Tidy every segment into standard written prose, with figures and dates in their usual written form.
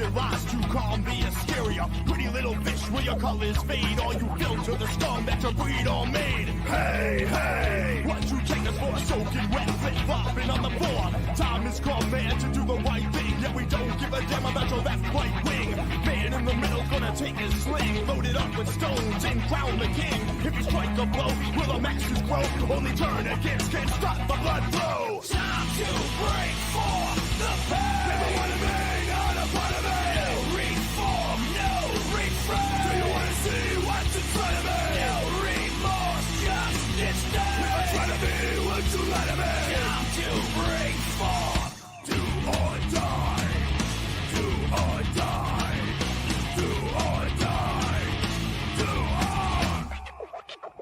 your lies to calm the hysteria. Pretty little fish where your colors fade. All you built to the scum that your breed all made. Hey, hey, what you take us for? Soaking wet, flip-flopping on the floor. Time has come, man, to do the right thing. Yeah, we don't give a damn about your left, right wing. Man in the middle gonna take his sling, loaded up with stones and crown the king. If you strike a blow, will the masses grow? Only turn against, can't stop the blood flow. Time to break for the pain. Never wanna be, not a part of it. No reform, no refrain. Do you wanna see what's inside of it? No remorse, just distance. If I try to be what you let me. Time to break for do or die. Do or die. Do or die. Do or.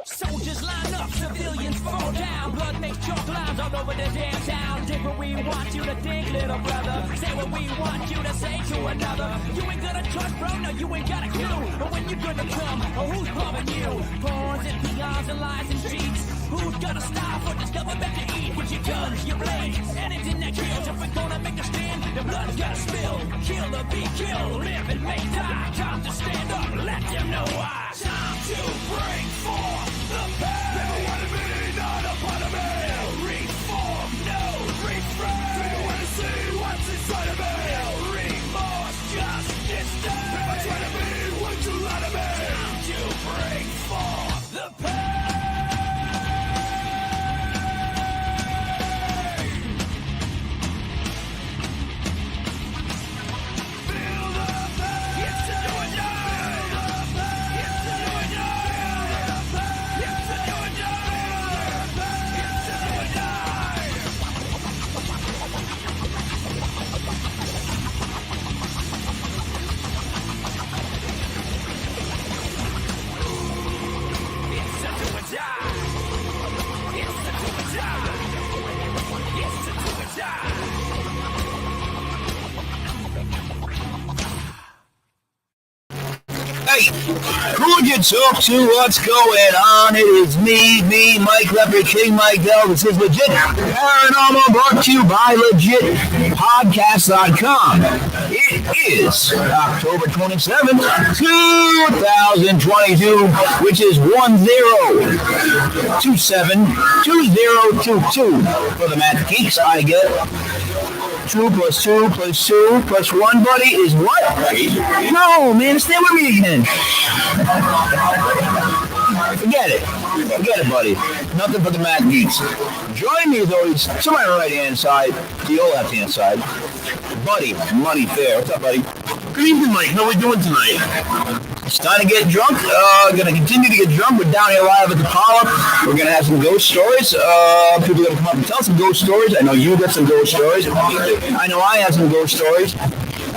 Soldiers line up, civilians fall down. Blood makes chalk lines all over the damn town. Think what we want you to think, little brother. Say what we want you to say to another. You ain't gonna trust, bro, no, you ain't got a clue. But when you gonna come, or who's bothering you? Pawns and peons and lies and cheats. Who's gonna stop for this government to eat? With your guns, your blades, anything that kills. If we're gonna make a stand, the blood's gotta spill. Kill or be killed, live and may die. Time to stand up, let them know why. Time to break for the pain. Never wanna be, not a part of it. No reform, no refrain. Do you wanna see what's inside of me? No remorse, just distance. If I try to be what you lie to me. Time to break for the pain. Hey, who'd you talk to? What's going on? It is me, Mike Leopard, King Mike Dell. This is Legit Paranormal, brought to you by LegitPodcast.com. It is October 27th, 2022, which is 10272022 for the math geeks. I get 2 plus 2 plus 2 plus 1, buddy, is what? No, man, stay with me again. Forget it, buddy. Nothing but the math geeks. Join me as always to my right-hand side, to your left-hand side. Buddy, Money Fair. What's up, buddy? Good evening, Mike. How are we doing tonight? It's time to get drunk. Gonna continue to get drunk. We're down here live at the Parlor. We're gonna have some ghost stories. People are gonna come up and tell some ghost stories. I know you got some ghost stories. I know I have some ghost stories. I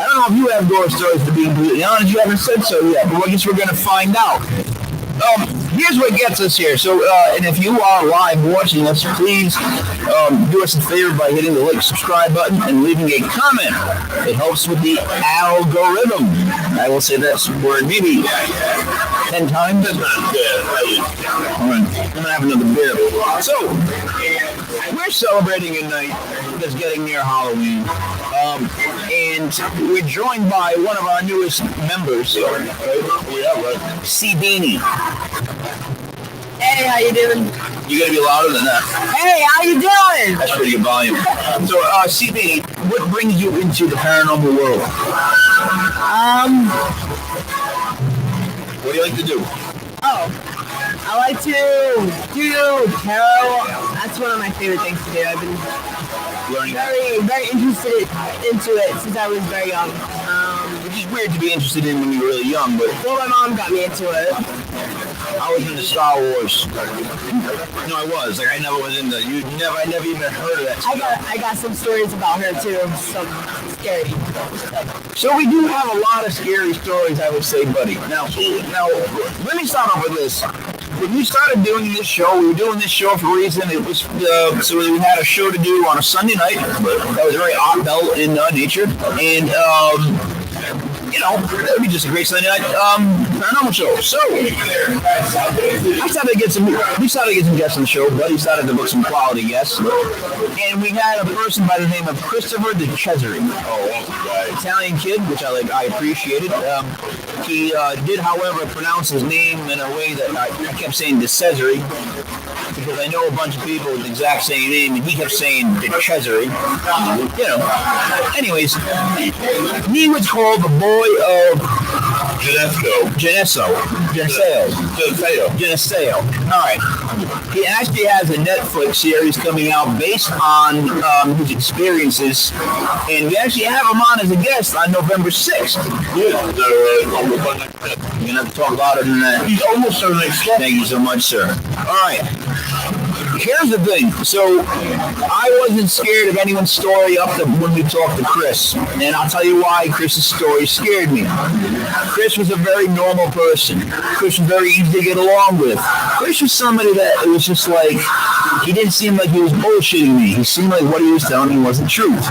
don't know if you have ghost stories, to be completely honest. You haven't said so yet, but I guess we're gonna find out. Here's what gets us here. So, and if you are live watching us, please do us a favor by hitting the like, subscribe button, and leaving a comment. It helps with the algorithm. I will say that word maybe 10 times. That's not good. All right, I'm gonna have another beer. So, we're celebrating a night that's getting near Halloween, and we're joined by one of our newest members, C. Beanie. Hey, how you doing? You gotta be louder than that. Hey, how you doing? That's pretty good volume. So, C. Beanie, what brings you into the paranormal world? What do you like to do? Oh, I like to do tarot. That's one of my favorite things to do. I've been Learning very interested into it since I was very young. Which is weird to be interested in when you were really young, but... Well, my mom got me into it. I was into Star Wars. No, I was. Like, I never was into... I never even heard of that stuff. I got some stories about her, too. Some scary. So we do have a lot of scary stories, I would say, buddy. Now, let me start off with this. When we started doing this show, we were doing this show for a reason. It was so we had a show to do on a Sunday night that was very oddball in nature, and that would be just a great Sunday night paranormal show. So we started to get some guests on the show. Buddy started to book some quality guests, and we had a person by the name of Christopher De Cesare. Italian kid, which I appreciated. He did, however, pronounce his name in a way that I kept saying De Cesare, because I know a bunch of people with the exact same name, and he kept saying De Cesare. Anyways, he was called the boy of Geneseo. All right. He actually has a Netflix series coming out based on his experiences, and we actually have him on as a guest on November 6th. Yeah, You're going to have to talk about it in that. he's almost our next guest. Thank you so much, sir. All right. Here's the thing. So I wasn't scared of anyone's story up to when we talked to Chris. And I'll tell you why Chris's story scared me. Chris was a very normal person. Chris was very easy to get along with. Chris was somebody that it was just like, he didn't seem like he was bullshitting me. He seemed like what he was telling me wasn't truth.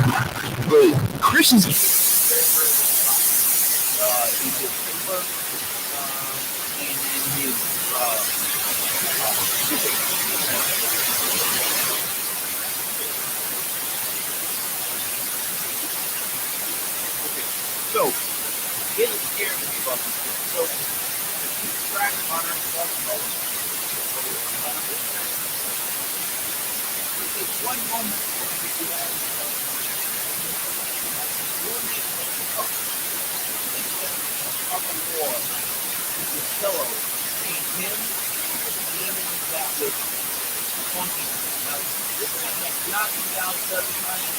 But Chris is... So, it is scary to be about this. So, keep track on our stuff. It's one moment when you have one up the war with his pillow, seeing him and the demon that was funky. Now, this one has knocking down 7 times.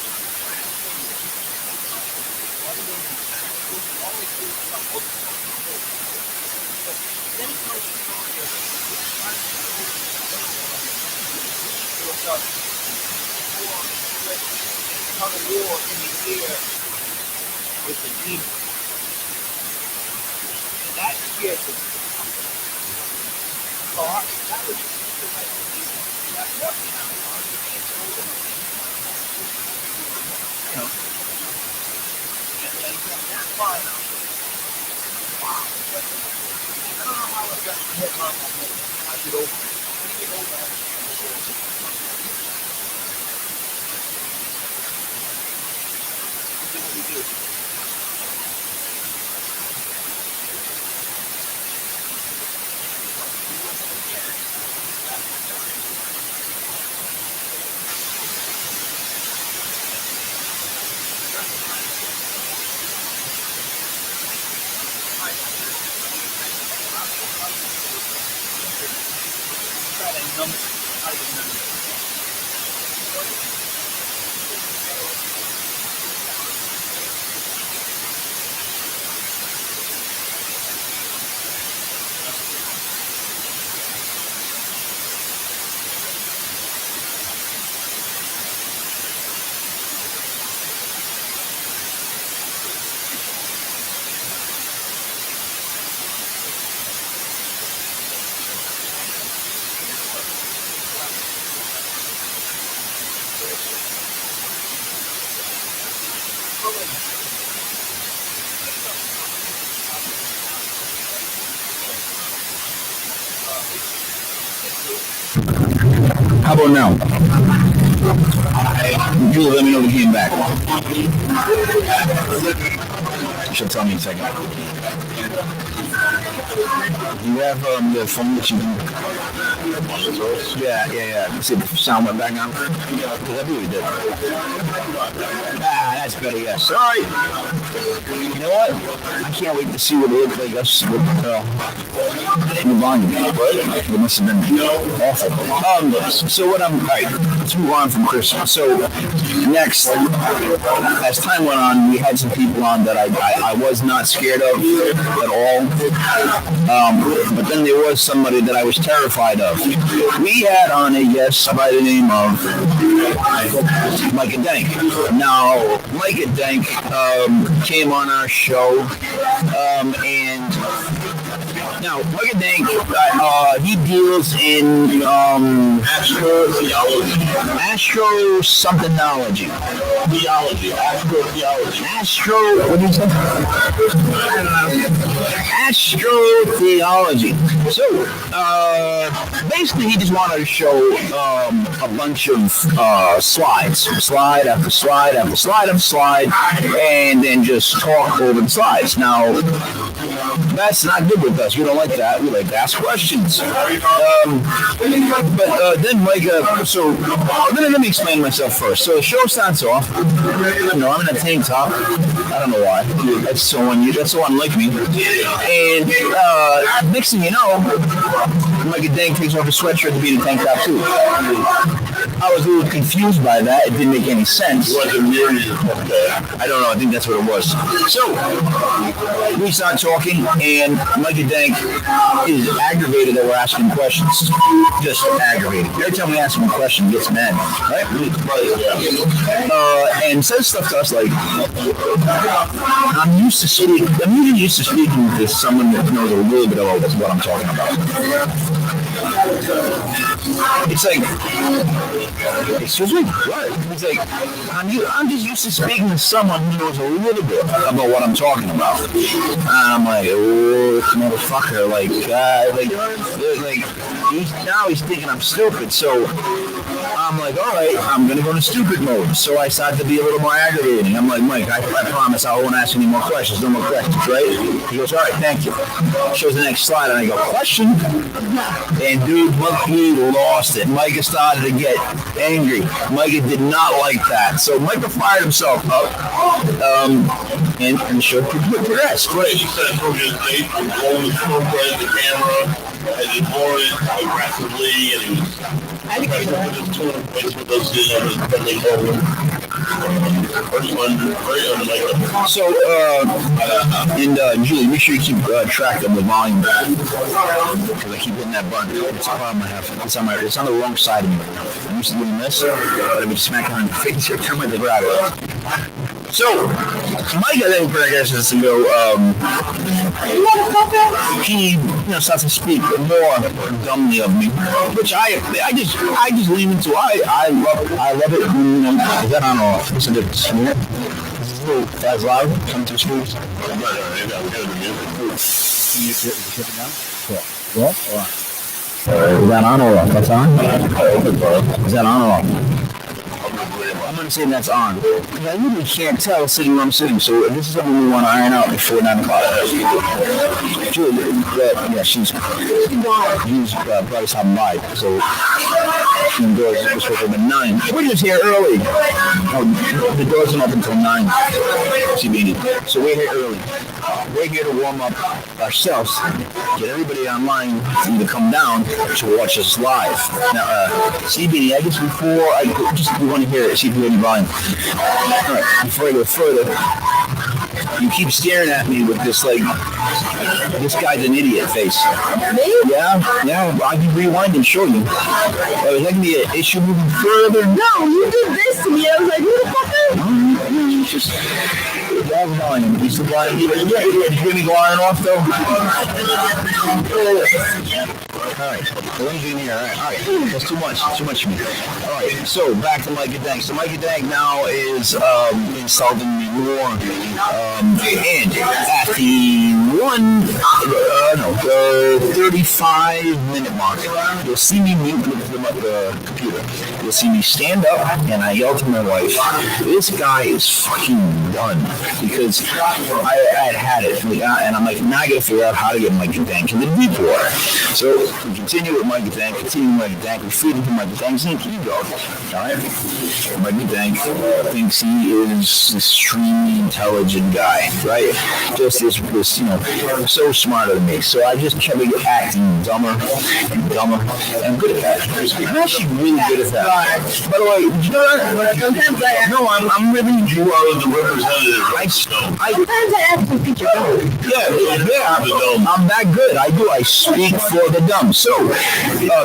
Always do some other stuff. Then it tells the story of tug of war in the air with the demon. And that scared me. So that was that's what that's fine. Wow. I don't know how it got hit on I get over it. When you get over it, what do we do? How about now? You'll let me know when he came back. She'll tell me in a second. You have the phone that you can... Yeah. See if the sound went back on? Because I believe it did. That's better, yes. All right. You know what? I can't wait to see what it looks like us with the volume. It must have been awful. So what all right, let's move on from Chris. So next, as time went on, we had some people on that I was not scared of at all. But then there was somebody that I was terrified of. We had on a guest by the name of Micah Dank. Now, Micah Dank came on our show, and Now, Mike Dank, he deals in astro somethingology. Astro, what did you say? Astrotheology. So, basically, he just wanted to show a bunch of slides, slide after slide after slide after slide, and then just talk over the slides. Now, that's not good with us. We don't like that. We like to ask questions. But then, like, let me explain myself first. So the show starts off. I'm in a tank top. I don't know why. That's so unlike me. And next thing you know, Mike Dank takes off his sweatshirt to be in a tank top too. I was a little confused by that. It didn't make any sense. I don't know. I think that's what it was. So we start talking, and Mike Dank is aggravated that we're asking questions. Just aggravated. Every time we ask him a question, he gets mad, right? And says stuff to us like, I'm usually used to speaking to someone that knows a little bit about what I'm talking about. It's like, excuse me, what? It's like, I'm just used to speaking to someone who knows a little bit about what I'm talking about. And I'm like, oh, this motherfucker, he's thinking I'm stupid. So I'm like, all right, I'm going to go into stupid mode. So I started to be a little more aggravating. I'm like, Mike, I promise I won't ask any more questions. No more questions, right? He goes, all right, thank you. Shows the next slide, and I go, question? And dude, he lost it. Micah started to get angry. Micah did not like that. So Micah fired himself up, and the show progressed. Right, she said it from his face, holding the camera, and he bore it aggressively, and he was trying to put his tone of voice with us in his friendly moment. So, Julie, make sure you keep track of the volume, because I keep hitting that button. It's a problem I have. It's on the wrong side of me. I'm used to doing this, but if you smack it on your face, every time I grab it. So, Mike, I think, I guess, is to go, he, starts to speak more dumbly of me, which I just lean into. I love it. Is that on or off? Listen to this. Is this a little that's loud? Coming to the speakers? Can you shut it down? What? Is that on or off? That's on? Is that on or off? I'm going to say that's on. I really can't tell sitting where I'm sitting, so this is something we want to iron out before 9 o'clock. Julie, she's probably something live, so the doors are supposed to open at 9. We're just here early. The doors aren't open until 9. So we're here early. We're here to warm up ourselves, get everybody online to either come down to watch us live. Now, CBD, I guess before we want to hear it, see if we have any volume. All right, before I go further, you keep staring at me with this, this guy's an idiot face. Me? Yeah, I can rewind and show you. Is that going to be an issue moving further? No, you did this to me. I was like, who the fuck is? Just have volume. He's the volume. Did you hear me go on and off though? Alright, the engineer, alright, that's too much for me. Alright, so back to Micah Dank. So Micah Dank now is insulting me more. And at the 35-minute mark, you'll see me mute the computer. You'll see me stand up, and I yell to my wife, this guy is fucking done. Because I had it, and I'm like, now I gotta figure out how to get Micah Dank in the deep water. So we continue with Micah Dank, we feed into Micah Dank's ego. Alright? Micah Dank thinks he is this extremely intelligent guy, right? Just this, so smarter than me. So I just kept acting dumber and dumber. And I'm good at that. I'm actually really good at that. By the way, you know what? Sometimes I'm really, you are the representative. Sometimes I have to teach you. Yeah, I'm that good. I speak for the dumb. So,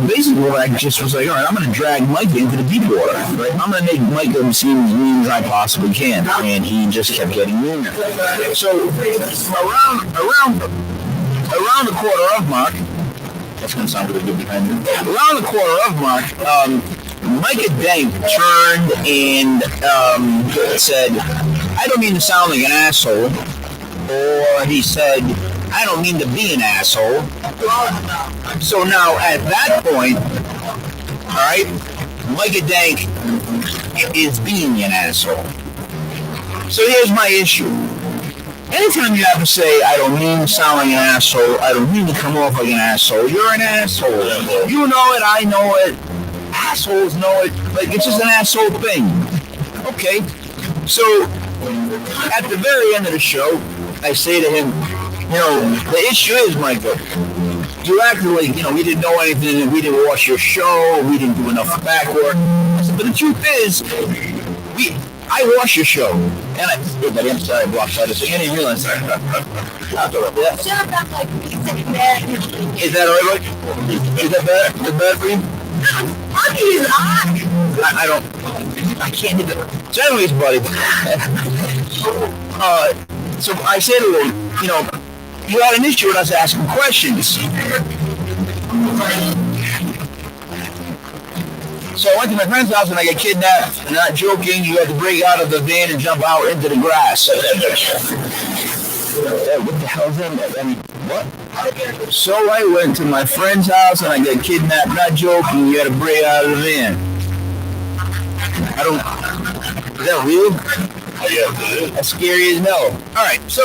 basically, I just was like, all right, I'm going to drag Mike into the deep water. Right? I'm going to make Mike seem as mean as I possibly can. And he just kept getting meaner. So, around around the quarter of mark, that's going to sound really good behind me. Around the quarter of mark, Micah Dank turned and said, I don't mean to sound like an asshole. Or he said, I don't mean to be an asshole. So now at that point, all right, Micah Dank is being an asshole. So here's my issue. Anytime you have to say, I don't mean to sound like an asshole, I don't mean to come off like an asshole, you're an asshole. You know it, I know it, assholes know it, like it's just an asshole thing. Okay, so at the very end of the show, I say to him, you know, the issue is, Michael, you acted like, you know, we didn't know anything, and we didn't watch your show, we didn't do enough back work. But the truth is, I watched your show, and I'm sorry, I blocked out of it. I didn't realize that. Is that all right? Is that bad? Is that bad for you? I can't do that. So anyways, buddy, so I said to him, you know, you had an issue with us asking questions. So I went to my friend's house and I got kidnapped. I'm not joking. You had to break out of the van and jump out into the grass. What the hell is that? I mean, what? So I went to my friend's house and I got kidnapped. Not joking. You had to break out of the van. Is that real? That's scary as hell. All right. So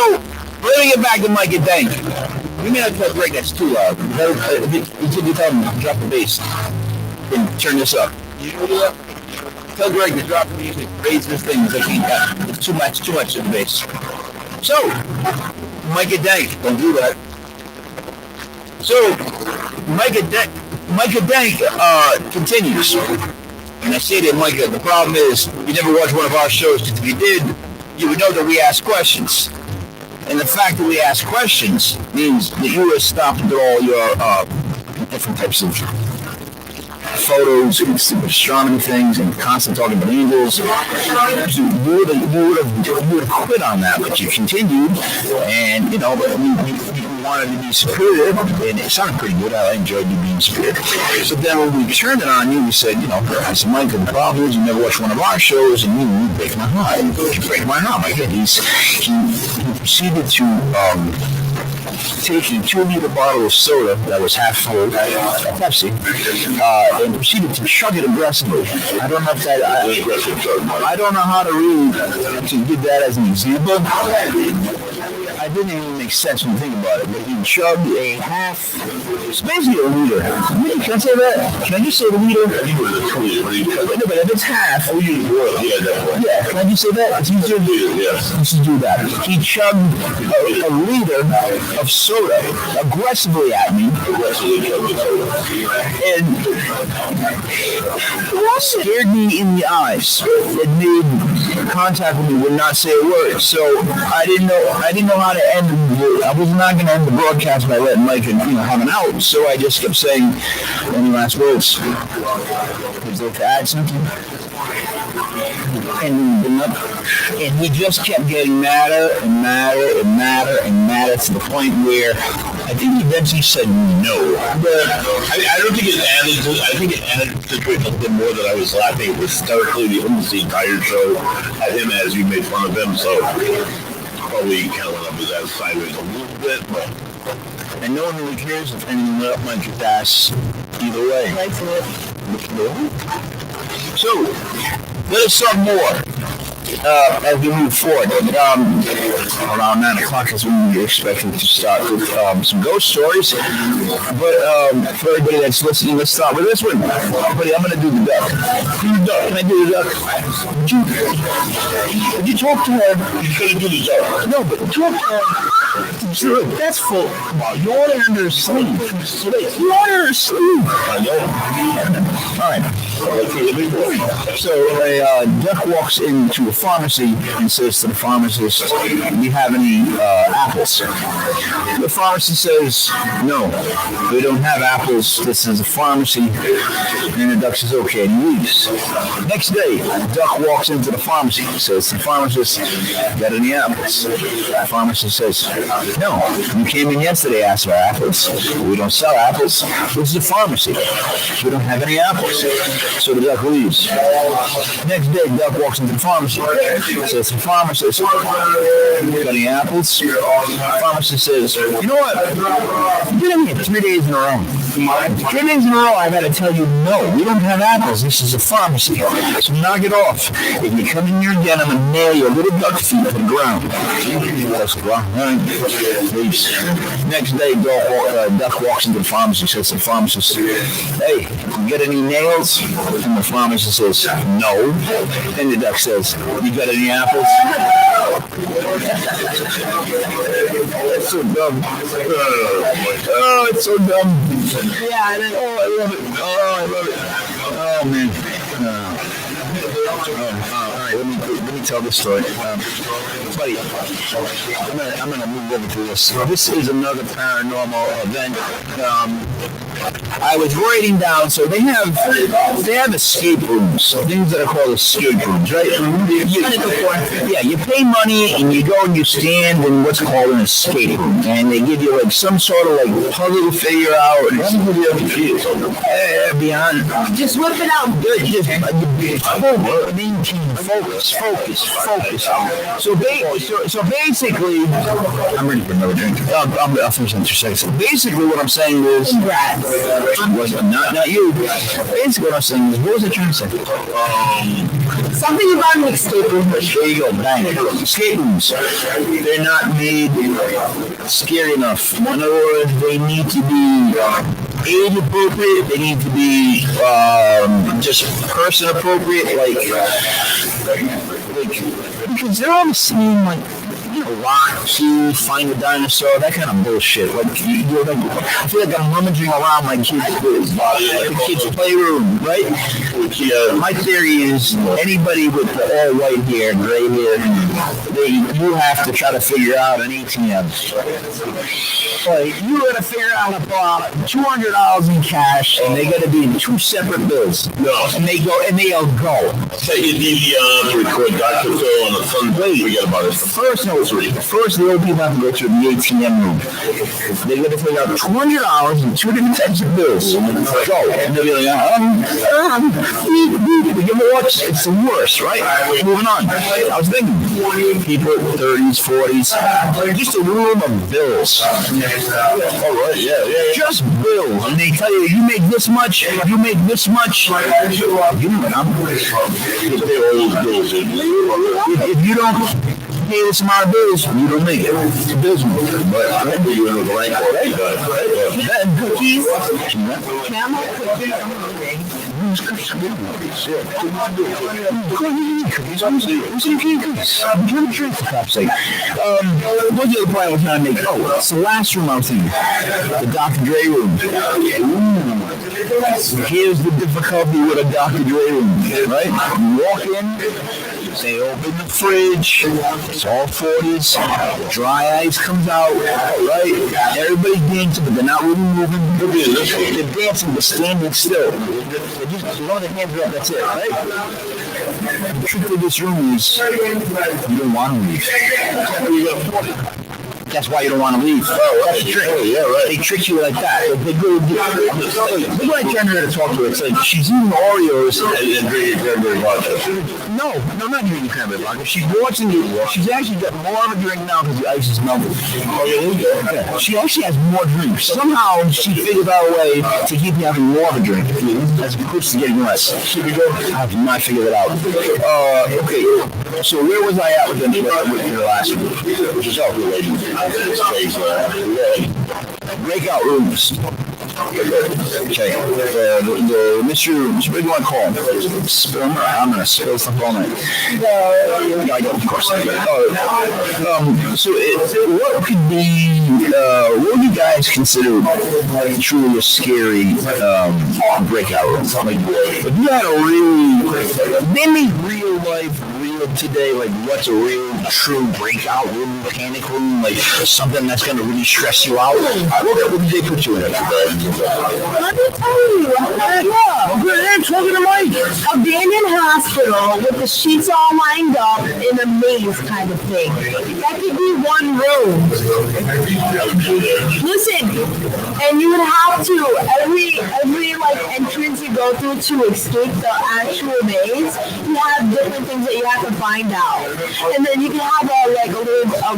let me get back to Micah Dank. You may not tell Greg that's too loud. You should tell him to drop the bass and turn this up. You do that? Tell Greg to drop the music, raise this thing. It's too much of the bass. So, Micah Dank, don't do that. So, Micah Dank continues. And I say to Micah, the problem is, you never watched one of our shows, because if you did, you would know that we ask questions. And the fact that we ask questions means that you would stop and do all your different types of photos and astronomy things and constant talking about angels. You would have quit on that, but you continued, and you know, you wanted to be superior, and it sounded pretty good. I enjoyed you being superior. So then when we turned it on you, we said, you know, I said, Michael, the problem is you never watched one of our shows, and you break my heart. You break my heart, Michael. He proceeded to take a 2-liter bottle of soda that was half full, Pepsi, and proceeded to chug it aggressively. I don't know if that. I don't know how to really to give that as an example. It didn't even make sense when you think about it. But he chugged a half. It's basically a liter. Can I say that? Can I just say the liter? No, but if it's half. Oh, yeah. Can I just say that? It's easier. Yes. Let's just do that. He chugged a liter of soda aggressively at me, and scared me in the eyes. It made contact with me, would not say a word. So I didn't know how to end. I was not going to end the broadcast by letting Mike have an out. So I just kept saying any last words. Would you like to add something? And he just kept getting madder and madder and madder and madder to the point where I think he eventually said no. But I don't think it added to. I think it added to the situation a little bit more that I was laughing hysterically almost the entire show at him as you made fun of him. So probably kind of went up his ass sideways a little bit, but. And no one really cares if anyone went up my ass either way. So, let us talk more as we move forward. Around 9 o'clock is when we're expecting to start with some ghost stories. But for everybody that's listening, let's start with this one. Buddy, I'm going to do the duck. Can I do the duck? Would you talk to her? You couldn't do the duck. No, but talk to her. That's full. You want her under her sleeve. You want her sleeve. I know. All right. So a duck walks into a pharmacy and says to the pharmacist, "Do you have any apples?" The pharmacist says, "No, we don't have apples. This is a pharmacy." And the duck says, "Okay," and he leaves. Next day, the duck walks into the pharmacy and says to the pharmacist, "Got any apples?" The pharmacist says, No, you came in yesterday, asked for apples. We don't sell apples. This is a pharmacy. We don't have any apples. So the duck leaves. Next day, the duck walks into the pharmacy. Says the pharmacist, got any apples? The pharmacist says, you know what? You've been here 3 days in a row. 3 days in a row, I've had to tell you, no, we don't have apples. This is a pharmacy. So knock it off. If you come in here again, I'm going to nail your little duck feet to the ground. That's the ground. Leaves. Next day, duck walks into the pharmacy. Says to the pharmacist, hey, you got any nails? And the pharmacist says, no. And the duck says, you got any apples? That's so dumb. Oh, it's so dumb. Yeah, and then, Oh, I love it. Oh, I love it. Oh, man. All right, let me tell this story. Buddy, I'm gonna move over to this. This is another paranormal event. I was writing down, so they have escape rooms, things that are called escape rooms, right? You pay money and you go and you stand in what's called an escape room, and they give you like some sort of like puzzle to figure out. Beyond, just whip it out. just maintain focus. So basically, I'm ready for another drink. I'll finish in 2 seconds. So basically, what I'm saying is, not you. Basically, what I'm saying is, what was I trying to say? Something about an escape room. There you go, bang. Escape rooms, they're not made scary enough. In other words, they need to be age appropriate. They need to be just person appropriate, like because they're all the same, like, you know, rock, key, find a dinosaur, that kind of bullshit. Like, I feel like I'm rummaging around my kids' playroom, right? My theory is anybody with all white hair, gray hair, you have to try to figure out an ATM. Like, you got to figure out about $200 in cash, and they got to be in 2 separate bills. No. And they'll go. Say you DVR to record Dr. Phil on a Sunday. We got about it. First, the old people have to go to the ATM room. They got to figure out $200 in 2 different types of bills. Go. And they'll be like, you ever watch? It's the worst, right? Moving on. I was thinking, people in 30s, 40s, just a room of bills. Oh, right, yeah. Just bills. And they tell you, you make this much, you make this much. If you don't pay this amount of bills, you don't make it. It's abysmal. But you know the right way. Then cookies, Camel cookies. What's the other point I was trying to make? Oh, it's the last room I was thinking. The Dr. Dre room. Here's the difficulty with a Dr. Dre room, right? You walk in, they open the fridge, it's all 40s, dry ice comes out, right? Everybody's dancing, but they're not really moving. They're dancing, but standing still. They just throw their hands up, that's it, right? The trick of this room is you don't want to leave. That's why you don't want to leave. That's the trick. Yeah, right. They trick you like that. They go. Look what I turned her to talk to her. It's like she's eating Oreos and drinking cranberry vodka. No, not drinking cranberry vodka. She's watching it. She's actually got more of a drink now because the ice is melted. Oh, really? Yeah. She actually has more drinks. Somehow she figured out a way to keep you having more of a drink as opposed to getting less. I have not figured it out. Okay. So where was I at with the last one? Which is breakout rooms. Okay. The Mr. What do you want to call him? I'm going to spill stuff all night. Of course. So what could be, what would you guys consider truly a scary breakout room? Like, if you had a really, they make real life, real of today, like what's a real, true breakout room, panic room, like something that's going to really stress you out? What did they put you in? Let me tell you, talking to Mike. Abandoned hospital with the sheets all lined up in a maze kind of thing. That could be one room. Listen, and you would have to every like entrance you go through to escape the actual maze, you have different things that you have to find out. And then you can have a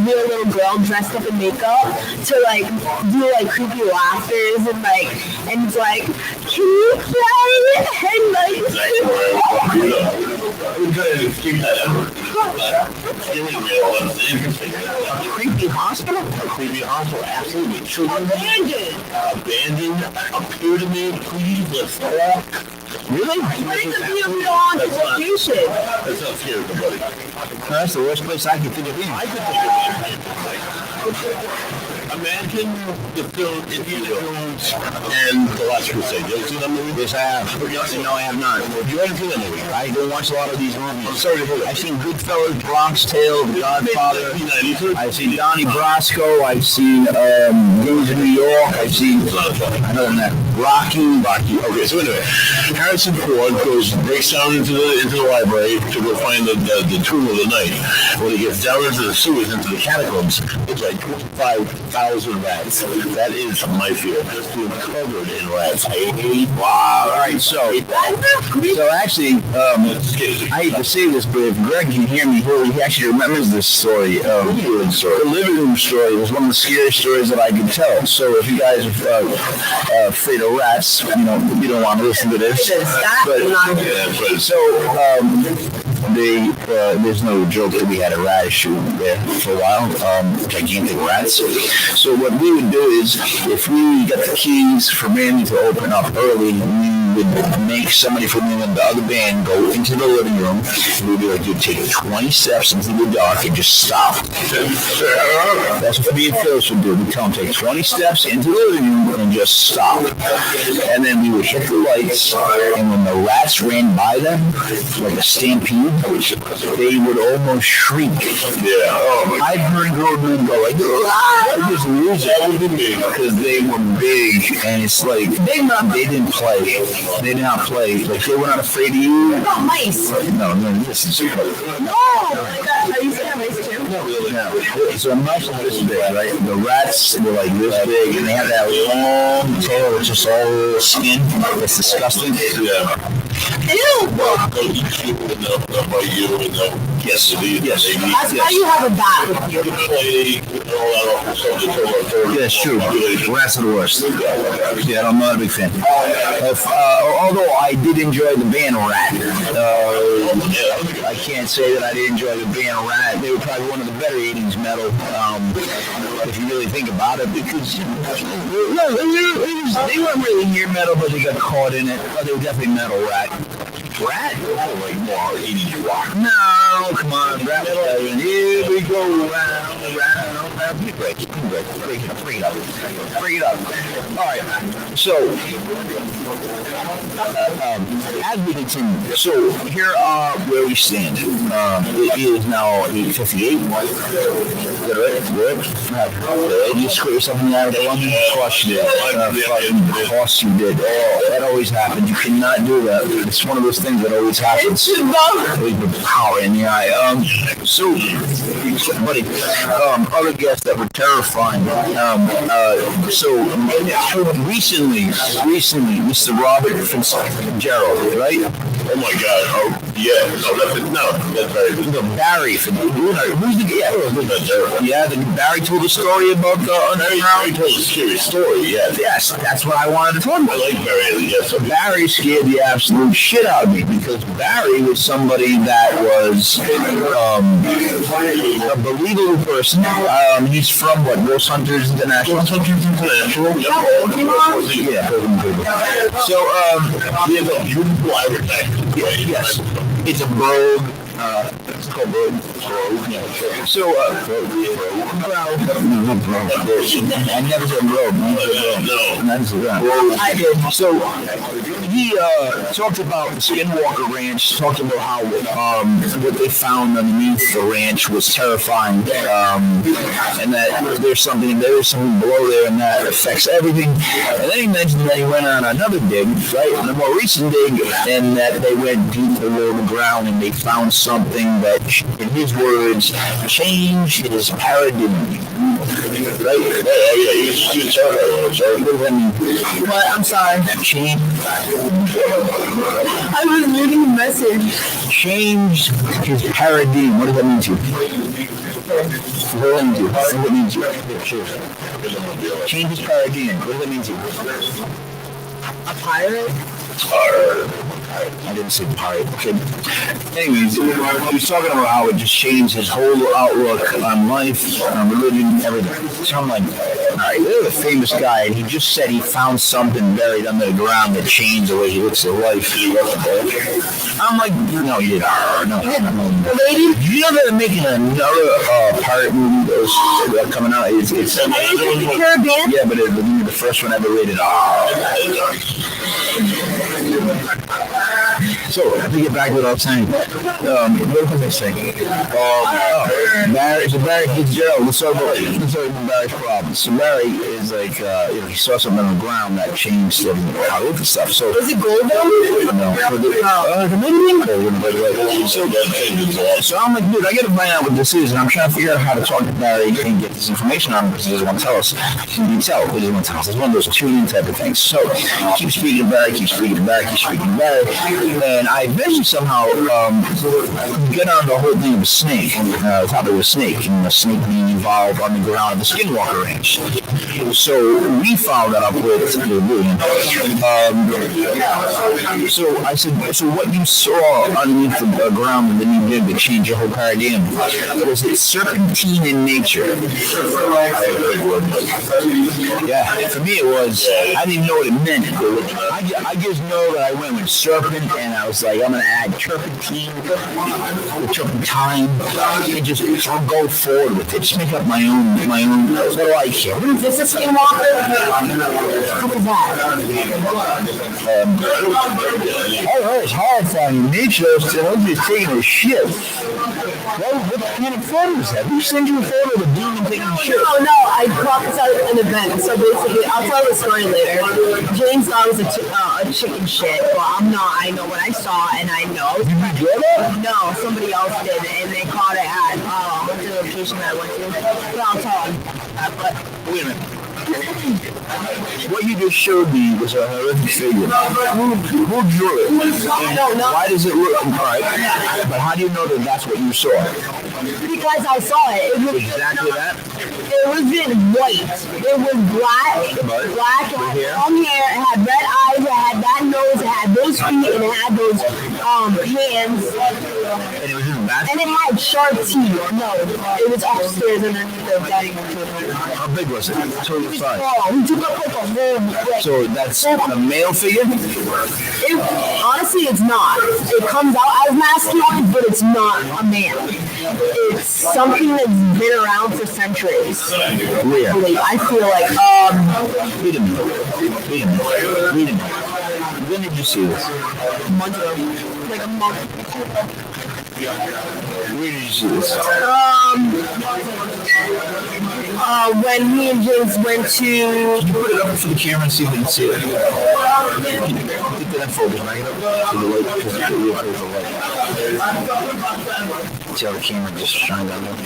real little girl dressed up in makeup to like do like creepy laughters and it's like, can you play? And like creepy hospital? Creepy hospital, absolutely. Children abandoned, a pyramid, please, let's talk. Really? What is a real haunted location? That's not scary, buddy. That's the worst place I can think of being. I could think of it. Imagine the film Indiana Jones and The Last Crusade. You ever seen that movie? Yes, I have. No, I have not. You haven't seen that movie? I don't watch a lot of these movies. Sorry to hear that. I've seen Goodfellas, Bronx Tale, The Godfather. I've seen Donnie Brasco. I've seen Gangs of New York. I've seen, other than that, Rocky. Okay, so anyway, Harrison Ford breaks down into the library to go find the tomb of the night. When he gets down into the sewers, into the catacombs, it's like 25,000 rats. That is my fear. Being covered in rats. Wow. All right. So actually, I hate to say this, but if Greg can hear me, he actually remembers this story. The living room story was one of the scariest stories that I could tell. So if you guys are afraid of rats, you don't want to listen to this. There's no joke that we had a rat issue there for a while, gigantic rats. So what we would do is, if we got the keys for Mandy to open up early, we would make somebody from the other band go into the living room, and we'd be like, dude, take 20 steps into the dark and just stop. That's what me and Phyllis would do. We'd tell them, take 20 steps into the living room and just stop. And then we would hit the lights, and when the rats ran by them, like a stampede, they would almost shriek. Yeah. I've heard grown men go like, I just lose it, because they were big, and it's like, they didn't play. They did not play. Like, they were not afraid of you. What about mice? No, this is super. No! Are you saying mice too? No. So mice are this big, right? The rats were like this big, and they have that long tail that's just all skin. It's disgusting. Yeah. Ew! Yes. That's why you have a bat with you. Yeah, it's true. Rats are the worst. Yeah, I'm not a big fan. Although I did enjoy the band Rat. I can't say that I did enjoy the band Rat. They were probably one of the better 80s metal, if you really think about it, because they weren't really near metal, but they got caught in it. They were definitely metal. Rat? Like more 80s rock. No, come on, Rat. Here we go round. Break it up. All right. So, as we continue, so here are where we stand. It is now 8:58. Good. You screw yourself in the eye with that one? Of course you did. Of course you did. That always happens. You cannot do that. It's one of those things that always happens. With power in the eye. Buddy, other guests that were terrifying. Recently, Mr. Robert Fitzgerald, right? Oh my God! Oh yeah! That's very good. No, Barry. Who's the Barry told a story about the underground. Barry told a scary story. Yes, that's what I wanted to talk about. I like Barry. Yes. So Barry scared the absolute shit out of me, because Barry was somebody that was a believable person. He's from what? Ghost Hunters International. Yeah. So he has a beautiful advertisement. Yes, it's a brogue. It's called brogue. So, I never said brogue. on that? I did. So he talked about the Skinwalker Ranch, talked about how what they found underneath the ranch was terrifying, and that there's something below there, and that affects everything. And then he mentioned that he went on another dig, right, a more recent dig, and that they went deep below the ground and they found something that, in his words, changed his paradigm. Right? What? I'm sorry. Change. I was reading the message. Changed his paradigm. What does that mean to you? What does that mean to you? Change his paradigm. What does that mean to you? A pirate? I didn't say pirate. Okay. Anyways, he was talking about how it just changed his whole outlook on life, on religion, everything. So I'm like, all right, there's a famous guy, and he just said he found something buried under the ground that changed the way he looks at life. I'm like, no, you didn't. No. You know they're making another pirate movie that's coming out? It's Caribbean? Yeah, but it'll be the first one ever rated R. So, to get back to what I was saying, what was I saying? Barry Fitzgerald, let's talk about Barry's problems. So Barry is like, he saw something on the ground that changed how he looked at stuff. So, is it gold though? No. So I'm like, dude, I gotta find out what this is, and I'm trying to figure out how to talk to Barry and get this information on him because he doesn't want to tell us. He doesn't want to tell us. It's one of those tune-in type of things. So, keep speaking to Barry, and I eventually somehow get on the whole thing of a snake. I thought there was a snake, and a snake being involved on the ground of the Skinwalker Ranch. So we followed that up with so I said, so what you saw underneath the ground and then you did to change your whole paradigm, was it serpentine in nature? Yeah, for me it was. I didn't even know what it meant. I just know that I went with serpent, and I was like, I'm going to add turpentine, turpentine, and just go forward with it. Just make up my own. What do I care? Is this a Skinwalker? What is that? It's horrifying. Nature is just taking a shit. What kind of photo is that? Who sent you a photo of a demon taking a shit? No, I prophesied an event. So basically, I'll tell the story later. James thought it was a chicken shit. Well, I'm not. I know what I saw, and I know. Did you get it? No, somebody else did, and they caught it at the location that I went to. But I'll tell them. Wait a minute. What you just showed me was a horrific figure. Who drew it? I don't know. Why does it look... All right. But how do you know that that's what you saw? Because I saw it. It was exactly that? It wasn't white. It was black. It was black. It had long hair. It had red eyes. It had that nose. It had those feet. And it had those hands. And it was in the bathroom? And it had sharp teeth. No. It was upstairs underneath the dining room. How big was it? So He took up like a whole... So that's a male figure? Honestly, it's not. It comes out as masculine, but it's not a man. It's something that's been around for centuries. Where? I feel like, Wait a minute. When did you see this? a month ago. Like a month. Where did you see this? When me and James went to... Can you put it up for the camera and see if we can see it? Get that focus, back it up to the light, because the real close the light. See how the camera just shined on there? See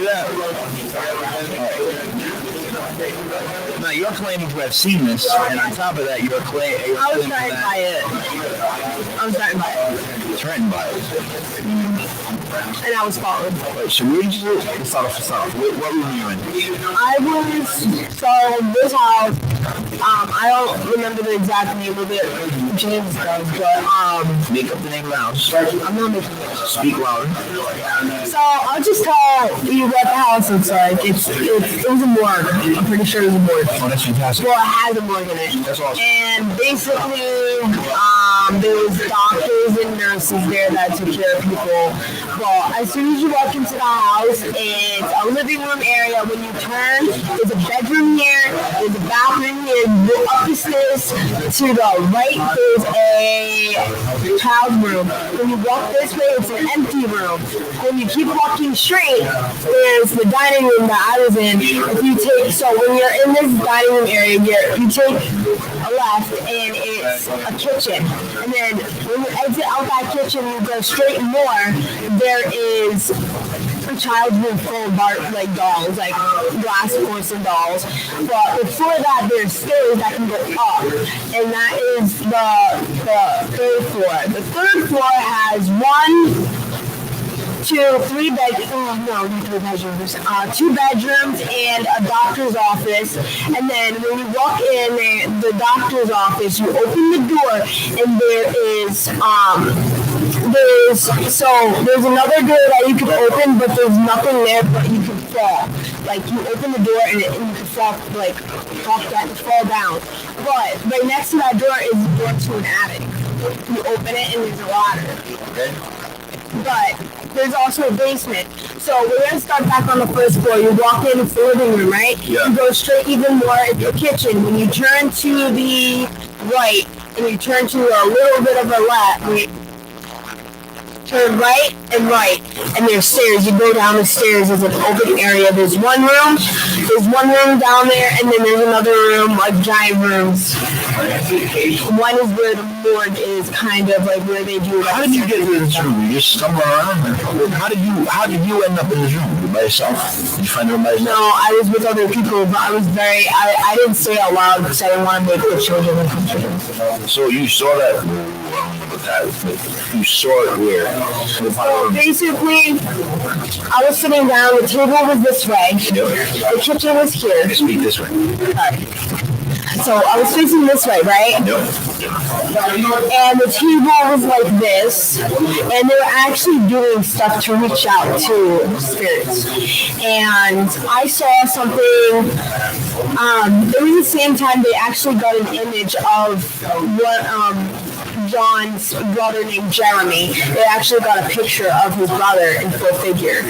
that? Now you're claiming to have seen this, and on top of that, you're claiming... I was threatened by it. Threatened by it. And I was followed. Wait, so where did you... Start off. What were you in? I was... So, this house... I don't remember the exact name of it. James does, but... Make up the name of the house. I'm not making it. Speak louder. So, I'll just tell you what the house looks like. It was a morgue. I'm pretty sure it was a morgue. Oh, that's fantastic. Well, it has a morgue in it. That's awesome. And basically, there was doctors and nurses there that took care of people. But as soon as you walk into the house, it's a living room area. When you turn, there's a bedroom here, there's a bathroom here. You go up the stairs to the right, there's a child's room. When you walk this way, it's an empty room. When you keep walking straight, there's the dining room that I was in. So when you're in this dining room area, you take a left and it's a kitchen. And then when you exit out that kitchen, you go straight more, there is a child's room full of dolls, like glass porcelain dolls. But before that, there's stairs that can go up, and that is the third floor. The third floor has 2 bedrooms and a doctor's office. And then when you walk in the doctor's office, you open the door and there's another door that you can open, but there's nothing there, but you can fall. Like you open the door and you can fall down. But right next to that door is the door to an attic. You open it and there's a ladder. Okay. But there's also a basement. So we're going to start back on the first floor. You walk in, it's the living room, right? Yeah. You go straight even more, it's the kitchen. When you turn to the right, and you turn to a little bit of a left, turn right, and there's stairs. You go down the stairs, there's an open area. There's one room down there, and then there's another room, like giant rooms. One is where the morgue is, kind of like where they do. How did you get into this room? You just stumbled around? How did you end up in this room? You by yourself? Did you find it by yourself? No, I was with other people, but I didn't say it out loud because I didn't want to make the children uncomfortable. So you saw that? You saw it where? So basically, I was sitting down, the table was this way, the kitchen was here. Speak this way. Sorry. So I was facing this way, right? Yep. And the table was like this, and they were actually doing stuff to reach out to spirits. And I saw something, it was the same time they actually got an image of what, John's brother named Jeremy. They actually got a picture of his brother in full figure.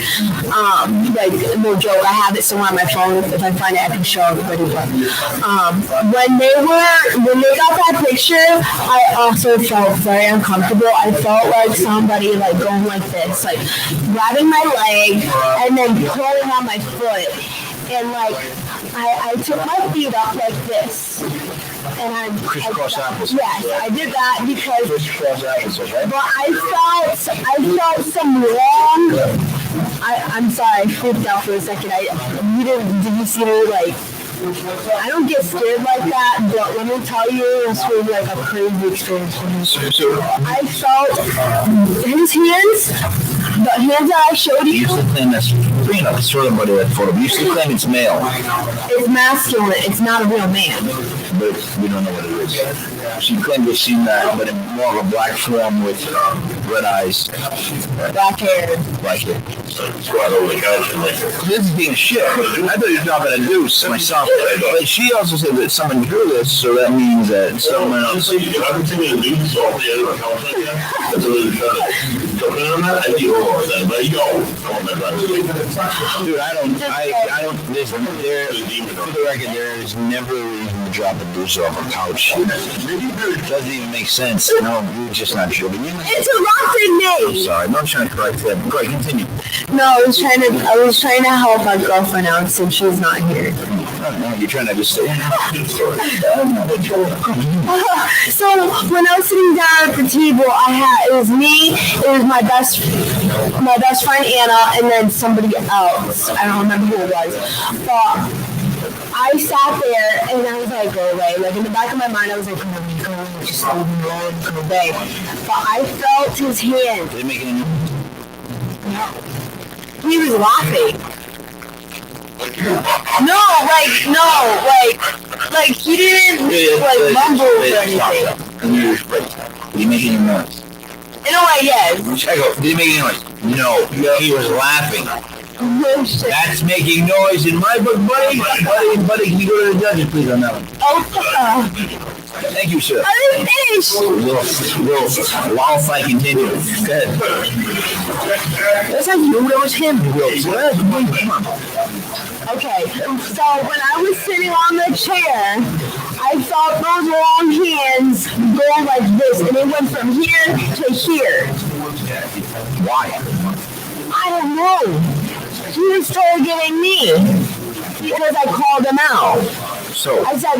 Like, no joke, I have it somewhere on my phone. If I find it, I can show everybody. But when they got that picture, I also felt very uncomfortable. I felt like somebody like going like this, like grabbing my leg and then pulling on my foot. And like I took my feet up like this. And crisscross apples. Yes, I did that because. Crisscross apples, right? But I felt some long. I'm sorry, I freaked out for a second. Did you see me like? I don't get scared like that, but let me tell you, it was really like a crazy experience for me. I felt his hands, the hands that I showed you. You used to claim that's bring up sort of body that photo. You used to claim it's male. It's masculine. It's not a real man. But we don't know what it is. She claimed to have seen that, but in more of a black form with red eyes. Black hair. Black hair. This is being shit. I thought you were dropping a deuce myself. But she also said that someone drew this, so that means that someone else. Dude, I don't, for the record, there is never a reason to drop a deuce off a couch. It doesn't even make sense. No, you're just not sure. It's a rotten name. I'm sorry, I'm not trying to correct that. Go ahead, continue. No, I was trying to help my girlfriend out since she's not here. No, you're trying to just say. So when I was sitting down at the table, it was me, it was my best friend Anna, and then somebody else. I don't remember who it was. But I sat there and I was like, go away. Like in the back of my mind, I was like, go away, just leave me alone, go away. But I felt his hand. Did it make any noise? No. He was laughing. Like he didn't mumble or anything. Did he make any noise? In a way, yes. Did he make any noise? No. He was laughing. No shit. That's making noise in my book, buddy. Buddy, can you go to the judges, please, on that one? Oh, Thank you, sir. I didn't finish. Whilst I continue. Go ahead. That's how you know that was him. Come on. Okay, so when I was sitting on the chair, I saw those long hands go like this, and it went from here to here. Why? I don't know. He was targeting me because I called him out. So, I said,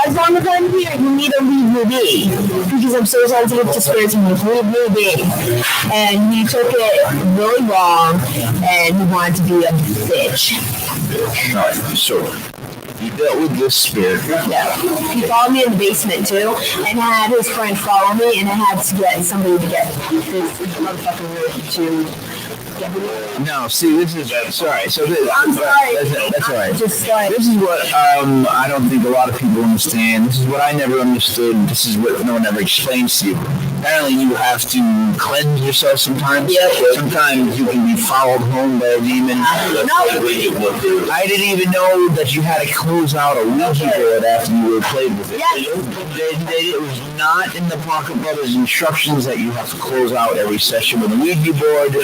as long as I'm here, you need to leave me be. Because I'm so sensitive to spirits, and leave me be. And he took it really wrong, and he wanted to be a bitch. alright, so, you dealt with this spirit. Yeah. He followed me in the basement, too, and had his friend follow me, and I had to get somebody to get this motherfucker to... No, see, this is sorry. So this, I'm sorry. That's all right. Just like This is what I don't think a lot of people understand. This is what I never understood. This is what no one ever explains to you. Apparently, you have to cleanse yourself sometimes. Yep. Sometimes you can be followed home by a demon. no. I didn't even know that you had to close out a Ouija board after you were played with it. Yes. It was not in the Parker Brothers instructions that you have to close out every session with a Ouija board.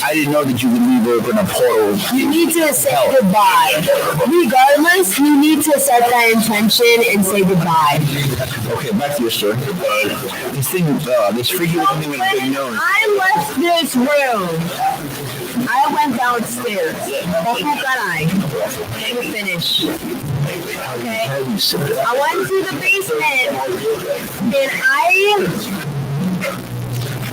I didn't know that you could leave open a portal. You need to say goodbye. Regardless, you need to set that intention and say goodbye. Okay, back to your story. This thing, this freaky looking thing with a big nose. I left this room. I went downstairs. Let me finish. Okay. I went to the basement. And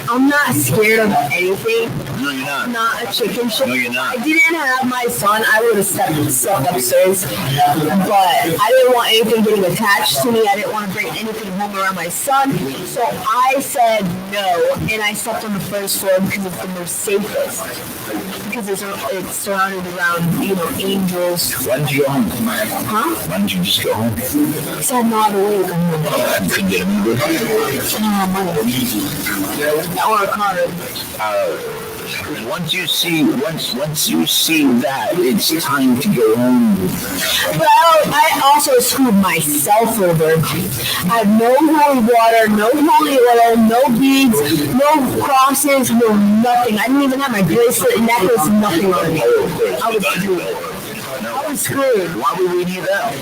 I'm not scared of anything. No, you're not. Not a chicken shit. No, you're not. I didn't have my son. I would have slept upstairs. But I didn't want anything getting attached to me. I didn't want to bring anything home around my son. So I said no. And I slept on the first floor because it's the most safest. Because it's surrounded around, angels. Why didn't you go home? Huh? Why didn't you just go home? Because I'm not awake. You couldn't get a Uber? I don't have money. Or a car. Once you see that, it's time to go home. Well, I also screwed myself over. I have no holy water, no holy oil, no beads, no crosses, no nothing. I didn't even have my bracelet, necklace, nothing on me. I was screwed. Why would we need that?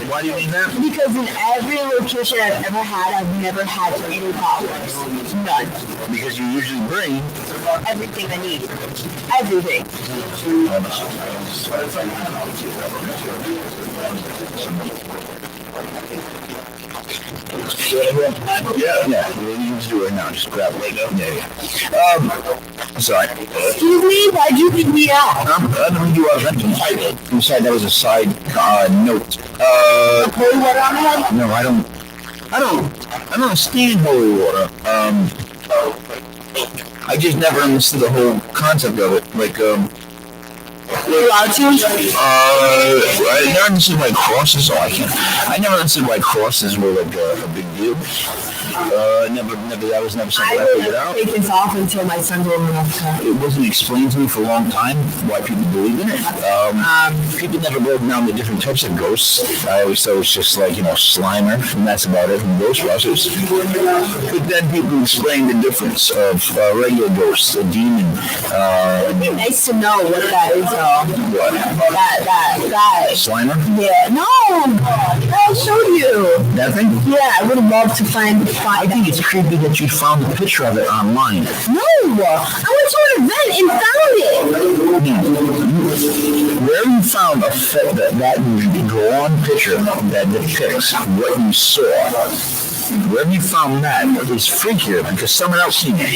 Why do you need that? Because in every location I've ever had, I've never had any problems. None. Because you usually bring Everything I need. Everything. Yeah. You can just do it right now. Just grab it. Yeah. Sorry. Excuse me, why'd you pick me up? I don't do I'm sorry, that was a side note. Holy water on my head? No, I don't understand holy water. I just never understood the whole concept of it. Like, You're allowed to? I never understood why crosses. I never understood why crosses were like a big deal. That was never something I figured out. I didn't take this off until my son told me enough to. It wasn't explained to me for a long time why people believe in it. People never broke down the different types of ghosts. I always thought it was just like, Slimer, and that's about it, and Ghostbusters. But then people explained the difference of regular ghosts, a demon. It'd be nice to know what that is, though. What? That. Slimer? Yeah. No! I'll show you. That thing? Yeah, I would love to find I think it's creepy that you found a picture of it online. No! I went to an event and found it! Where you found that drawn picture that depicts what you saw, wherever you found that is freakier because someone else seen it.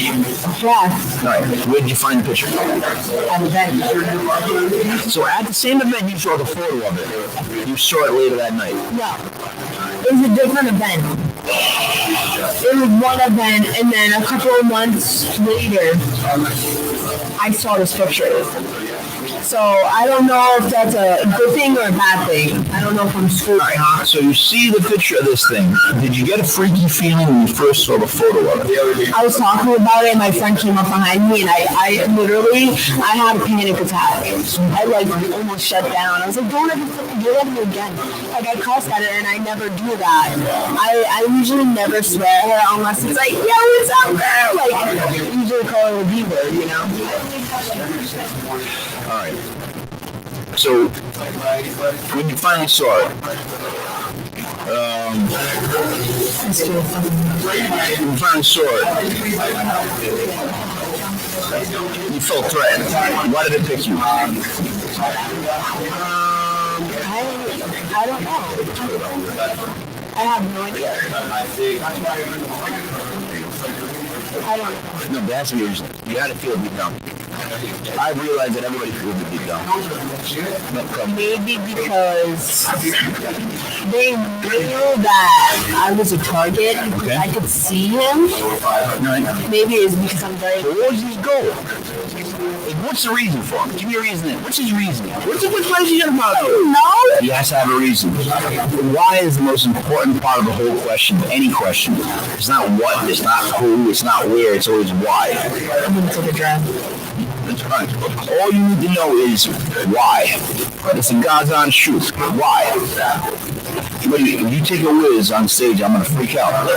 Yeah. Alright, where did you find the picture? At an event. So at the same event you saw the photo of it. You saw it later that night. No. It was a different event. It was one event, and then a couple of months later, I saw this picture. So I don't know if that's a good thing or a bad thing. I don't know if I'm screwed. All right, so you see the picture of this thing. Did you get a freaky feeling when you first saw the photo of it? I was talking about it, and my friend came up behind me, and I literally had a panic attack. I like almost shut down. I was like, don't ever do that to me again. Like, I cussed at her, and I never do that. I usually never swear at her unless it's like, yo, what's up, girl? Like, I usually call her a B-word, you know? All right. So, when you finally saw it, when you finally saw it, you felt threatened. Why did it pick you? I don't know. I have no idea. I don't know. No, that's the reason. You gotta feel deep down. I realize that everybody feels it deep down. Maybe because they knew that I was a target because Okay. I could see him. Right. Maybe it's because I'm very. Where's his goal? Like, what's the reason for him? Give me a reason. What's his reasoning? Which place is he gonna follow? No. He has to have a reason. Why is the most important part of the whole question, any question. It's not what, it's not who, it's not where, it's always why. I'm gonna take a drive. That's right. All you need to know is why. It's the God's honest truth. Why? But if you take a whiz on stage, I'm going to freak out.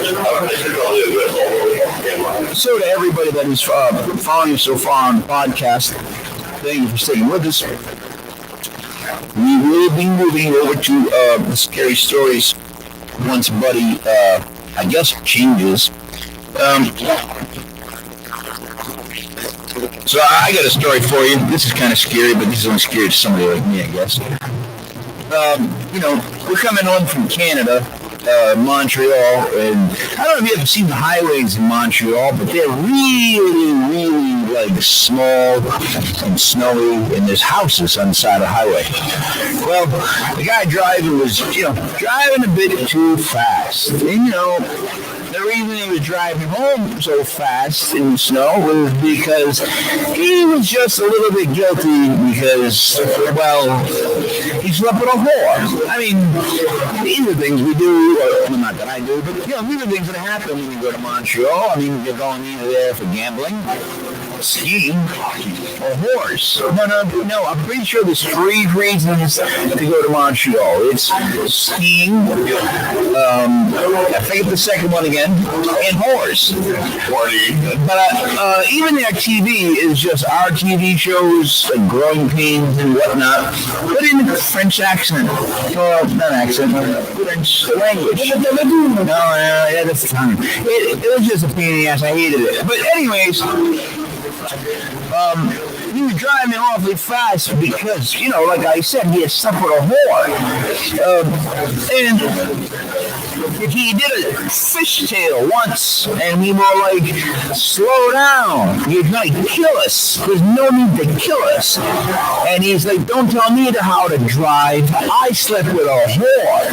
So to everybody that is following us so far on the podcast, thank you for staying with us. We will be moving over to the scary stories once Buddy, I guess, changes. So I got a story for you. This is kind of scary, but this is only scary to somebody like me, I guess. We're coming home from Canada, Montreal, and I don't know if you ever seen the highways in Montreal, but they're really, really like small and snowy, and there's houses on the side of the highway. Well, the guy driving was, driving a bit too fast, and the reason he was driving home so fast in the snow was because he was just a little bit guilty because, well, he slept with a whore. I mean, these are things we do, well, not that I do, but, these are things that happen when you go to Montreal. I mean, you're going either there for gambling, skiing, or whores. No, I'm pretty sure there's 3 reasons to go to Montreal. It's skiing, I forget the second one again, and whores. But even their TV is just our TV shows, like Growing Pains and whatnot, but in a French accent. Well, not accent, French language. No, that's fine. It was just a pain in the ass. I hated it. But anyways, he was driving awfully fast because, like I said, he had slept with a whore. And he did a fishtail once, and we were like, slow down. You're going to kill us. There's no need to kill us. And he's like, don't tell me how to drive. I slept with a whore.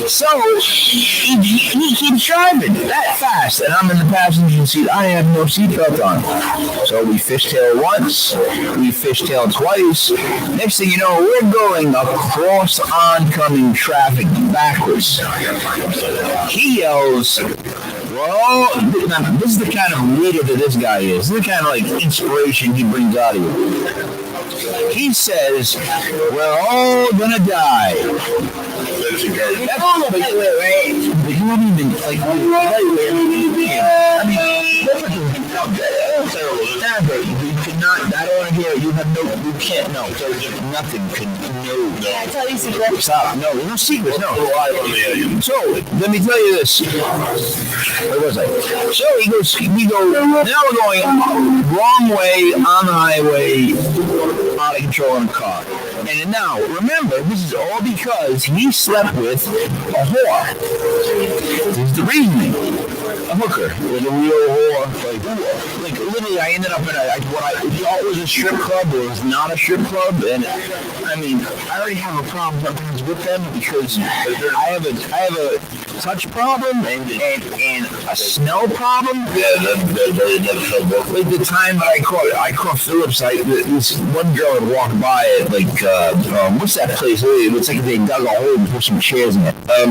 So he keeps driving that fast, and I'm in the passenger seat. I have no seatbelt on. So we fishtail once, we fishtail twice. Next thing you know, we're going across oncoming traffic backwards. He yells, well, this is the kind of leader that this guy is. This is the kind of like inspiration he brings out of you. He says, we're all gonna die. That's all of it, right? But you wouldn't even, like, I mean, you cannot, I don't want to hear it. You can't know. Nothing can know. Can I tell you secrets? Stop. No, there's no secrets, no. So, let me tell you this. Where was I? So we go, now we're going wrong way on the highway, out of control in a car. And now, remember, this is all because he slept with a whore. This is the reasoning. A hooker. Like a real whore. Like literally, I ended up in what I thought was a strip club, or was not a strip club, and I mean, I already have a problem sometimes with them because I have a touch problem and a smell problem. Yeah, that's trouble. Like the time that I caught Phillips, this one girl would walk by at what's that place? It looks like they dug a hole and put some chairs in it. I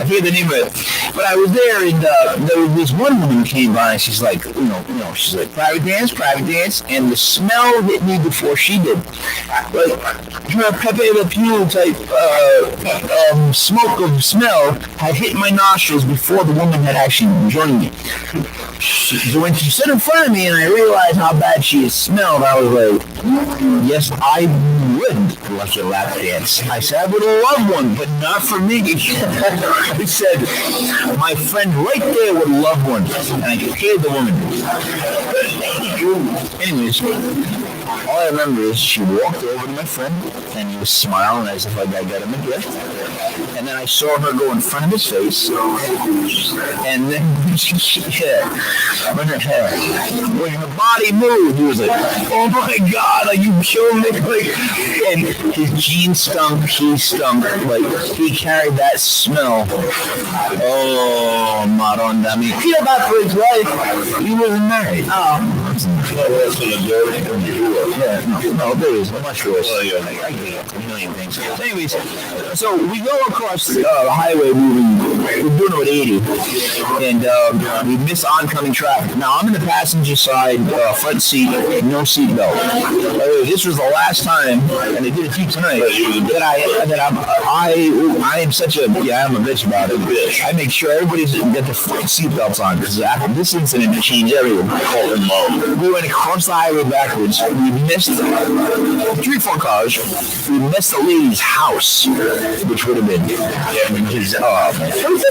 forget the name of it, but I was there, and there was this one woman who came by, and she's like, she's like, private dance, and the smell hit me before she did. Like Pepe Le Pew type smoke of smell had hit my nostrils before the woman had actually joined me. So when she stood in front of me and I realized how bad she smelled, I was like, yes, I would like a lap dance. I said, I would love one, but not for me. I said, my friend right there would love one. And I could hear the woman. Anyways, all I remember is she walked over to my friend and he was smiling as if like I got him a gift. And then I saw her go in front of his face, and then when her body moved, he was like, "Oh my God, like you killed me!" Like, and his jeans stunk, he stunk, like he carried that smell. Oh, Madonna, I mean, feel bad for his wife. He wasn't married. Oh. Yeah, no, there is. I'm not sure. I get a million things. Anyways, so we go across the highway we're doing it with 80, and we miss oncoming traffic. Now, I'm in the passenger side, front seat, no seatbelt. This was the last time, and they did it to you tonight, that I am such a, I'm a bitch about it. I make sure everybody's got the seatbelts on, because after this incident, it changed everything. We went across the highway backwards. We missed 3-4 cars. We missed the lady's house, which would have been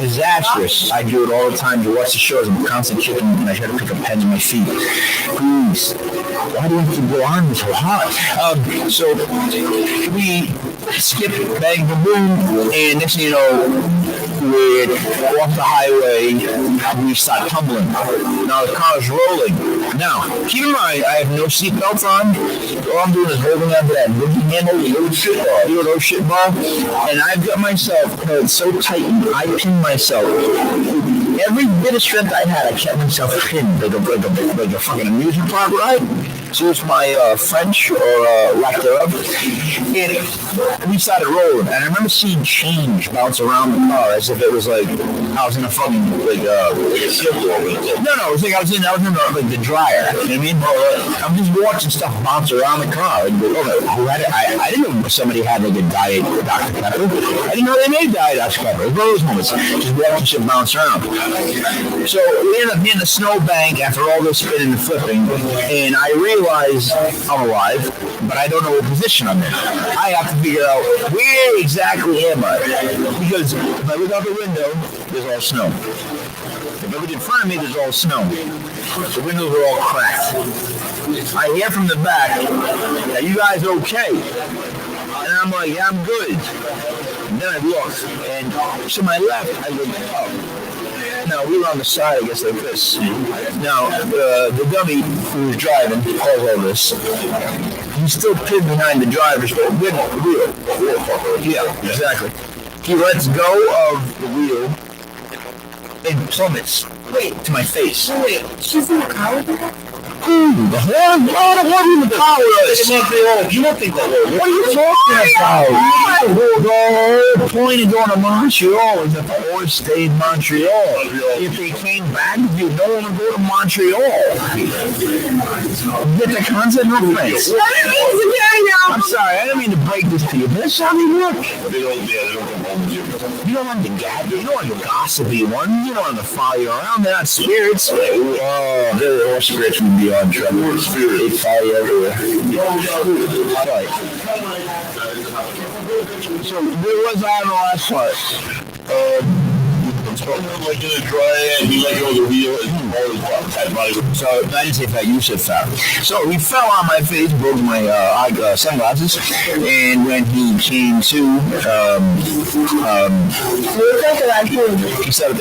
disastrous. I do it all the time to watch the shows. I'm constantly kicking, and I try to pick up pens in my feet. Please, why do we have to go on so hard? So we skip, bang, boom, boom, and next thing you know, we're off the highway, we start tumbling. Now the car's rolling. Now, keep in mind, I have no seatbelts on. All I'm doing is holding on to that boogie handle, little shit bar, and I've got myself held so tight, I pinned myself. Every bit of strength I had, I kept myself pinned like a fucking amusement park ride. So it's my French, or lack thereof. And we started rolling, and I remember seeing change bounce around the car as if it was like I was in a fucking No, it was like I was in the dryer. You know what I mean? I'm just watching stuff bounce around the car. And I didn't know somebody had like a Diet Dr. Pepper. I didn't know they made Diet Dr. Pepper. Those moments, just watching shit bounce around. So we ended up hitting the snowbank after all this spinning and flipping, and I realized I'm alive, but I don't know what position I'm in. I have to figure out where exactly am I, because if I look out the window, there's all snow. If I look in front of me, there's all snow. The windows are all cracked. I hear from the back, "Are you guys okay?" And I'm like, "Yeah, I'm good." And then I look, and to my left, I look up. Now, we were on the side, I guess, like this. Now, the dummy who was driving, calls all this, he's still pinned behind the driver's wheel. Yeah, exactly. He lets go of the wheel and plummets to my face. Wait, she's in the car with her? The whole in the car with us. You don't think that way. What are you talking about? The whole point of going to Montreal is that the horse stayed in Montreal. If they came back, you no one would go to Montreal. Get the concept of friends. I'm sorry, I didn't mean to break this to you, but that's how they look. You don't want the you don't want the gossipy one. You don't want to follow you around. They're not spirits. They're all spirits would be on trouble. They follow you everywhere. Right. So where was I on the last part? Like in a dry and he let go of the wheel and all his body. So I didn't say fat, you said fat. So he fell on my face, broke my sunglasses, and when he came to, he said,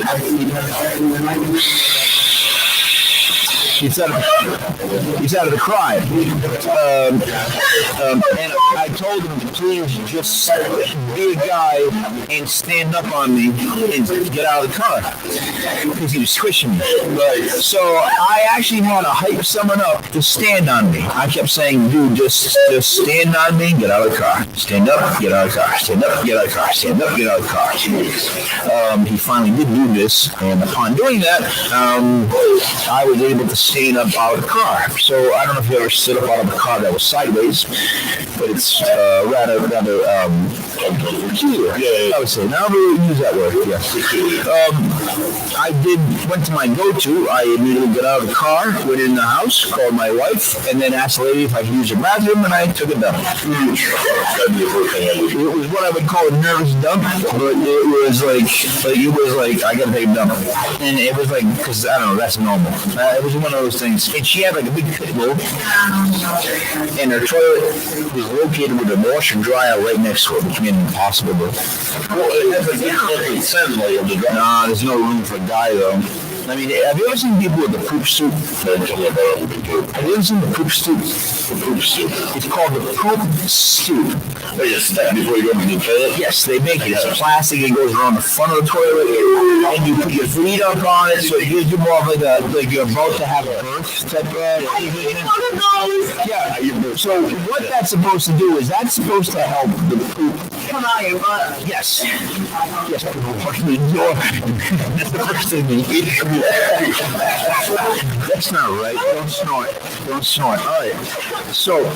He started to cry. And I told him to please just be a guy and stand up on me and get out of the car because he was squishing me. Right. So I actually had to hype someone up to stand on me. I kept saying, dude, just stand on me, get out of the car. Stand up, get out of the car. Stand up, get out of the car. Stand up, get out of the car. He finally did do this, and upon doing that, I was able to stand up out of the car. So I don't know if you ever stood up out of a car that was sideways, but it's rather peculiar. Yeah, I would say. Now we use that word. Yeah. I went to my go-to. I immediately got out of the car, went in the house, called my wife, and then asked the lady if I could use the bathroom, and I took a dump. It was what I would call a nervous dump, but it was like I gotta take a dump, and it was like, because I don't know, that's normal. It was one of those things. And she had like a big pit bull, and her toilet was located with a washer and dryer right next to it, which made it impossible. Well, it has a good sense like of the dryer. Nah, there's no room for a guy though. I mean, have you ever seen people with the poop soup? Have you ever seen the poop soup? The poop soup. It's called the poop soup. They just step before you go to the toilet? Yes, they make it. It's plastic. It goes around the front of the toilet, and you put your feet up on it, so it gives you more of like you're about to have a birth type of. Yeah. So what that's supposed to do is that's supposed to help the poop come out of your butt. Yes. Yes. People walking the door. That's the first thing they eat. That's not right. Don't snort. Don't snort. All right. So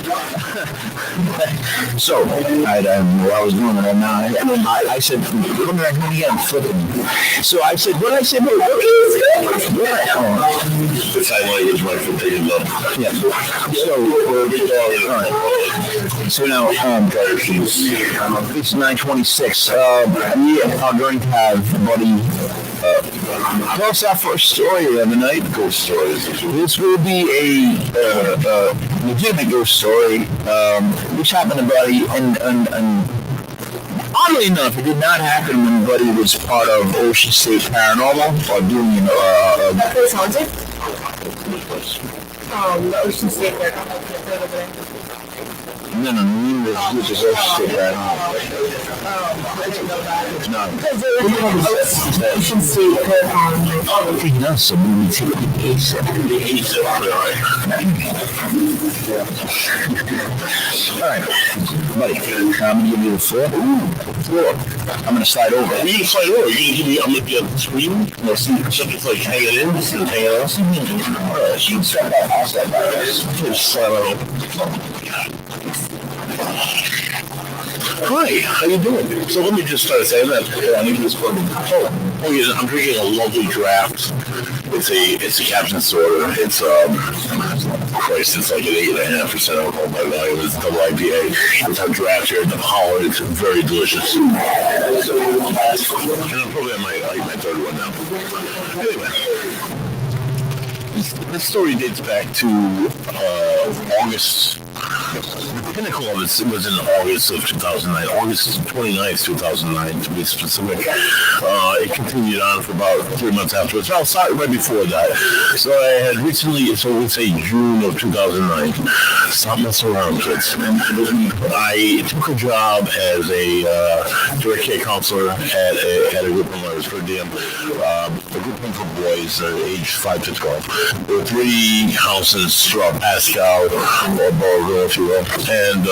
I don't know what I was doing with that now. I said, come back again, flipping. So I said, what I said, the sign language might have taken up. Yeah. So now, it's 9:26. We are going to have Buddy tell us our first story of the night. Ghost stories. This will be a legitimate ghost story, which happened to Buddy, and oddly enough, it did not happen when Buddy was part of Ocean State Paranormal or doing that place haunted? The Ocean State Paranormal. No, which is Ocean State Paranormal. No. Because there was Ocean State Paranormal. You know, so we take the ASAP. All right, buddy, I'm going to give you the floor. I'm going to slide over. You can slide over. You can give me, I'm going to be on the screen. You'll see something's like hanging in. Hanging out. She can step out. I'll step out. Just slide over. Hi, how you doing? So let me just start saying that. I need this for yeah, I'm drinking a lovely draft. It's a captain soda. It's Christ, it's like an 8.5% alcohol by volume. It's double IPA. It's a draft here at Th Parlour. It's very delicious. And I'm probably on my third one now. Anyway. This story dates back to August. The pinnacle of it was in August of 2009, August 29th, 2009 to be specific. It continued on for about 3 months afterwards. Well, sorry, right before that. So I had recently, so we'll say June of 2009. Stop messing around, kids. I took a job as a direct care counselor at a group of mine. It was per diem. A group of boys aged 5 to 12. There were 3 houses throughout Pascal or Belleville, if you will, and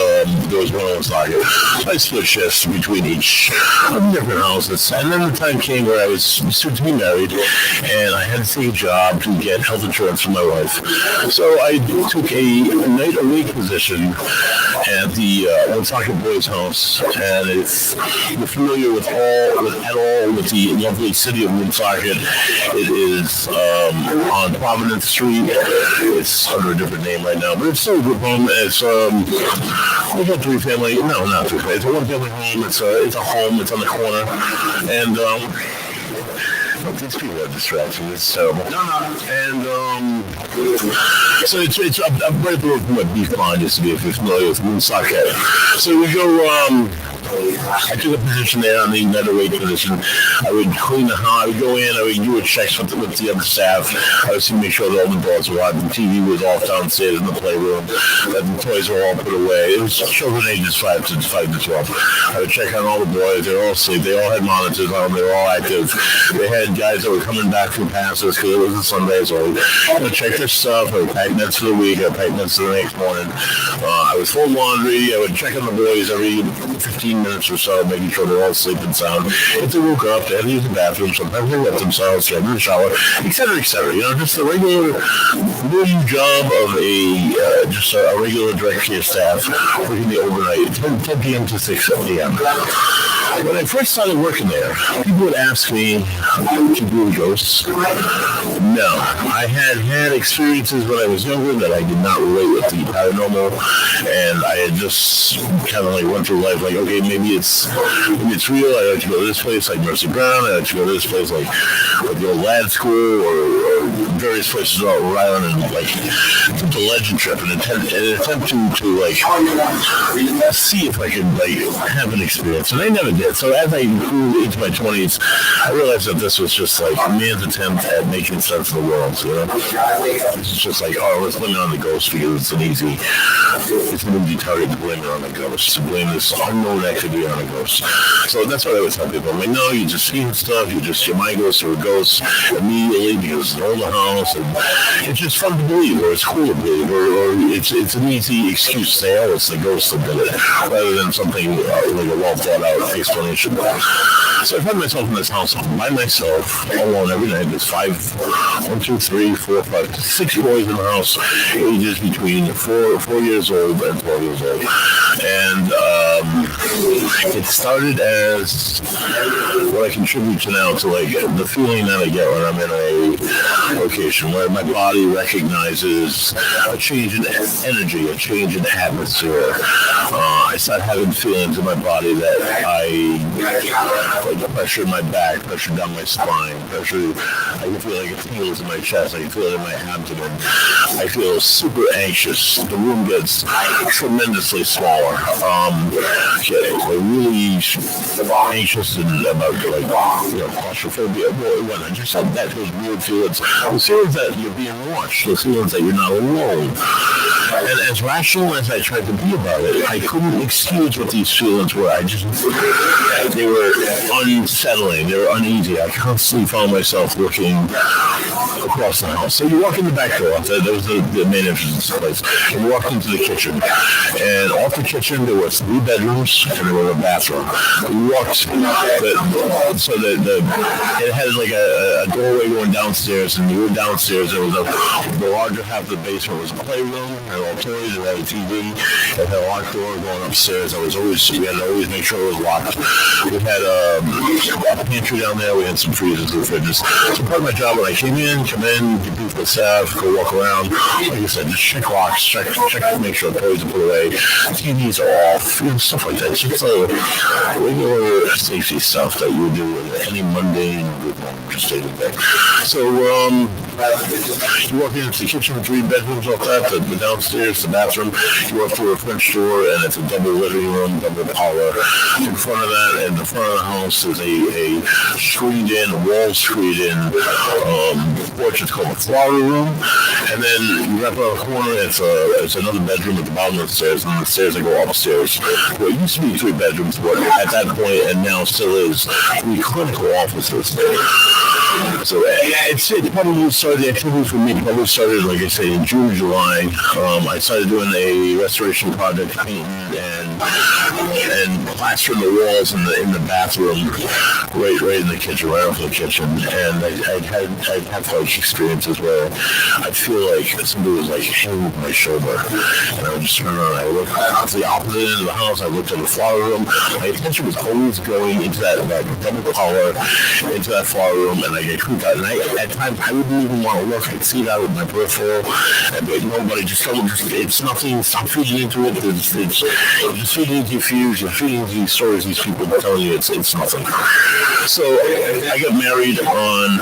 there was one on Osaka. So I split shifts between each of the different houses. And then the time came where I was soon to be married, and I had to take a job to get health insurance for my wife. So I took a night-awake position at the Osaka Boys' House, and if you're familiar with the lovely city of Woonsocket, it is on Providence Street. It's under a different name right now, but it's still a group home. It's we got 3-family. No, not 3-family. It's a 1-family home. It's a home. It's on the corner, and these people are distracting. It's terrible. And so it's I'm right below from what Beef Pond used to be, if you're familiar with Woonsocket. So we go I took a position there on the nether weight position. I would clean the house. I would go in. I would do a checks with the other staff. I would make sure that all the doors were locked. The TV was off downstairs in the playroom. That the toys were all put away. It was children ages 5 to 12. I would check on all the boys. They were all asleep. They all had monitors on. They were all active. They had guys that were coming back from passes because it was a Sunday. So I would check their stuff. I would pack nets for the week. I would pack nets for the next morning. I would fold laundry. I would check on the boys every 15 minutes or so, making sure they're all sleeping sound. If they woke up, they had to use the bathroom. Sometimes they wet themselves, they had in the shower, etc., etc. You know, just the regular job of a regular direct care staff working the overnight, 10 p.m. to 6 p.m. When I first started working there, people would ask me to do ghosts. No. I had experiences when I was younger that I did not relate with the paranormal, and I had just kind of like went through life like, okay, maybe it's real. I like to go to this place like Mercy Brown. I like to go to this place like the old lad school or various places around Rhode Island, and like took the legend trip and attempt to like see if I could like have an experience, and I never did. So as I grew into my 20s, I realized that this was just like man's attempt at making sense of the world. You know, this is just like, oh, let's blame it on the ghost because it's an easy target to blame it on the ghost, to blame this unknown activity on a ghost. So that's what I would tell people. I'm like, no, you just seen stuff. Your mind goes to a ghost immediately because it's an older house, and it's just fun to believe, or it's cool to believe, or it's an easy excuse to say, oh, it's the ghost that did it, rather than something like a well thought out explanation. So I find myself in this house by myself, alone every night. There's 1, 2, 3, 4, 5, 6 boys in the house, ages between 4 years old and 12 years old. And it started as what I contribute to now, to like the feeling that I get when I'm in a location where my body recognizes a change in energy, a change in atmosphere. I start having feelings in my body that I like pressure in my back, pressure down my spine, pressure. I can feel like it feels in my chest. I can feel it in my abdomen. I feel super anxious. The room gets tremendously smaller. Get really anxious and about like claustrophobia. When I just had that, those weird feelings. The feelings that you're being watched. The feelings that you're not alone. And as rational as I tried to be about it, I couldn't excuse what these feelings were. They were unsettling. They were uneasy. I constantly found myself looking across the house. So you walk in the back door. That was the main entrance to this place. And you walked into the kitchen. And off the kitchen, there were 3 bedrooms and there was a bathroom. We walked, it had like a doorway going downstairs, and you were downstairs. There was the larger half of the basement was a playroom, and all toys, and had a TV. It had a locked door going upstairs. We had to always make sure it was locked. We had a pantry down there. We had some freezers and fridges. So part of my job when I come in, get people with staff, go walk around. Like I said, just check locks, check, make sure the toys are put away, TVs are off, stuff like that. It's just regular safety stuff that you would do with any mundane good morning, just stating that. So you walk into the kitchen, 3 bedrooms off that, the downstairs, the bathroom. You walk through a French door, and it's a double living room, double parlor. In front of that, in the front of the house, is a screened-in, wall screened-in porch. It's called the flower room. And then you wrap around the corner, it's another bedroom at the bottom of the stairs, and the stairs that go upstairs. Well, it used to be 3 bedrooms, but at that point, and now still is, 3 clinical offices. So it's probably started, the activity for me probably started, like I say, in June, July. I started doing a restoration project, painting and plastering the walls in the bathroom, right in the kitchen, right off the kitchen. And I'd have like experiences where I feel like somebody was like hanging over my shoulder, and I would just turn around. I would look to the opposite end of the house. I looked at the flower room. My attention was always going into that double collar, into that flower room, and I get creeped out. And at times I wouldn't even want to look. I'd see that with my peripheral, and like, nobody, it's nothing. Stop feeding into it. You're just feeding into your fears. You're feeding into these stories these people are telling you. It's nothing. So I got married on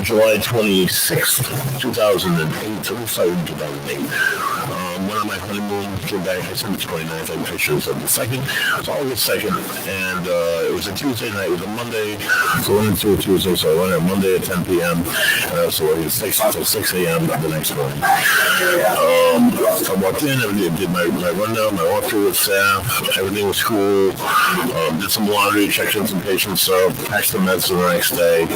July 26th, 2008. So we started in 2008. One of my honeymoon, came back. I said the 29th. I should have said the 2nd. It was August 2nd, and it was a Tuesday night. It was a Monday going into a Tuesday, so I went on Monday at 10 p.m. and I was working 6 until 6 a.m. the next morning. I walked in, did my rundown, my walkthrough with staff. Everything was cool. Did some laundry, checked in some patient stuff, packed the meds for the next day.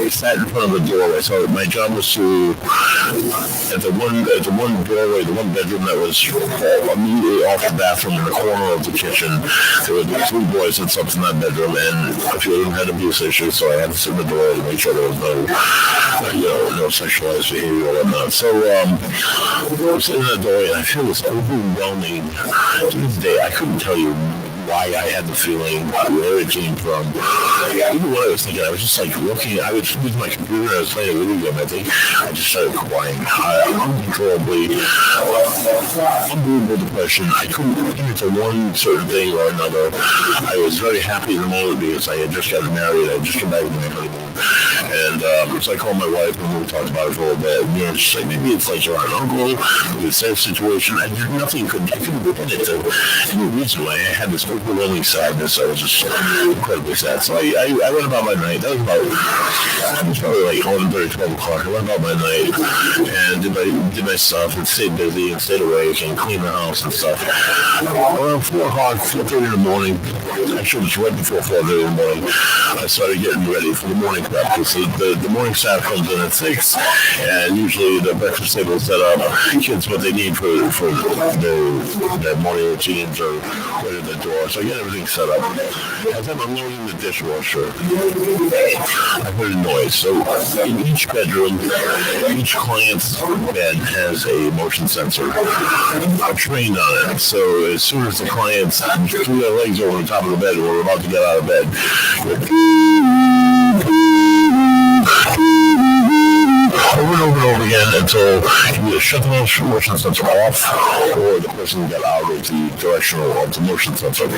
Sat in front of the doorway. So my job was to, at the one doorway, the one bedroom that was immediately off the bathroom in the corner of the kitchen, there were 2 boys that slept in that bedroom, and a few of them had abuse issues, so I had to sit in the door to make sure there was no sexualized behavior or whatnot. So I'm sitting in the doorway, and I feel this overwhelming. To this day, I couldn't tell you why I had the feeling, where it came from. Even what I was thinking, I was just like looking, I was using my computer and I was playing a video game. I think I just started crying uncontrollably. Unbelievable depression. I couldn't get into one certain thing or another. I was very happy in the moment because I had just gotten married. I had just come back from my honeymoon. And so I called my wife and we talked about it for a little bit. And we were just like, maybe it's like you're an uncle with the same situation. I couldn't put it to any reason why I had this overwhelming sadness. I was just incredibly sad. So I went about my night. That was probably like 11:30, 12 o'clock. I went about my night and did my stuff and stayed busy and stayed awake and cleaned the house and stuff. Around 4 o'clock, 4:30 in the morning, actually it was right before 4:30 in the morning, I started getting ready for the morning prep. Because the morning staff comes in at 6, and usually the breakfast table is set up. Kids what they need for their morning routines or right at the door. So I get everything set up. As I'm unloading the dishwasher, I heard a noise. So in each bedroom, each client's bed has a motion sensor trained on it. So as soon as the clients threw their legs over the top of the bed and were about to get out of bed, over and over and over again until you either shut the motion sensor off or the person got out of the directional of the motion sensor.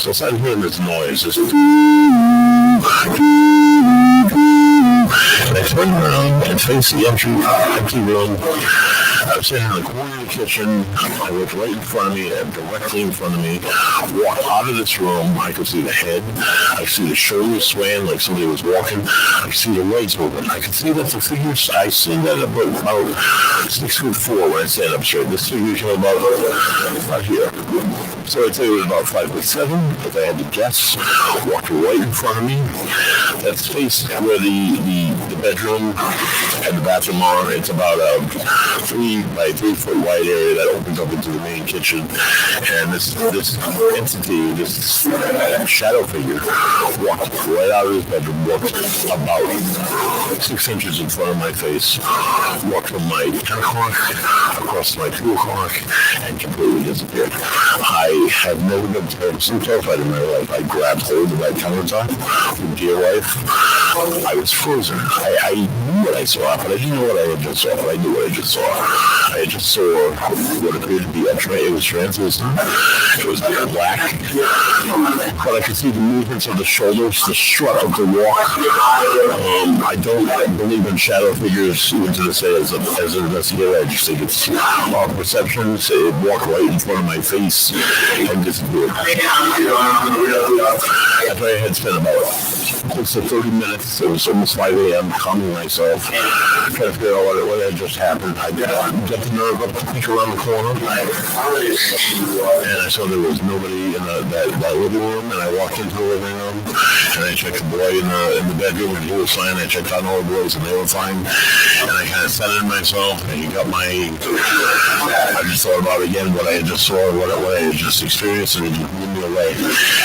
So I started hearing this noise, and I turned around and faced the empty room. I was sitting in the corner of the kitchen. I looked right in front of me and directly in front of me. Walked out of this room. I could see the head. I could see the shoulders swaying like somebody was walking. I could see the legs moving. I could see that the figures, I seen that about 6'4" when I stand up straight. This figure came about right here. So I'd say it was about 5'7", if I had to guess. Walked right in front of me. That's faced where the bedroom and the bathroom are. It's about a 3 by 3 foot wide area that opens up into the main kitchen. And this entity, this shadow figure, walked right out of his bedroom, walked about 6 inches in front of my face, walked from my 10 o'clock across to my 2 o'clock, and completely disappeared. I have never been so terrified in my life. I grabbed hold of that countertop with dear life. I was frozen. I knew what I saw, but I didn't know what I had just saw, but I knew what I just saw. I just saw what appeared to be it was translucent. It was black. But I could see the movements of the shoulders, the strut of the walk. I don't believe in shadow figures, even to this day as an investigator. I just think it's our perceptions. It walked right in front of my face and disappeared. After I had spent about close to 30 minutes, it was almost 5 a.m., calming myself, trying to figure out what had just happened. I got the nerve up to peek around the corner, and I saw there was nobody in that living room, and I walked into the living room, and I checked the boy in the bedroom, and he was fine. I checked on all the boys, and they were fine, and I kind of centered myself, and I just thought about again what I had just saw, what I had just experienced, and it just blew me away.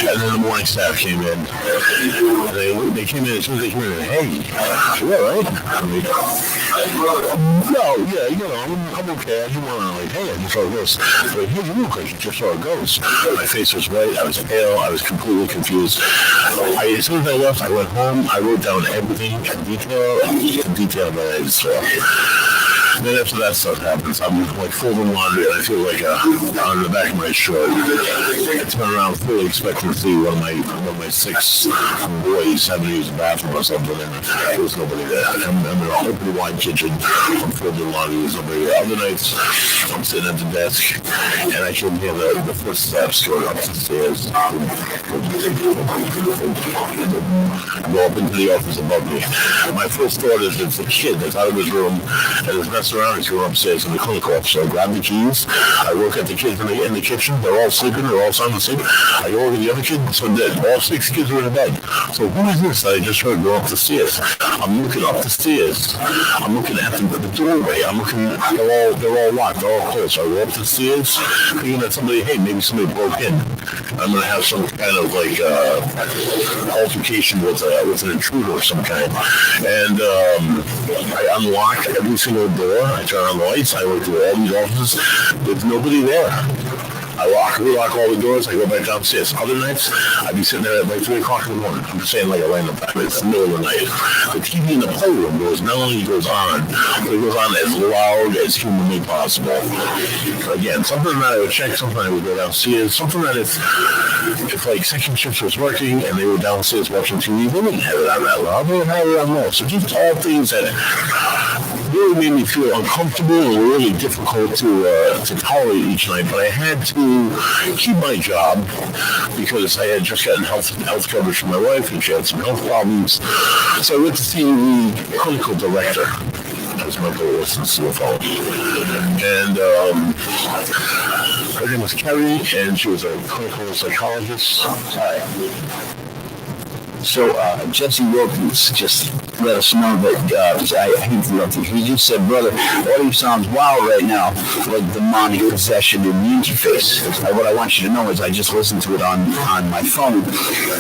And then the morning staff came in, and they came in, as soon as they came in, hey, you all right? I'm like, no, yeah, I'm okay. I didn't want to, like, hey, I just saw a ghost. But hey, you look like you just saw a ghost. My face was white, I was pale, I was completely confused. As soon as I left, I went home, I wrote down everything in detail that I saw. Then after that stuff happens, I'm like folding laundry and I feel like on the back of my shirt. I turn around fully expecting to see one of my 6 boys having to use the bathroom or something, and there was nobody there. I'm in an open wide kitchen. I'm folding laundry. There's nobody there. Other nights, I'm sitting at the desk and I can hear the footsteps going up the stairs. Go up into the office above me. My first thought is it's a kid that's out of his room and is messing around. He's going upstairs in the clinic office. So I grab the keys. I look at the kids in the kitchen. They're all sleeping. They're all sound asleep. I go over to the other kid. So all 6 kids are in bed. So who is this that I just heard go up the stairs? I'm looking up the stairs. I'm looking at the doorway. I'm looking. They're all locked. They're all closed. So I go up the stairs, thinking that maybe somebody broke in. I'm gonna have some kind of like altercation with an intruder of some kind. And I unlock every single door. I turn on the lights. I look through all these offices. There's nobody there. I relock all the doors. I go back downstairs. Other nights, I'd be sitting there at like 3 o'clock in the morning. I'm just saying like a random time. It's the middle of the night. The TV in the playroom not only goes on, but it goes on as loud as humanly possible. Again, something that I would check, something I would go downstairs, something that if like second shift was working and they were downstairs watching TV, they wouldn't have it on that loud. They would have it on low. So just all things that really made me feel uncomfortable and really difficult to tolerate each night. But I had to keep my job because I had just gotten health coverage from my wife and she had some health problems. So I went to see the clinical director, as my goal was, the CFO. And her name was Carrie, and she was a clinical psychologist. Hi. So Jesse Wilkins just let us know that I hate to interrupt you. He just said, brother, audio sounds wild right now, like demonic possession in the interface. What I want you to know is I just listened to it on my phone,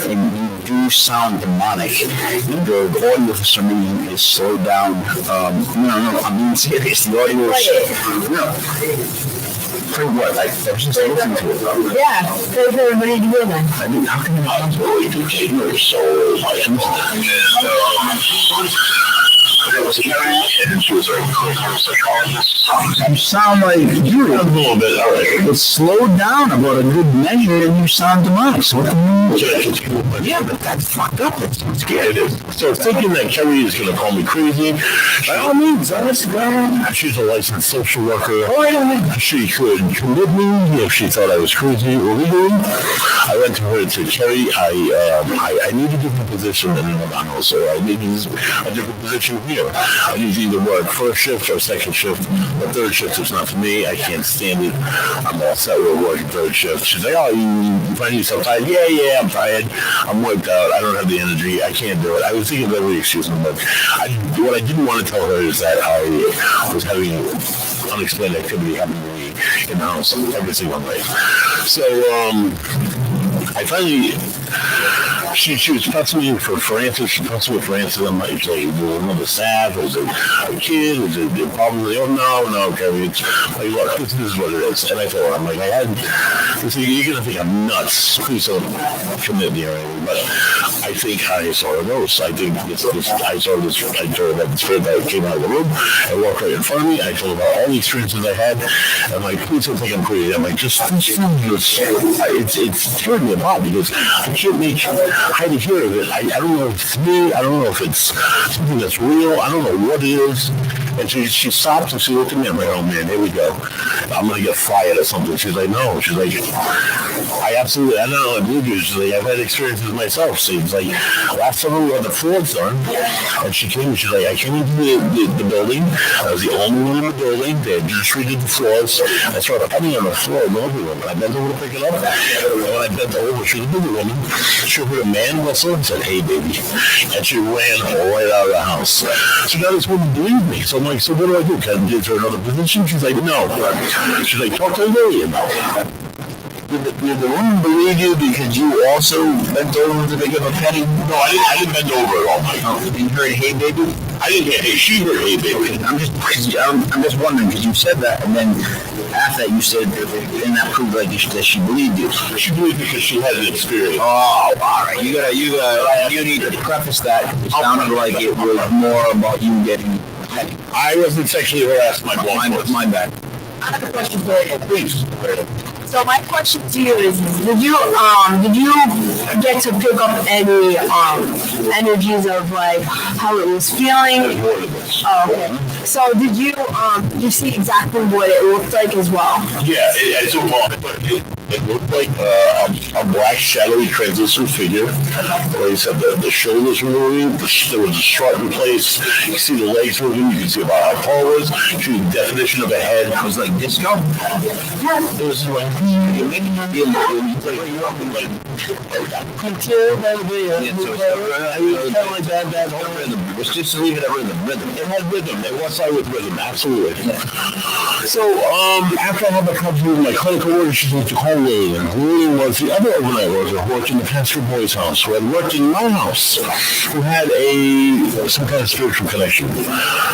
and you do sound demonic. The audio for some reason is slowed down. No, I'm being serious. The audio is... For what? I was just listening to it. Yeah, for everybody to hear that. I mean, how can you possibly do you're so It was Carrie, and she was a clinical psychologist. You sound like you a little bit, all right. It's slowed down about a good measure, and you sound demonic. So what do you mean? Yeah, but that's fucked up. It's scary. It is. So thinking that Carrie is going to call me crazy, by all means, she's a licensed social worker. She could commit me if she thought I was crazy illegally. I went to her to Carrie. I need a different position in Milano, so I need a different position here. I need to either work first shift or second shift. The third shift is not for me. I can't stand it. I'm all set with working third shift. She's like, oh, you find yourself tired? Yeah, I'm tired. I'm worked out. I don't have the energy. I can't do it. I was thinking of every excuse, but what I didn't want to tell her is that I was having unexplained activity happening to me in the house every single night. So I finally... She was pressing me for answers. She pressed me for answers. I'm like, was it another staff? Was it a kid? Was it a problem? Like, oh, no, Kevin. It's like, look, this is what it is. And I told her, I'm like, you're going to think I'm nuts. Please don't commit me or anything. But I think I saw a ghost. I think I told her about the spirit that came out of the room and walked right in front of me. I told her about all the experiences I had. I'm like, please don't think I'm crazy. I'm like, just this film, it's tearing me apart because I can't make hide to hear of it. I don't know if it's me. I don't know if it's something that's real. I don't know what it is. And she stopped and she looked at me. I'm like, oh man, here we go. I'm going to get fired or something. She's like, no. She's like, I don't know. I believe you. She's like, I've had experiences myself. Seems like last summer we had the floors done, and she came and she's like, I came into the building. I was the only one in the building. They had just redid the floors. I started putting on the floor in the living room, and I bent over to pick it up. And when I bent over, she was a bigger woman. She heard a man whistle and said, hey, baby. And she ran right out of the house. So now this woman believed me. So I'm like, so what do I do? Can I give her another position? She's like, no. She's like, talk to Lily about it. Did the woman believe you because you also bent over to pick up a penny? No, I didn't bend over at all, Mike. You heard hey baby? I didn't hear hey, she heard hey baby. I'm just wondering because you said that and then after that you said and that proved like that she believed you. She believed because she had an experience. Oh, alright. You need to preface that. It sounded like it was more about you getting I wasn't sexually harassed. My boss. My bad. I have a question for you. Please. So my question to you is, did you get to pick up any energies of like how it was feeling? Oh, okay. So did you see exactly what it looked like as well? Yeah, it looked like a black shadowy translucent figure. Like I said, the shoulders were moving, there was a strut in place, you see the legs moving, you can see about how tall it was, you see the definition of a head. It was like disco. It was like, it's just to leave it at rhythm. It had rhythm. It was like with rhythm, absolutely. So, after I had my cousin with my clinical order, she's like to call Lily, and Lily was the other overnight worker who worked in the Pastor Boy's house, who had worked in my house, who had some kind of spiritual connection.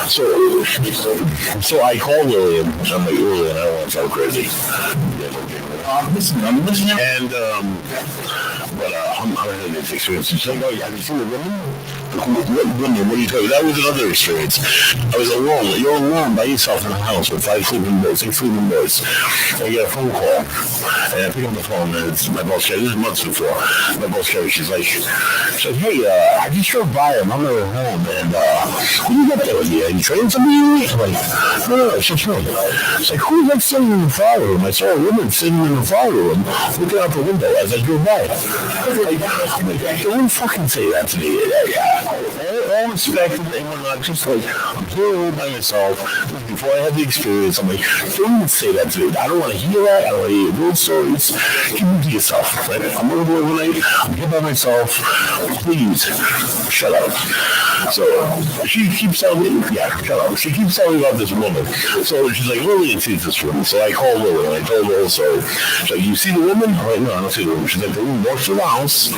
So I called Lily, and I'm like, Lily, and I don't want to sound crazy. I'm listening. And, but I'm having this experience. She's like, oh, have you seen the woman? What are you talking about? That was another experience. I was alone. You're alone by yourself in the house with 6 sleeping boys. I get a phone call, and I pick up the phone, and it's my boss, Carrie. This is months before. My boss, Carrie, she's like, hey, I just drove by him. I'm at home, and who you got there with you? Are you training somebody? I'm like, no, it's just me. It's like, who's that sitting in the flower room? I saw a woman sitting in the flower room, looking out the window as I drove by. Like, don't fucking say that to me. All respect and whatnot, just like, I'm here all by myself. Before I had the experience, I'm like, don't even say that to me. I don't want to hear that. I don't want to hear those stories. Keep them to yourself. Right? I'm going to go overnight. I'm here by myself. Please, shut up. So she keeps telling me, shut up. She keeps telling me about this woman. So she's like, Lillian sees this woman. So I called Lillian and I told her, so she's like, you see the woman? I'm like, no, I don't see the woman. She's like, the woman walks through the house.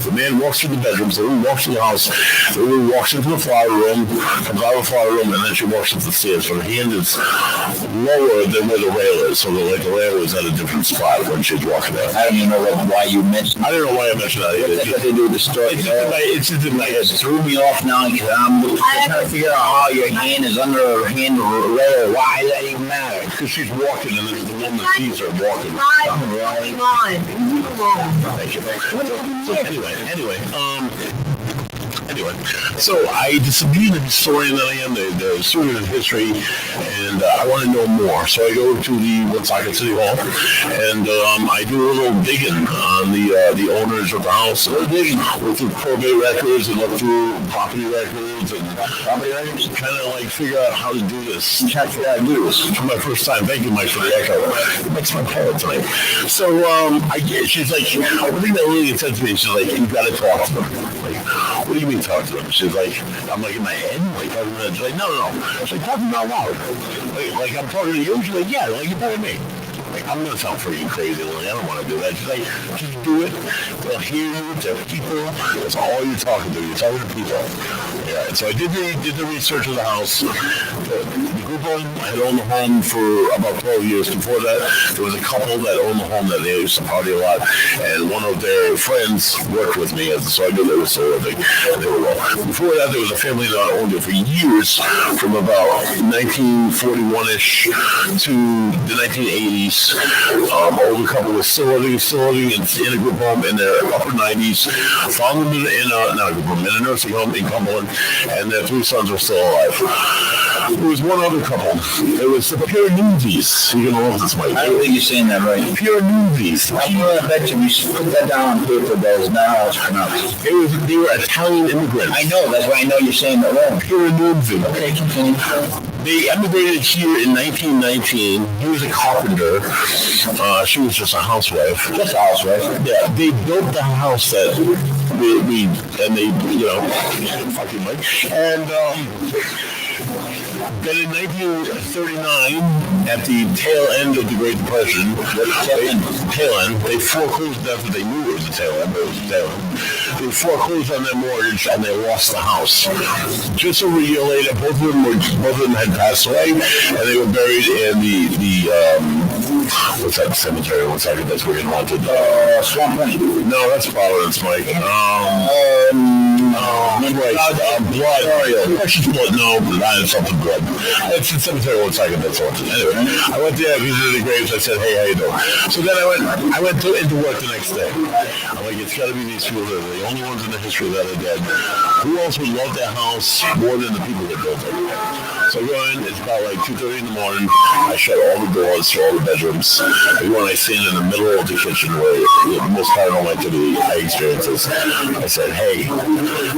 The man walks through the bedrooms. The woman walks through the house. The woman walks into the flower room, comes out of the flower room, and then she walks up the stairs. So her hand is lower than where the rail is. So the rail is at a different spot when she's walking there. I don't even know why you mentioned. I don't know why I mentioned that. That's what they do with the story. It's just in my head. It threw me off now because I'm trying to figure out how your hand is under her hand rail. Why does that even matter? Because she's walking, and the woman sees her walking. Anyway, so I being the historian that I am, the student of history, and I want to know more. So I go to the Woonsocket City Hall, and I do a little digging on the owners of the house. A little digging, look through probate records and look through property records and kind of like figure out how to do this. I do this for my first time. Thank you, Mike, for the echo. It makes my parrot tonight. So she's like, one thing that really said to me, she's like, you got to talk to them. Like, what do you mean talk to them? She's like, I'm like in my head, like talking to them. She's like, no. She's like, talking out loud. Like I'm talking to you. She's like, yeah, like you're talking to me. Like, I'm going to sound freaking crazy. Like, I don't want to do that. She's like, just do it. They'll hear you. They're people. That's all you're talking to. You're talking to people. Yeah. So I did the research of the house. The group had owned the home for about 12 years. Before that, there was a couple that owned the home that they used to party a lot. And one of their friends worked with me. So I knew they were so living. And they were well. Before that, there was a family that owned it for years, from about 1941-ish to the 1980s. Older couple was still living in a group home in their upper 90s. Found them in a nursing home in Cumberland, and their 3 sons were still alive. There was one other couple. It was the Piranunzis. You're going to love this, Mike. I don't think you're saying that right. Piranunzis. I'm going to bet you we should put that down on paper. That is not how it's pronounced. They were Italian immigrants. I know. That's why I know you're saying that wrong. Piranunzi. Okay, continue. They emigrated here in 1919. He was a carpenter. She was just a housewife. Just a housewife. Yeah, they built the house that fucking Mike. And then in 1939, at the tail end of the Great Depression, they foreclosed after they knew it was the tail end, but it was the tail end. They foreclosed on their mortgage and they lost the house. Just over a year later, both of them had passed away, and they were buried in the what's that cemetery? What's that? That's where you're haunted. Swamp Lake. No, that's Providence, Mike. blood. Precious blood. No, not something blood. It's a cemetery one second. That's all. Anyway, I went there, visited the graves. I said, hey, how you doing? So then I went into work the next day. I'm like, it's got to be these people that are the only ones in the history that are dead. Who else would love their house more than the people that built it? So I go in, it's about like 2:30 in the morning. I shut all the doors to all the bedrooms. Everyone I stand in the middle of the kitchen where the most paranormal activity I experiences. I said, hey,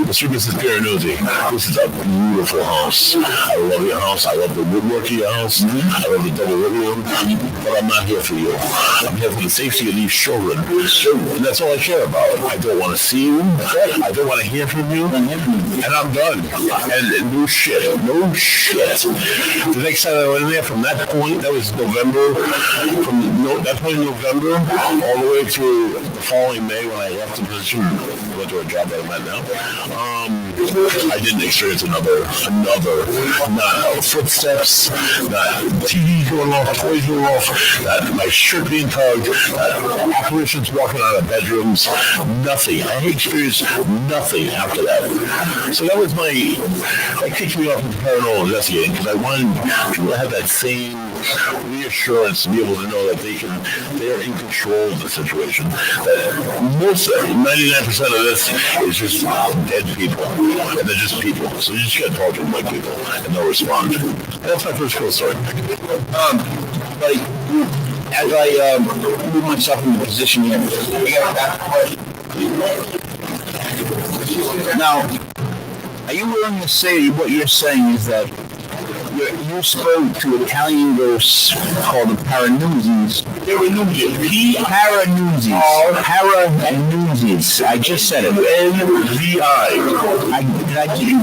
Mr. and Mrs. Piranuzzi, this is a beautiful house. I love your house. I love the woodwork of your house. I love the double living room. But I'm not here for you. I'm here for the safety of these children. And that's all I care about. I don't want to see you. I don't want to hear from you. And I'm done. And no shit. No shit. The next time I went in there, from that point, that was November, from that point in November, all the way to the following May when I left the position, went to a job that I'm at now, I didn't experience another, not footsteps, not TVs going off, toys going off, not my shirt being tugged, not apparitions walking out of bedrooms, nothing. I experienced nothing after that. So that kicked me off into paranormal investigating because I wanted people to have that same reassurance to be able to know that they're in control of the situation. That 99% of this is just dead people, and they're just people. So you just gotta talk to them like people, and they'll respond. And that's my first cool story. As I move myself into position here, now, are you willing to say what you're saying is that you spoke to Italian ghosts called the Paranuzis? Paranuzis. I just said it. N-V-I. Did I give you?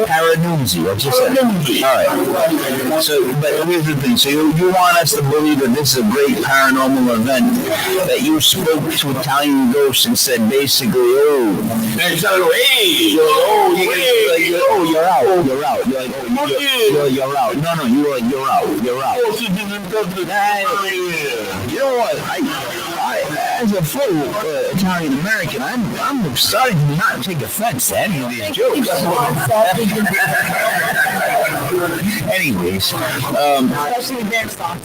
Paranuzzi. I just said it. All right. So, but here's the thing. So you want us to believe that this is a great paranormal event, that you spoke to Italian ghosts and said basically, you're out. You're out. You're like, you're out. No, you're out. You know what? I as a full Italian American, I'm starting to not take offense to any of these jokes. Anyways, Especially their sauce.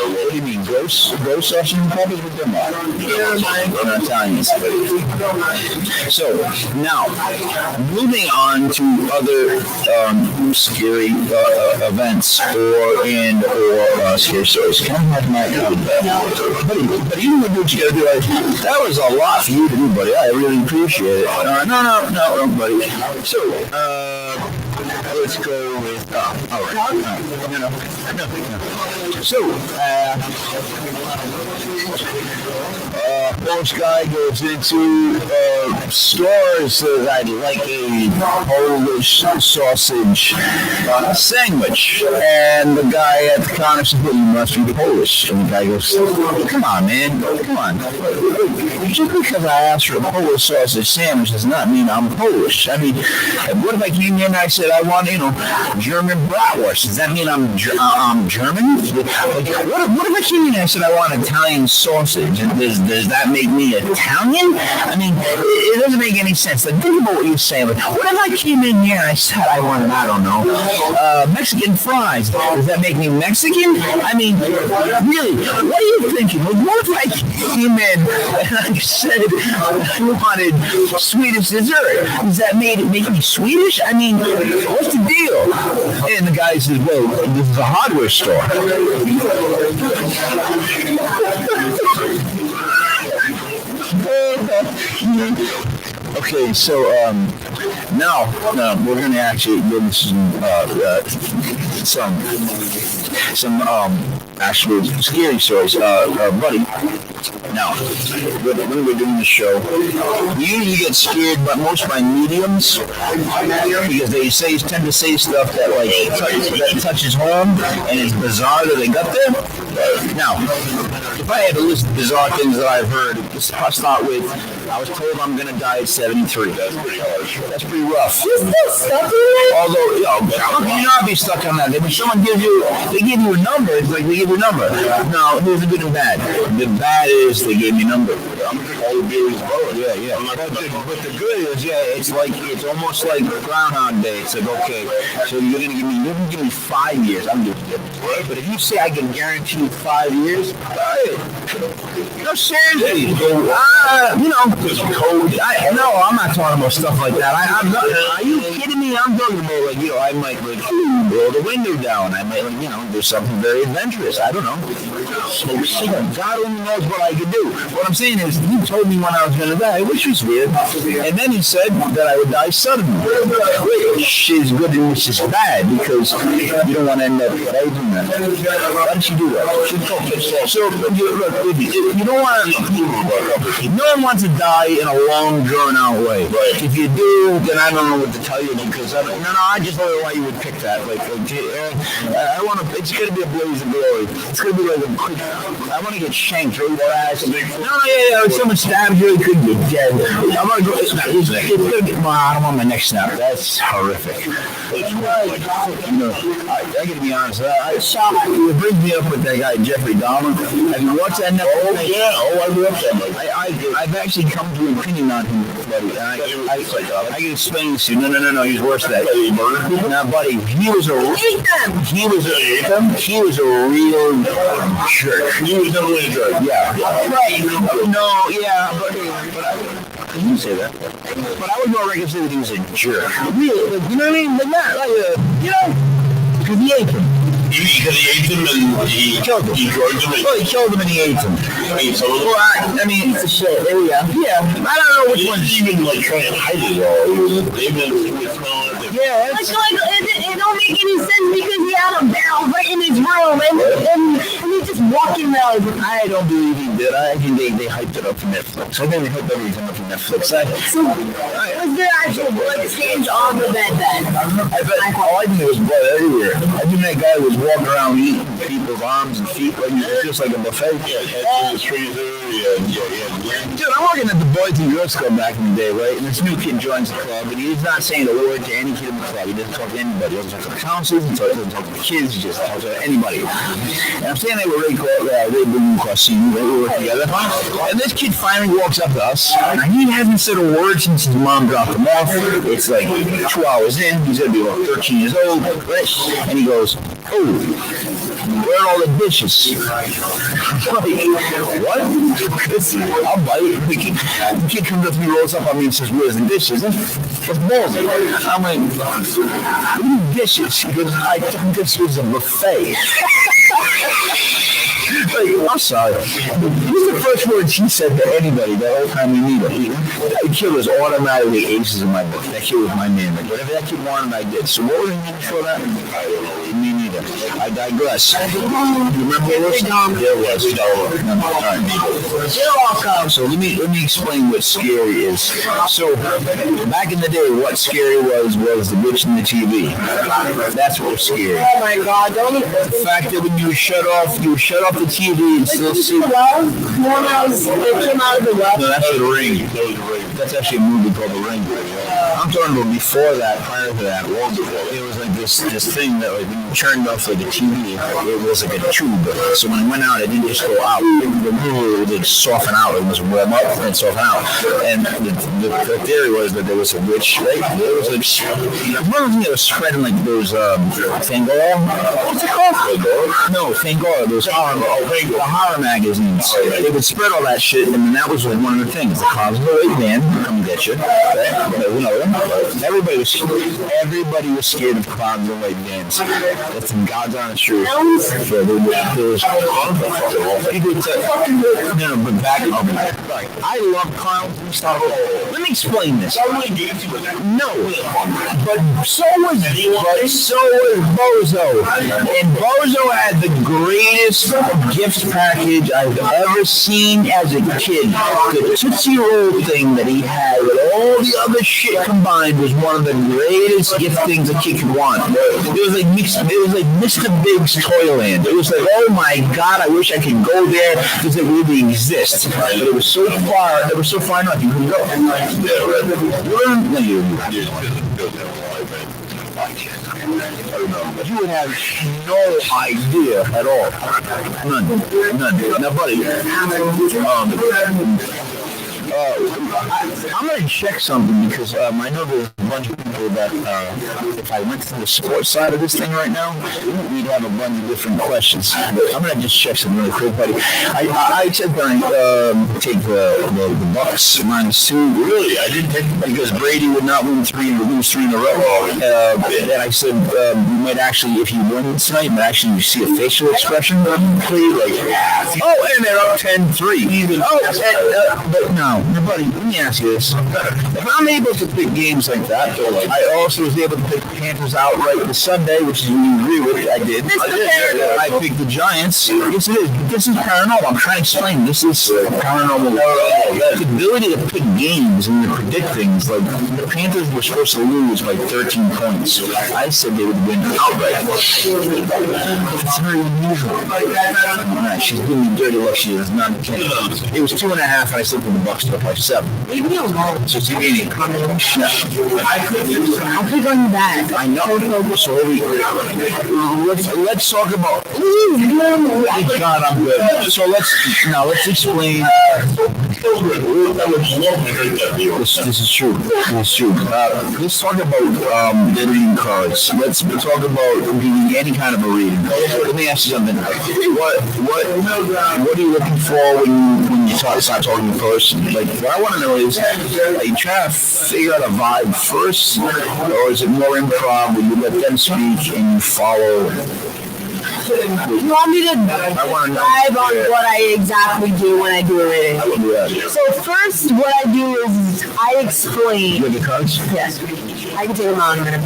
what do you mean, ghost sauce and peppers with them? We're Italians. So now, moving on to other scary events or scary stories. Can I have my but even when you gotta do it, that was a lot for you to do, buddy. I really appreciate it. No, buddy. So, let's go with, all right. No. So, Polish guy goes into stores that I'd like a Polish sausage sandwich, and the guy at the counter says, well, you must be Polish. And the guy goes, come on, man, come on. Just because I asked for a Polish sausage sandwich does not mean I'm Polish. I mean, what if I came here and I said I want, German bratwurst? Does that mean I'm German? Like, what if I came in and I said I want Italian sausage? Does that make me Italian? I mean, it doesn't make any sense. Like, think about what you're saying. Like, what if I came in here and I said I wanted, I don't know, Mexican fries? Does that make me Mexican? I mean, really, what are you thinking? Like, what if I came in and I said I wanted Swedish dessert? Does that make me Swedish? I mean, what's the deal? And the guy says, well, this is a hardware store. Okay, so now we're going to actually give some actual scary stories, buddy. Now, when we're doing the show, we usually get scared, but most by mediums, because they tend to say stuff that that touches home, and it's bizarre that they got there. Now, if I had to list bizarre things that I've heard, I'll start with, I was told I'm going to die at 73. That's pretty harsh. That's pretty rough. You're still stuck in it? Although, how can you not be stuck on that? When someone give you a number, it's like they give you a number. Now, here's the good and bad. The bad is they gave me a number. I'm going to drink all all the beer is borrowed. Yeah. But the good is, it's almost like Groundhog Day. It's like, okay, so you can give me 5 years. I'm doing it. Right? But if you say I can guarantee you 5 years, no, seriously. No, I'm not talking about stuff like that. I'm not. Are you kidding me? I'm talking about I might roll the window down. I might, do something very adventurous. I don't know. God only knows what I could do. What I'm saying is, he told me when I was going to die, which was weird. And then he said that I would die suddenly, which is good and which is bad because you don't want to end up doing that. Why did she do that? So you don't want to. No one wants to die in a long, drawn-out way. Right. If you do, then I don't know what to tell you because I just don't know why you would pick that. I want to. It's going to be a blaze of glory. It's going to be like a quick. I want to get shanked really fast. If someone stabs you, it could be dead. I'm going to go. It's going to get. I don't want my neck snapped. That's horrific. I got to be honest. It brings me up with that guy Jeffrey Dahmer. Have you watched that? Oh yeah. I watched that. I've actually come to an opinion on him, buddy. I can explain this to you. No. He's worse than that. Now, buddy, he was a real jerk. He was definitely a jerk. Yeah. Right. No, yeah, but I didn't say that. But I would more reckon say that he was a jerk. Really, you know what I mean? Like not because he ate him. Because he ate them and he killed them. He drugged them. Well, he killed them and he ate them. Well, I mean, it's a shit. There we go. Yeah. I don't know which one's even trying to hide it all. They've been yeah. It don't make any sense because he had a barrel right in his room and he just walking around. I don't believe he did. I think they hyped it up for Netflix. I think they hyped everything up for Netflix. Was there actual blood stains on the bed then? I think there was blood everywhere. I think that guy was walking around eating people's arms and feet like just like a buffet. In the freezer. Yeah. Dude, I'm working at the Boys and Girls Club back in the day, right? And this new kid joins the club, and he's not saying a word to any kid in the club. He doesn't talk to anybody. He doesn't talk to the counselors. He doesn't talk to the kids. He just talks to anybody. And I'm saying they were Ray Blue Cross Senior. We work together. And this kid finally walks up to us, and he hasn't said a word since his mom dropped him off. It's like 2 hours in. He's going to be about 13 years old, right? And he goes, where are all the dishes? I'm like, what? I'll bite. The kid comes up to me, rolls up on me and says, where's the dishes? What's balls? I'm like, dishes? He goes, I thought this was a buffet. I'm sorry. This is the first word she said to anybody the whole time we meet him. That kid was automatically aces in my book. That kid was my man. Like, whatever that kid wanted, I did. So what was the name for that? I don't know. Me neither. I digress. You remember what it was? There was. Alright. So let me explain what scary is. So back in the day, what scary was the witch in the TV. That's what was scary. Oh my God! The fact that when you shut off the TV and still see. It came out of the well. No, that's The Ring. That's actually a movie called The Ring. I'm talking about before that, prior to that. It was like this thing that like, when you turned off like the TV, it was like a tube. So when it went out, it didn't just go out. It would soften out. It was warm up and soften out. And the theory was that there was a witch. Right? There was like one thing that was spreading like those Fangor. What's it called? No, Fangor. Those horror magazines. They would spread all that shit, and then that was like one of the things. The cause of the white man come and get you. Right? Everybody was scared of clowns and white vans. That's some God's honest truth. But back up. I love clowns and stuff. Let me explain this. No, but so was Bozo. And Bozo had the greatest gift package I've ever seen as a kid. The Tootsie Roll thing that he had with all the other shit combined was one of the greatest gift things a kid could want. It was like Mr. Big's Toyland. It was like, oh my God, I wish I could go there because it really exists. But it was so far enough you couldn't go. But you would have no idea at all. None. Now, buddy, I'm going to check something because I know there's a bunch of people that if I went to the sports side of this thing right now, we'd have a bunch of different questions. But I'm going to just check something really quick, buddy. I said that I take the Bucks -2. Really? I didn't take Because Brady would not lose three in a row. And I said you might actually, if you win tonight, you might actually see a facial expression play like, oh, and they're up 10-3. But no, buddy, let me ask you this. If I'm able to pick games like that, I also was able to pick Panthers outright the Sunday, which is what you agree with. I did. I picked the Giants. Yes, it is. This is paranormal. I'm trying to explain. This is paranormal. The ability to pick games and to predict things. Like, the Panthers were supposed to lose by 13 points. I said they would win outright. It's very unusual. She's giving me dirty look. She is not. It was 2.5, and I said to the Bucks up by 7. Leave me alone. So she meaning. I'll pick on you back. I know. So let's talk about. God, I'm good. So let's explain. This is true. Let's talk about reading cards. Let's talk about reading any kind of a reading. Let me ask you something. What are you looking for when you start talking to a person? Like, what I want to know is, are you trying to figure out a vibe first, or is it more improv where you let them speak and you follow? You want me to dive on what I exactly do when I do a reading? So first, what I do is I explain. You have the cards? Yes. I can take them out in a minute.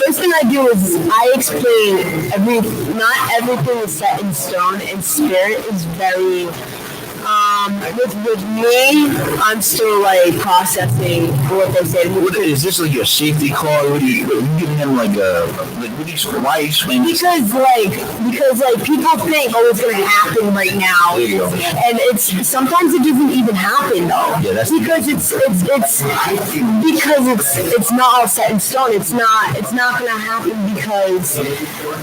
First thing I do is I explain not everything is set in stone, and spirit is very. With me, I'm still like processing what they said. Is this like your safety card? What are you giving him like a? Why are you explaining? Because people think, oh, it's gonna happen right now, and it's sometimes it doesn't even happen though. Yeah, that's because it's not all set in stone. It's not gonna happen because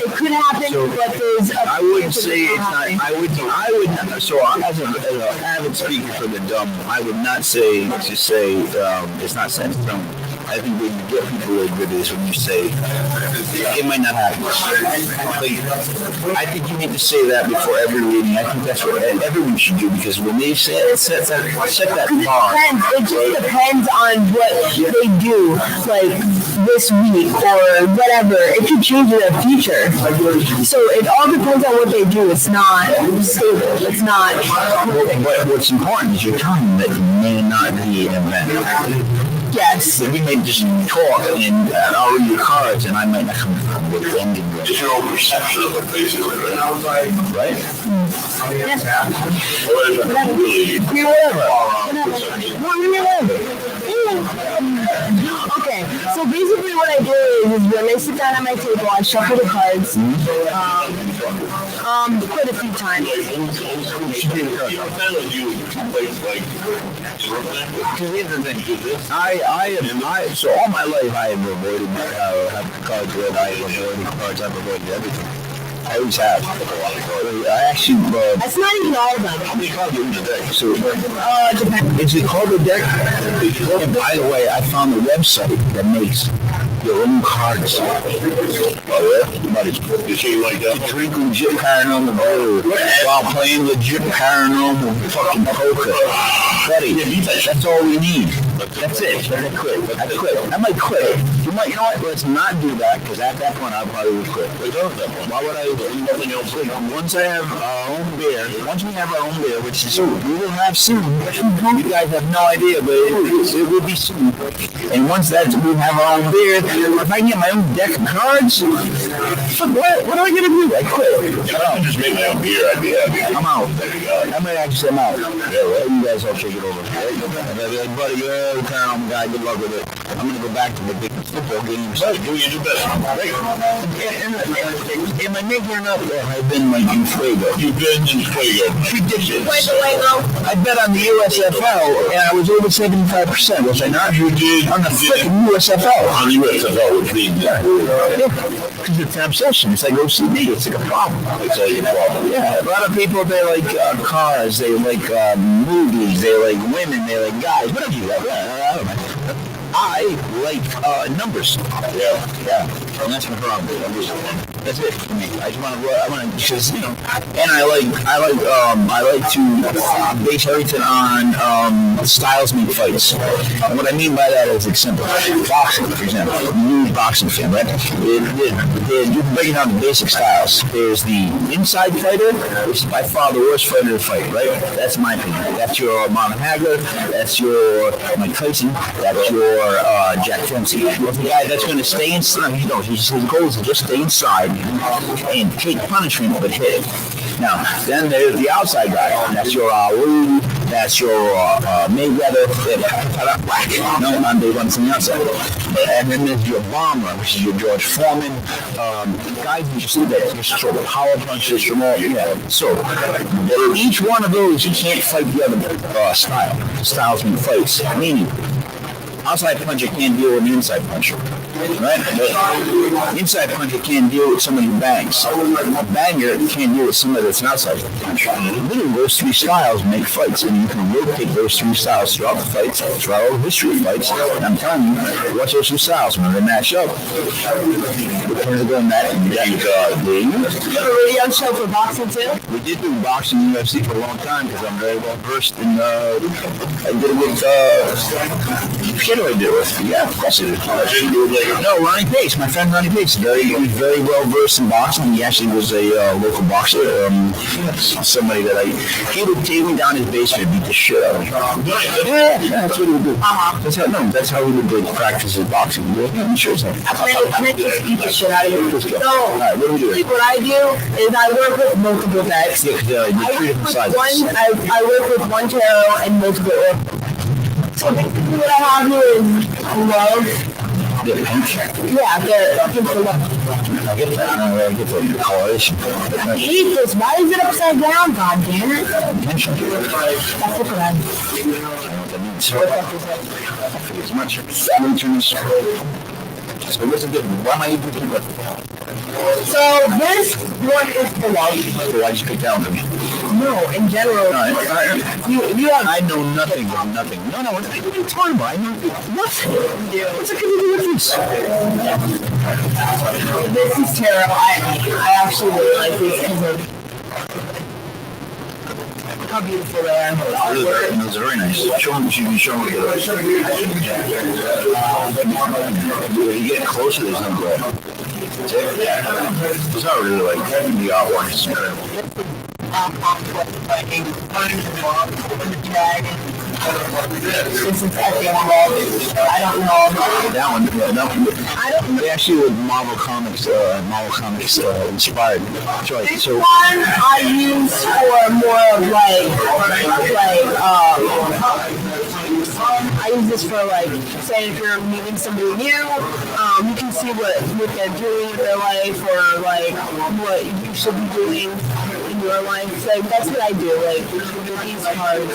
it could happen, but there's. I wouldn't say it's not. I would. So as an avid speaker for the dumb, I would not say to say it's not set in stone. I think when you get people like this, when you say it might not happen. Like, I think you need to say that before every reading. I think that's what everyone should do, because when they set that bar. It just depends on what they do, like this week or whatever. It could change in the future. So it all depends on what they do. It's not stable. It's not. But what's important is you're telling them that it may not be an event. Yes. So we may just talk and I'll read your cards and I might not come with the ending. It's your own perception of it, basically, right? Yes. Whatever. Okay, so basically what I do is when they sit down at my table, I shuffle the cards. Quite a few times. So all my life I have avoided having cards read. I have avoided cards. I've avoided everything. I always have. I actually. That's not even all of them. How many cards are in the deck? So, depends. is it called a deck? And by the way, I found a website that makes your own cards. Oh yeah? You say you like that? Drink legit paranormal brew while playing legit paranormal fucking poker. Buddy, that's all we need. That's it. I quit. I might quit. You know what? Let's not do that, because at that point I probably would quit. Why would I do nothing else? Once I have our own beer, once we have our own beer, which is we will have soon. You guys have no idea, but it will be soon. And once we have our own beer, if I can get my own deck of cards, what am I gonna do? I quit. If I can just make my own beer, I'd be happy. I'm out. I might actually I'm out. Yeah, right. You guys all take it over. Right? Buddy, Hello, Paranormal guy. Good luck with it. I'm going to go back to the big football games. Right, do your best. Right. Am I making enough? I've been like in Fuego. You've been in Fuego. Ridiculous. Fuego. I bet on the USFL, and I was over 75%, was I not? You did. On the freaking USFL. On the USFL, which means Because it's an obsession. It's like OCD. It's like a problem. it's like a problem. Yeah, a lot of people, they like cars, they like movies, they like women, they like guys. Whatever you like. I don't know. I like numbers. Yeah. And that's my problem. That's it for me. I want to, because, you know, and I like to base everything on styles meet fights. And what I mean by that is, it's simple. Boxing, for example. New boxing fan, right? You're breaking down the basic styles. There's the inside fighter, which is by far the worst fighter to fight, right? That's my opinion. That's your Marlon Hagler. That's your Mike Tyson. That's your Jack Dempsey. The guy that's going to stay inside. You know, his goal is to just stay inside and take punishment but hit. Now, then there's the outside guy. That's your Ali. That's your Mayweather. No, they run from the outside. And then there's your bomber, which is your George Foreman. Guys that just throw power punches from all. Yeah. So each one of those, you can't fight the other style. The styles mean fights. Meaning, outside puncher can't deal with an inside puncher. Right? The inside puncher can't deal with somebody who bangs. A banger can't deal with somebody that's an outside puncher. Literally, those three styles make fights, and you can rotate those three styles throughout the fights, throughout all the history of fights. And I'm telling you, watch those two styles when they match up. We're going that and there you You have a radio show for boxing too? We did do boxing in UFC for a long time because I'm very well versed in. I did it with. I forget who I did it with. Yeah, of course I did. No, Ronnie Pace, my friend Ronnie Pace. He was very well versed in boxing. He actually was a local boxer. Somebody that he would take me down his basement and beat the shit out of me. Yeah, that's what he would do. That's how he would practice his boxing. Yeah, sure. Can I just beat the shit out of you? Let's go. All right, what do we do? What I do is I work with multiple decks. Yeah, because you're three different sizes. I work with one tarot and multiple. So basically what I have here is love. Yeah, pink. Yeah, they're pink for love. I get that. I get the coloration. I hate this. Why is it upside down? God damn it. Attention. That's what I I don't know what that means. I figure as much. Let me turn this. So what's the difference? Why am I even doing that? So this one is for love. So I just picked that one for me. No, in general. All right. You have. I know nothing of nothing. No, what are you talking about? I know nothing. What's it going to do with this? This is tarot. I actually really like this because of how beautiful they are. Those are very nice. Show them. You can show them. When you get closer, there's no glow. It's not really like the outline is incredible. This is at the end. I don't know. That one, yeah, that one. I don't know. They actually were Marvel Comics inspired. This one I use for more of I use this for like, say if you're meeting somebody new, you can see what they're doing with their life or like what you should be doing in your life. Like that's what I do. Like with these cards,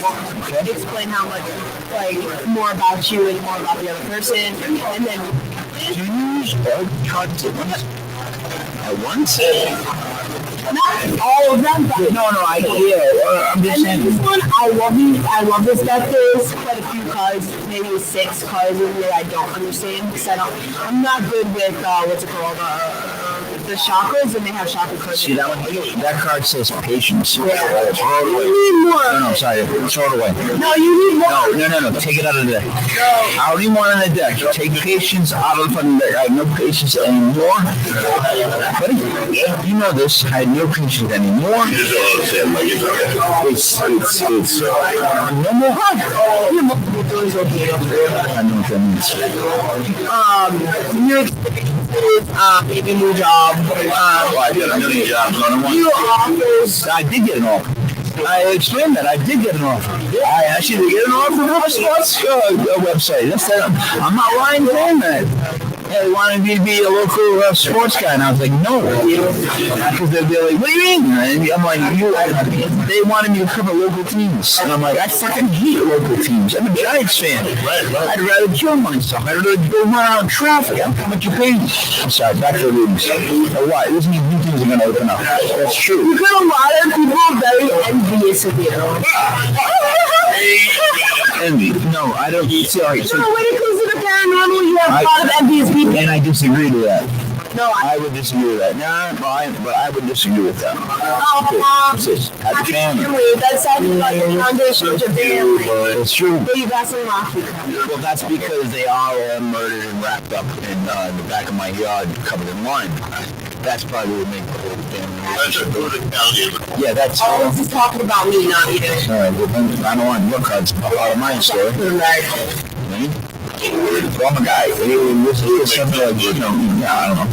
explain how much like more about you and more about the other person, and then Do you use all cards at once? not all of them, but I'm just and then saying. this one, I love this deck. There's quite a few cards, maybe 6 cards in here I don't understand because I'm not good with what's it called, the chakras, and they have chakra cards. See that one? That card says patience. Throw it away. You need more. No, sorry. Throw it away. No, you need more. No. Take it out of the deck. I don't need more in the deck. Take patience out of the fucking deck. I have no patience anymore. Buddy, you know this. I have no patience anymore. It's no more hard. You have multiple doors open up there. I know what that means. New experiences, maybe new job. I got a million jobs on one. New offers. I did get an offer. I explained that. I did get an offer. I actually did get an offer from a sports website. I'm not lying saying that. They wanted me to be a local sports guy, and I was like, no. Because they'd be like, what do you mean? And I'm like, they wanted me to cover local teams. And I'm like, I fucking hate local teams. I'm a Giants fan. I'd rather kill myself. I'd rather go run out in traffic. I'm coming to pain. I'm sorry, back to the rooms. Why? This means new things are going to open up. That's true. You got a lot of people very envious of you. Envy? No, I don't. See, all right, so, when it comes to the paranormal, you have a lot of envious people. And I disagree with that. No, I would disagree with that. No, but I would disagree with that. Happy family. That's like the foundation of your family. It's true. But you got some off. Well, that's because they are murdered and wrapped up in the back of my yard, covered in lime. That's probably what would make the whole family. Yeah, that's. Oh, this is talking about me, not you. Alright, well, I don't want your cards out of my story. Well, I'm a guy. It's something like, I don't know.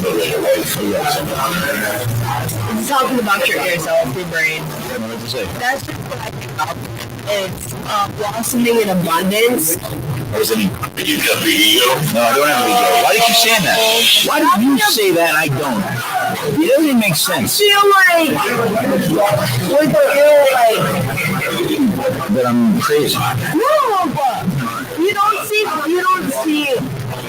It's talking about your ears, off your brain. What did you say? That's just what I think about. It's blossoming in abundance. Or is it no, I don't have an ego. Why did you say that? Why did you say that and I don't? It doesn't even make sense. I feel like with the that I'm crazy. No, but you don't see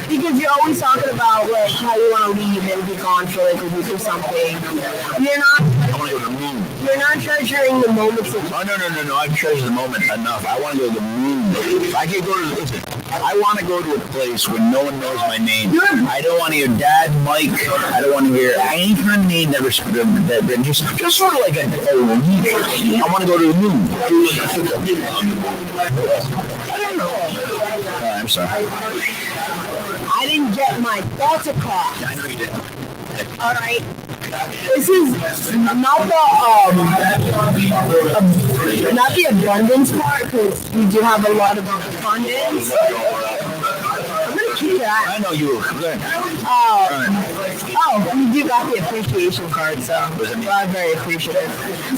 because you're always talking about like how you want to leave and be gone for like a week or something. I want to go to the moon. You're not treasuring the moments. No. I treasure the moment enough. I want to go to the moon. If I could go to listen, I want to go to a place where no one knows my name. I don't want to hear Dad, Mike. I don't want to hear any kind of name that just sort of like a I want to go to the moon. I don't know. I'm sorry. I didn't get my thoughts across. I know you did. All right. This is not the abundance part, because we do have a lot of abundance. I'm gonna keep that. I know you will. You do got the appreciation card, so I'm very appreciative.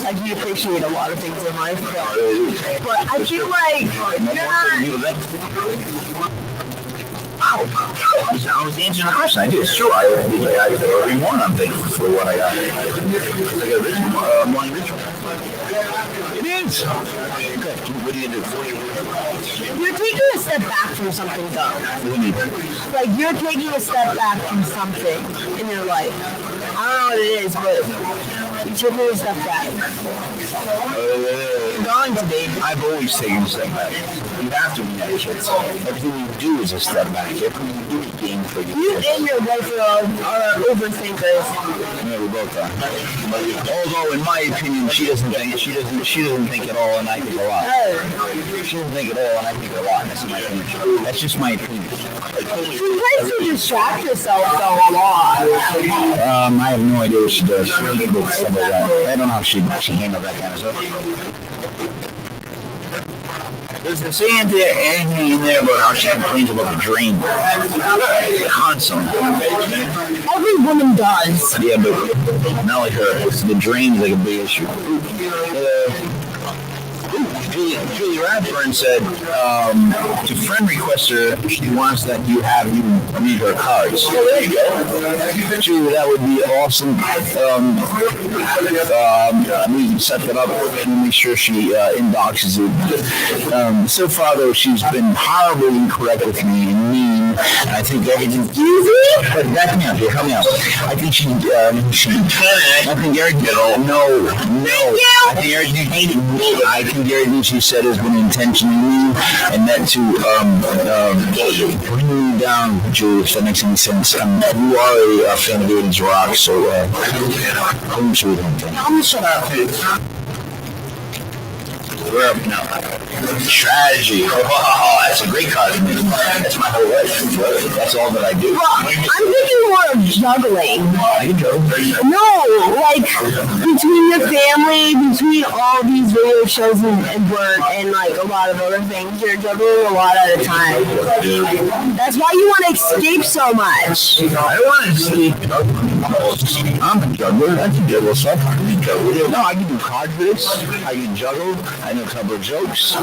I do appreciate a lot of things in life, but I feel like you're not. I was answering the question. I do. It's true. I every one I'm thankful for what I got. I got this morning ritual. It is. Okay. What are you going to do? You're taking a step back from something, though. What do you mean? Like, you're taking a step back from something in your life. I don't know what it is, but you're taking a step back. You're going to be. I've always taken a step back. You have to be that shit. Everything you do is a step back. Everything you do is gain for you. You and your wife are overthinkers. Yeah, we both are. Although, in my opinion, she doesn't think at all, and I think a lot. She doesn't think at all, and I think a lot. That's my opinion. That's just my opinion. Sometimes you distract yourself though a lot. I have no idea what she does. Stuff like that. I don't know how she handles that kind of stuff. There's a saying there, anything in there about how she complains about the drain. Constantly. Every woman does. Yeah, but not like her. The drain is like a big issue. Julie Radford said to friend request her, she wants that you read her cards. Well, there you go. Julie, that would be awesome. We can set that up and make sure she inboxes it. So far, though, she's been horribly incorrect with me and mean. And I think everything. But back me up here. Help me out. I think she. I think everything. No. I think everything. I think everything she said has been intentionally mean and meant to bring you down, Julie, if that makes any sense. You are a fan of 80s rock, so I'm sure you don't think. I'm gonna shut up. No. Strategy. Oh, that's a great card. That's my whole life. That's all that I do. Well, I'm thinking more of juggling. I can juggle. No, like between your family, between all these radio shows and work and like a lot of other things, you're juggling a lot at a time. That's why you want to escape so much. I don't want to escape. I'm a juggler. I can juggle stuff. No, I can do card tricks. I can juggle. I know a couple of jokes.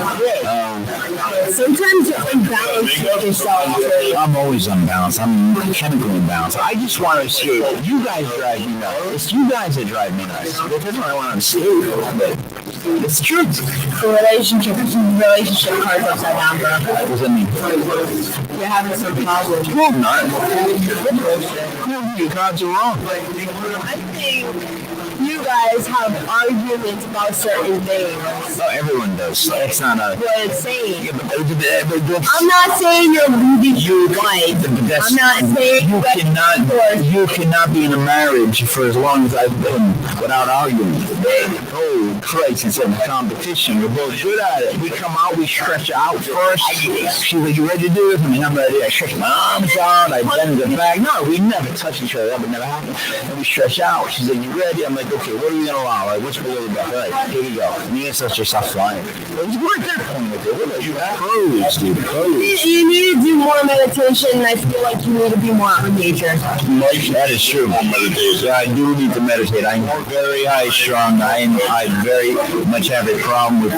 Sometimes you're unbalanced with yourself. I'm always unbalanced. I'm chemically imbalanced. I just want to escape. You guys drive me nuts. It's you guys that drive me nuts. That's why I want to escape. But it's the truth. The relationship cards upside down, bro. What does that mean? You're having some problems. No, I'm not. Your cards are wrong. I think you guys have arguments about certain things. Oh, everyone does. That's not a... What it's saying. I'm I'm not saying you're leaving your wife. I'm not saying you cannot be in a marriage for as long as I've been without arguing. Oh, Christ, it's a competition. We're both good at it. We come out, we stretch out first. She's like, you ready to do this? I mean, I'm ready. I stretch my arms out, I bend the back. No, we never touch each other. That would never happen. And we stretch out. She's like, you ready? I'm like, okay, what are we going to allow? Like, what's below the back? All right, here we go. And the ancestors start flying. We're at that point with it. What about you? Pros, dude. Pros. You need to do more meditation, and I feel like you need to be more out in nature. That is true. Meditation. I do need to meditate. I'm very high strung. I very much have a problem with,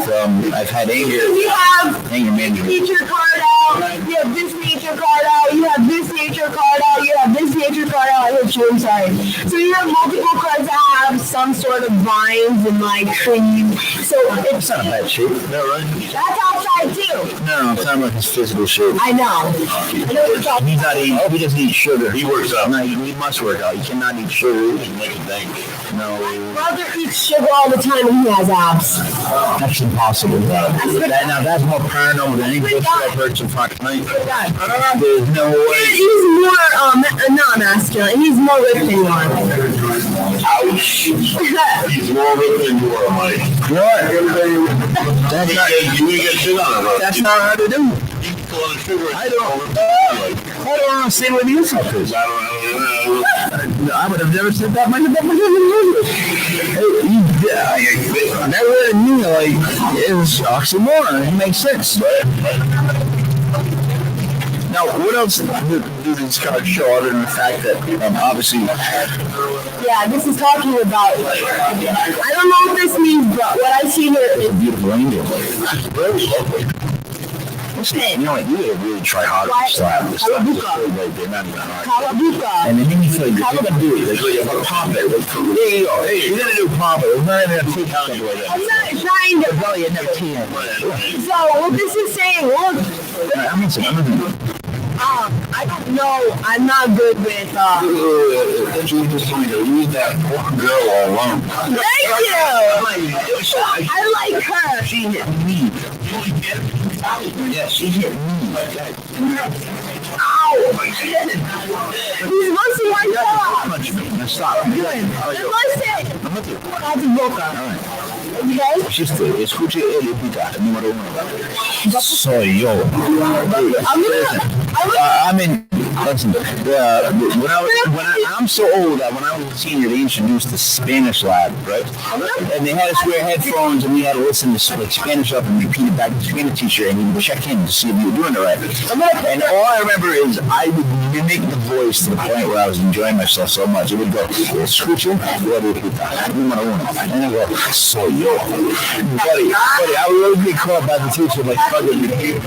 I've had anger. You have anger management. Nature card out. You have this nature card out. You have this nature card out. You have this nature card out. I hit you. I'm sorry. So you have multiple cards that have some sort of vines and like trees. So it's not a bad shape. No, right? That's outside too. No, it's not like his physical shape. I know. He's not eating. He doesn't eat sugar. He works out. No, he must work out. He cannot eat sugar. He make a bank. No. My brother eats sugar all the time and he has abs. That's impossible. Now that's more paranormal than any book that I've heard so far tonight. There's no way. He's more not masculine. He's more ripped than you are. Ouch. He's more ripped than you are, Mike. What? That's not. You get shit on him. That's not hard to do. I don't understand what the insult is. I would have never said that. That word to me, like, is oxymoron. It makes sense. Now, what else do these cards show other than the fact that, obviously... Yeah, this is talking about... I don't know what this means, but what I see here is... Beautiful angel. Very lovely. What's that? You know what? You gotta really try hard to slap this stuff. Right there, not even hard. Calabuca. And then you feel like, you're gonna do it. Like, you're gonna pop it. There you go. Hey, you're gonna do pop it. We're not even gonna take out like that. I'm not trying to... Well, you never can. So, what this is saying, look... I'm listening. I don't know. I'm not good with, You just told me to leave that poor girl alone. Thank you! I like her. She hit me. Yeah, she hit me. Ow! He's mostly my dog. Punch me. Now stop. Good. Listen. I'm with you. Casi boca. All right. Okay? Escuche el epica, número 1. Soy yo. Listen, I'm so old that when I was a senior, they introduced the Spanish lab, right? And they had us wear headphones, and we had to listen to like Spanish up and repeat it back to the Spanish teacher, and he would check in to see if you were doing it right. And all I remember is I would mimic the voice to the point where I was enjoying myself so much. It would go, escuche el epica, número 1. And then go, soy yo. Buddy, I would really get caught by the teacher like, fucking you.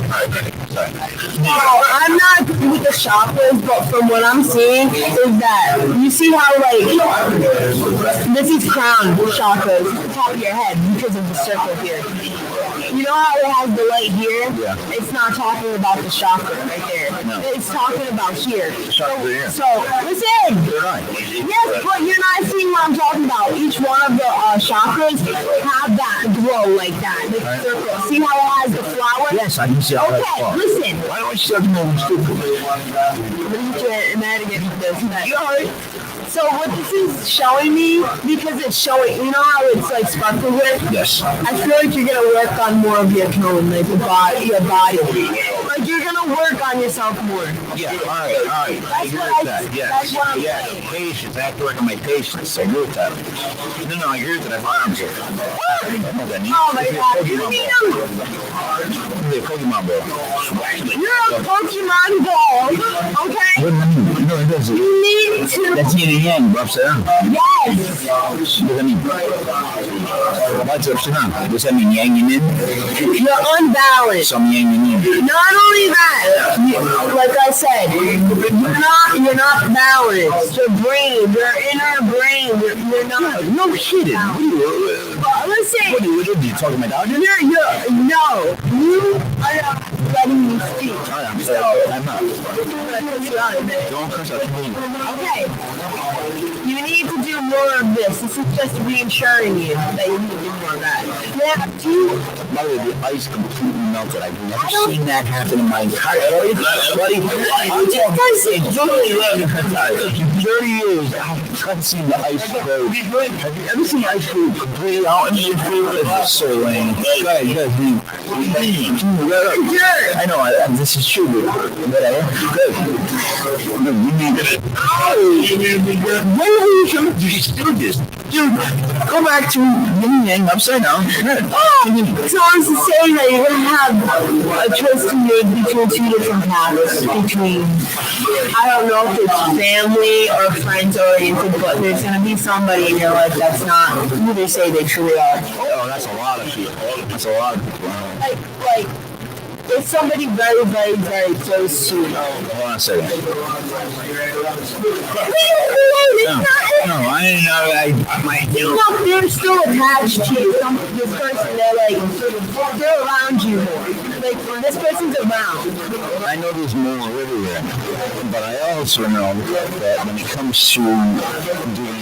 I'm not good with the chakras, but from what I'm seeing is that you see how like this is crown chakras, the top of your head because of the circle here. You know how it has the light here? Yeah. It's not talking about the chakra right there. No. It's talking about here. Chakra here. So listen. Yes, but you're not seeing what I'm talking about. Each one of the chakras have that glow like that, the circle. See how it has the flower? Yes, I can see how that's Okay, listen. Why don't you start moving stupid? So So what this is showing me, because it's showing, you know how it's like sparkling with? Yes. I feel like you're gonna work on more of your tone, like your body. Like you're gonna work on yourself more. Yeah, all right. I agree with that. That's what I'm Yeah, saying. patience. I have to work on my patience. I agree with that. No, I agree with that. I have arms here. Oh my god, you need them. You're a Pokemon ball. You're a Pokemon ball, okay? What does that mean? No, it doesn't. You need to. That's yin and yang, bro. Upside down. Yes. What does that mean? What's upside down? Does that mean yang and yin? You're unbalanced. Some yang and yin. Not only that, like I said, you're not balanced. Your brain, your inner brain, you're not. No kidding. What Listen, are you talking about? you are not letting me speak. I'm sorry. I'm not. Okay. Don't curse out. You need to do more of this. This is just reassuring you that you need to do more of that. By the way, the ice completely melted. I've never seen that happen in my entire life, buddy. I'm talking 30 years. I've seen the ice flow. Have you ever seen ice flow completely out? It's so lame. Go ahead, I know this is true, but I am good. You need it. You just do this. Dude, go back to yin yang upside down. So I was saying that you're going to have a choice to make between two different paths. Between, I don't know if it's family or friends oriented, but there's going to be somebody in your life that's not who they say they truly are. Oh, that's a lot of people. That's a lot of people. Like, it's somebody very, very, very close to you. Hold on a second. No, I didn't know. No, they're still attached to you. This person, they're around you more. Like, when this person's around. I know there's more everywhere, but I also know that when it comes to doing,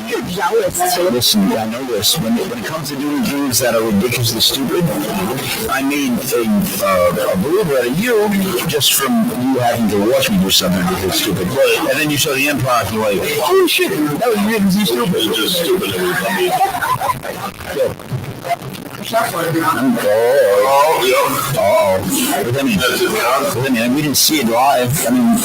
You're jealous too. listen, I know this. When it comes to doing things that are ridiculously stupid, I made a believer out of you just from you having to watch me do something ridiculously stupid. And then you saw the impact, you're like, oh shit, that was ridiculously stupid. It's just stupid. I mean, we didn't see it live. I mean,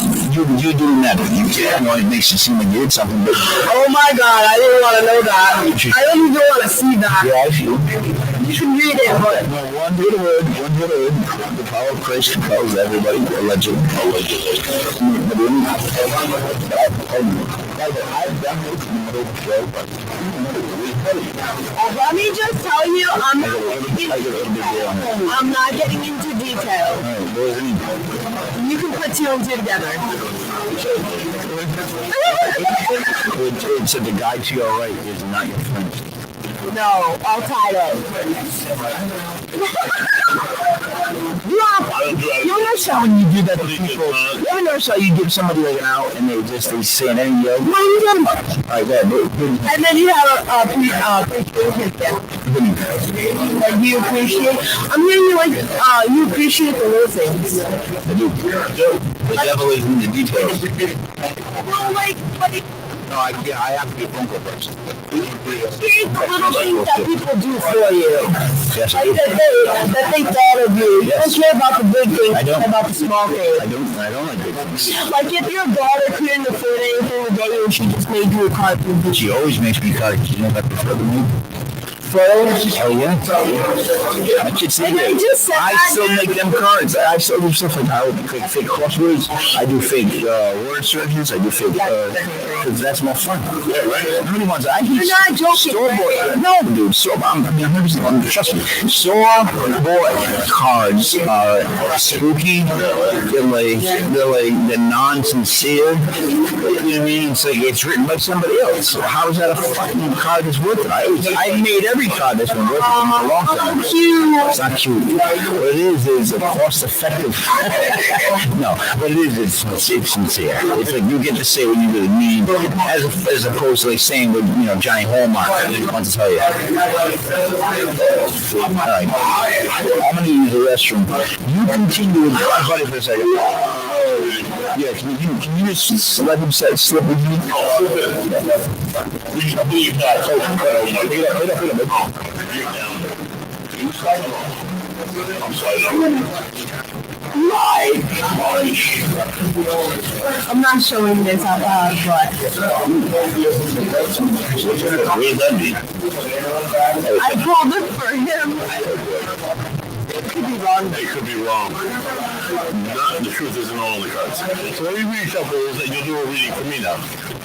you doing that, it makes it seem like you did something. But Oh my god, I didn't want to know that. I don't even want to see that. yeah, I feel. You should read it, but One hit word. The power of Christ compels everybody. Allegedly. let me just tell you, I'm not getting into detail. You can put two and two together. It said the guy to your right is not your friend. No, all tied up. You notice how when you do that to people, you ever notice how you give somebody like an out and they say an any yo? What are you talking about? Like that. And then you have appreciation. Like you appreciate. I'm hearing you you appreciate the little things. I do. The devil is in the details. Well, No, I have to be a phone call person. appreciate the little things that people do for you. Yes, Like that they thought of you. You don't care about the big things, I don't. care about the small things. I don't like big things. Like if your daughter couldn't afford anything today and she just made you a cartoon. She always makes me cut. You know about the further move? Photos. Oh yeah. I should say And I just said I that. still make them cards. I still do stuff like I would fake crosswords. I do fake word searches. I do fake because that's more fun. Yeah, right. How many ones I hate? You're not joking, Store-bought. No, dude. Trust me. Store-bought cards are spooky. They're like non-sincere. You know what I mean? It's like it's written by somebody else. So how is that a fucking card that's worth it? I made every card that's been worth it for a long time. Cute. It's not cute. What it is a cost-effective. No, what it is, it's sincere. It's like you get to say what you really mean, as opposed to like saying what Johnny Hallmark wants to tell you. All right, I'm gonna use the restroom. You continue with buddy for a second. Yeah, can you just let him slip with me? Oh, we got so Pick it up. I'm sorry. I'm not showing this out loud, but What does that mean? I pulled it for him. It could be wrong. It could be wrong. The truth isn't all in the cards. So let me read yourself rules and you'll do a reading for me now.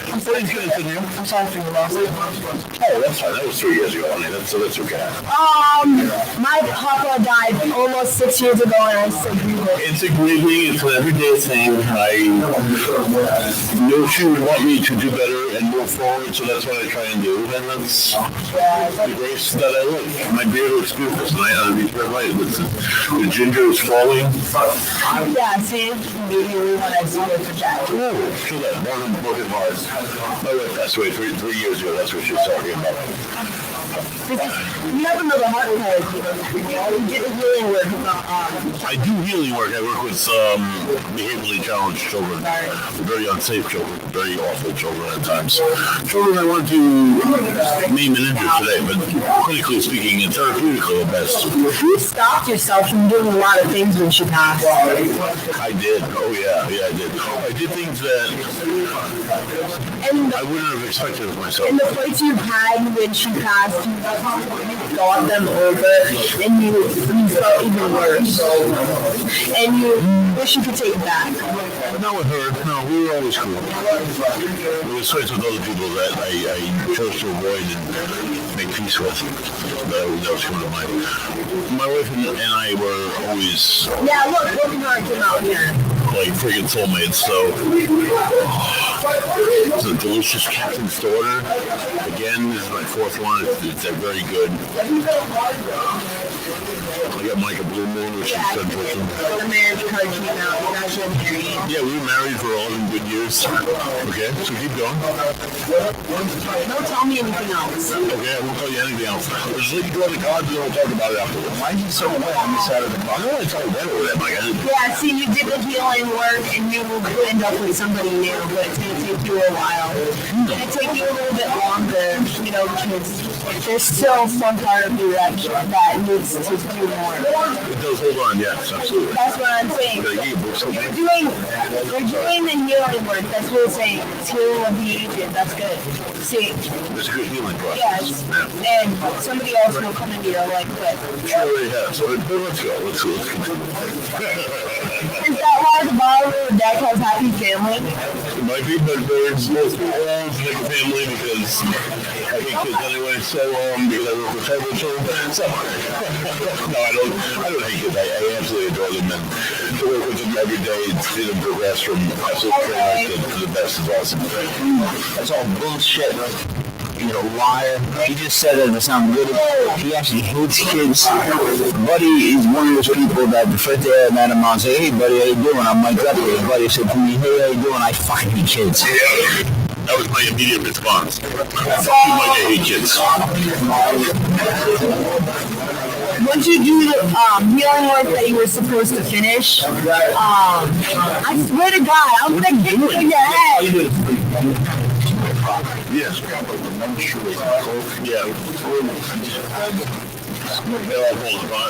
I'm sorry for your loss. Oh, that's fine. That was 3 years ago, honey. So that's okay. My papa died almost 6 years ago, and I still grieve it. It's a grieving. It's an everyday thing. I know she would want me to do better and move forward, so that's what I try and do. And that's the grace that I live. My beard looks beautiful tonight. I'll be very light. The ginger is falling. Yeah, see, immediately when I see it for that. Oh, feel that. Broken heart. My wife passed away 3 years ago. That's what she was talking about. You have another heart attack. You did healing work. I do healing work. I work with behaviorally challenged children, very unsafe children, very awful children at times. Children I want to maim and injure today, but clinically speaking and therapeutically at best. You stopped yourself from doing a lot of things when she passed. I did. Oh yeah, I did. I did things that And I wouldn't have expected of myself. and the fights you had when she passed, you got them over, and you felt even worse. And you wish you could take it back. But not with her. No, we were always cool. There was fights with other people that I chose to avoid and make peace with. That was coming to mind. My wife and I were always Yeah, look, broken heart came out here. like freaking soulmates. So it's a delicious Captain's Daughter. Again, this is my 4th one. It's very good. I got Micah Blue Moon, which is good pushing. The marriage card came out. You guys were married. Yeah, we were married for 11 good years. Okay, so keep going. Don't tell me anything else. Okay, I won't tell you anything else. Just let you draw the cards and then we'll talk about it afterwards. Why is he so wet on the side of the I don't want to talk about it with that, Mike. Yeah, see, you did the healing work, and you will end up with somebody new, but it's going to take you a while. It's going to take you a little bit longer, because there's still some part of you that needs to do more. It does hold on, yes, absolutely. That's what I'm saying. You're doing the healing work. That's what it's saying. It's healing of the aged. That's good. See, It's a good healing yes, process. and somebody else will come into your life quick. Sure already has. But let's go. Let's continue. Is that why the Parlor deck has happy family? It might be, but there's both all to make a family because I hate kids anyway. So because I work with several children. So no, I don't hate kids. I absolutely adore them, and to work with them every day and see them progress from absolute trainers to the best is awesome. That's all bullshit. Liar. He just said it to sound good. He actually hates kids. Buddy is one of those people that the first day I met him, I'll say, hey, buddy, how you doing? I'm Mike up here. Buddy said to me, hey, how you doing? I fucking hate kids. Yeah, that was my immediate response. I hate kids. Once you do the healing work that you were supposed to finish, I swear to God, I'm gonna kick you in your head. Yes. Yeah.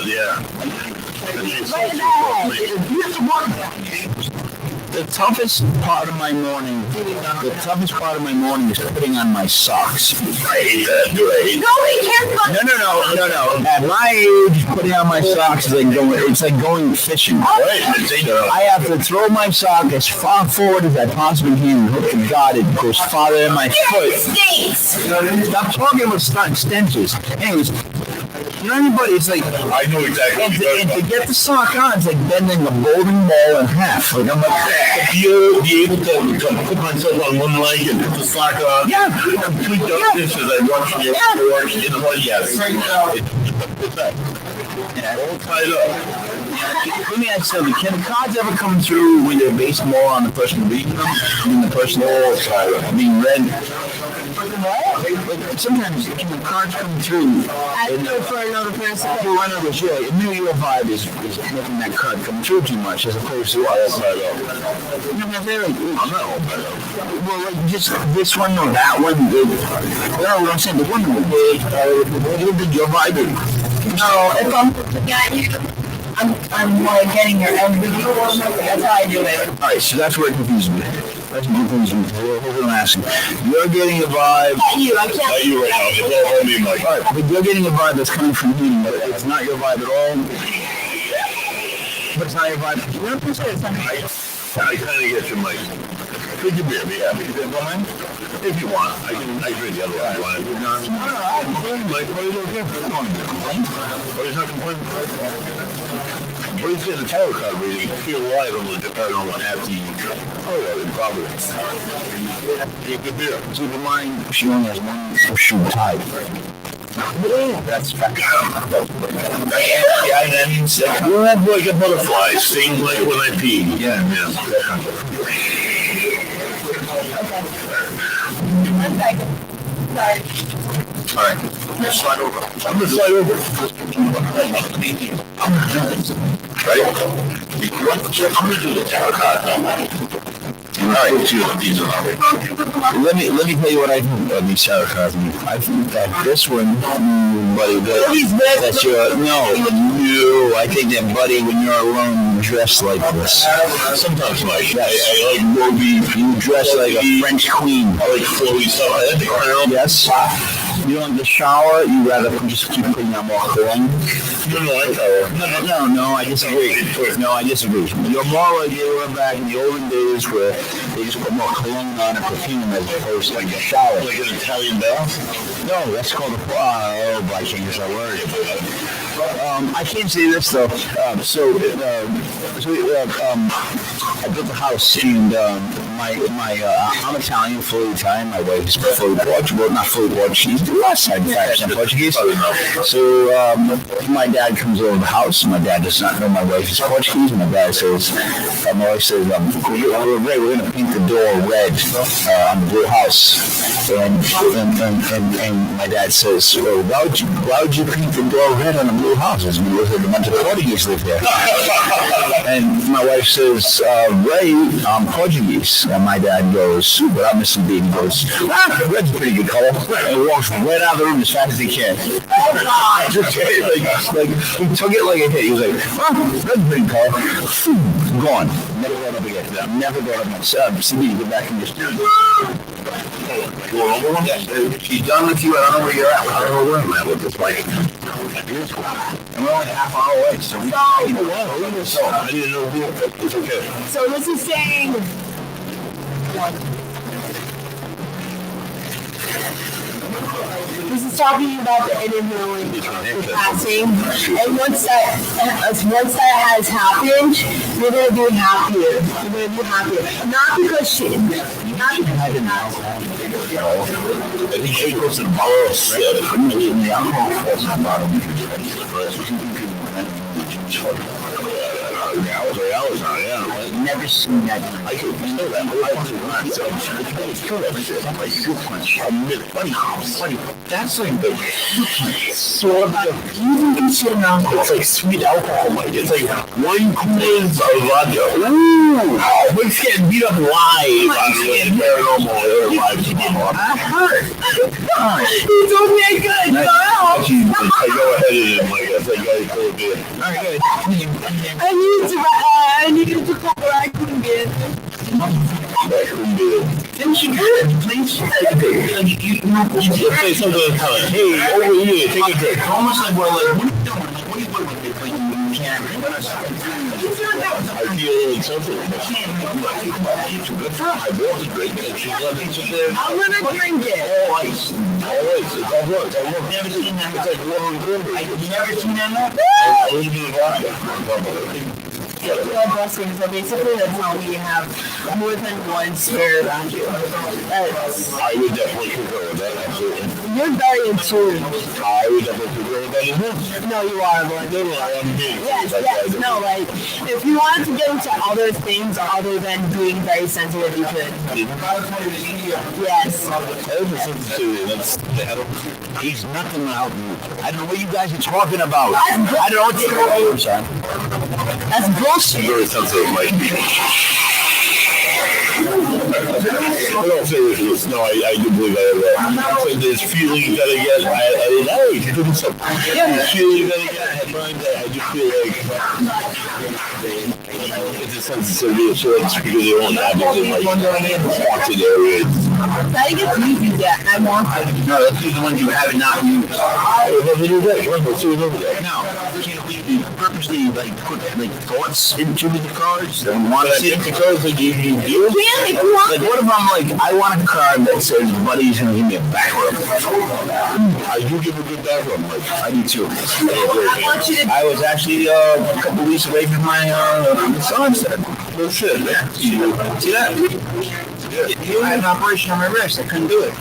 Yeah. Right in the head. The toughest part of my morning is putting on my socks. I hate that. Do I hate that? No. At my age, putting on my socks is like going fishing. Right. I have to throw my sock as far forward as I possibly can and hope to God it goes farther than my foot. Stop talking with stenches. Anyways, anybody, it's like, I know exactly what you're and talking to get the sock on, it's like bending a bowling ball in half. Like I'm like, You'll be able to put myself on one leg and put the sock on. Yeah. Complete those dishes I watch your work in the yes. It's that. All tied up. Let me ask you something. Can the cards ever come through when they're based more on the person reading them than the person being read? What? Sometimes can the cards come through for another person. Well, I know, but yeah, maybe your vibe is making that card come through too much as opposed to others. You know, I'm not all by though. Well, like just this one or that one. No, what I'm saying, the one with your vibe. No, if I'm like getting your energy. That's how I do it. All right, so that's where it confuses me. That's confusing. What I'm asking. You're getting a vibe. I can't. Not you right now. It's all me, Mike. All right, but you're getting a vibe that's coming from me, but it's not your vibe at all. But it's not your vibe. You want to say it's not your vibe? I kind of get you, Mike. Drink your beer, be happy. If you want, I can drink the other one. Mike, what are you doing? What is not complaining? What is in the tarot card reading? Feel light on the paranormal at the Parlor in Providence. Drink the beer. Keep in mind, she only has one shoe tied. That's fact. Yeah, that means you have like a butterfly, stings like when I pee. Yeah. One second. Sorry. All right, slide over. I'm gonna slide over. Right? I'm gonna do the tarot card. All right, let me tell you what I think of these tarot cards. I think that this one, buddy, that's your I think that, buddy, when you're alone, you dress like this. Sometimes, Mike, Yes. I like Roby. You dress like a French queen. I like flowy stuff. I like the crown. Yes. You don't like the shower. You rather just keep putting on more cologne. You don't like that. No, I disagree. No, I disagree. You're more like you were back in the olden days where they just put more cologne on and perfume as opposed to like a shower. Like an Italian bath? No, that's called a... I can't use that word. I can't say this though. I built a house and I'm Italian, fully Italian. My wife is fully Portuguese. Well, not fully Portuguese. The last side, in fact, I'm Portuguese. So my dad comes over the house. My dad does not know my wife is Portuguese. My wife says, we're going to paint the door red on the blue house. And my dad says, well, why would you paint the door red on a blue house? As we live here, a bunch of Portuguese live there. And my wife says, Ray, I'm Portuguese. And my dad goes, without missing a beat, he goes, red's a pretty good color. And he walks right out of the room as fast as he can. Like, he took it like a hit. He was like, red's a pretty color. Gone. Never brought up again. Never brought up again. CB, get back in this. You want over one? Yes. She's done with you. I don't know where you're at. I don't know where I'm at with this bike. And we're only half an hour away, so we I didn't know who. It's okay. So this is saying. This is talking about the inhaling, the passing, and once that has happened, you're gonna be happier. You're gonna be happier, not because I think she goes to the Parlor. the alcohol falls in the bottom. I've never seen that. I can feel that. That's like the sort of you can sit around. it's like sweet alcohol, Mike. It's like wine coolers of vodka. Ooh, we're getting beat up live on the Paranormal live tomorrow. I heard. You told me I could. I go ahead and like I think I could do it. All right, good. I needed to call her. I couldn't get it. I couldn't do it. Then she could. Please. Let's say something like, hey, over here, take a drink. Almost like we're like, what are you doing? Like, what are you doing with it? Like, you can't remember us. I feel like something. It's good for her. I bought the drink and she's let me sit there. I'm gonna drink it. All ice. All ice. It's all good. I've never seen that. It's like water and cranberry. I've never seen that. A little bit of vodka. Your blessings. So basically, that's telling me you have more than one spirit around you. I would definitely concur with that, absolutely. You're very in tune. I would definitely concur with that as well. No, you are, but No, I'm being yes. No, like if you wanted to get into other things other than being very sensitive, you could. Yes. He's nothing out. I don't know what you guys are talking about. I don't know what you're. I'm sorry. That's bullshit. Very sensitive, Mike. I don't say this. No, I do believe I have that. So there's feeling you gotta get. I know you're doing something. Yeah. There's feeling you gotta get. I just feel like it's a sensitivity of sorts because they won't have it in like haunted areas. I think it's easy, yeah. I want it. No, that's the ones you haven't not used. Let's do that. Let's do that. Now, you purposely like put like thoughts into the cards and want to see the cards like you do. Yeah, if you want. Like what if I'm like I want a card that says buddy's gonna give me a back rub? I do give a good back rub, Mike. I do too. I want you to. I was actually a couple weeks away from my son said. No shit. Yeah. See that? Yeah. I had an operation on my wrist. I couldn't do it.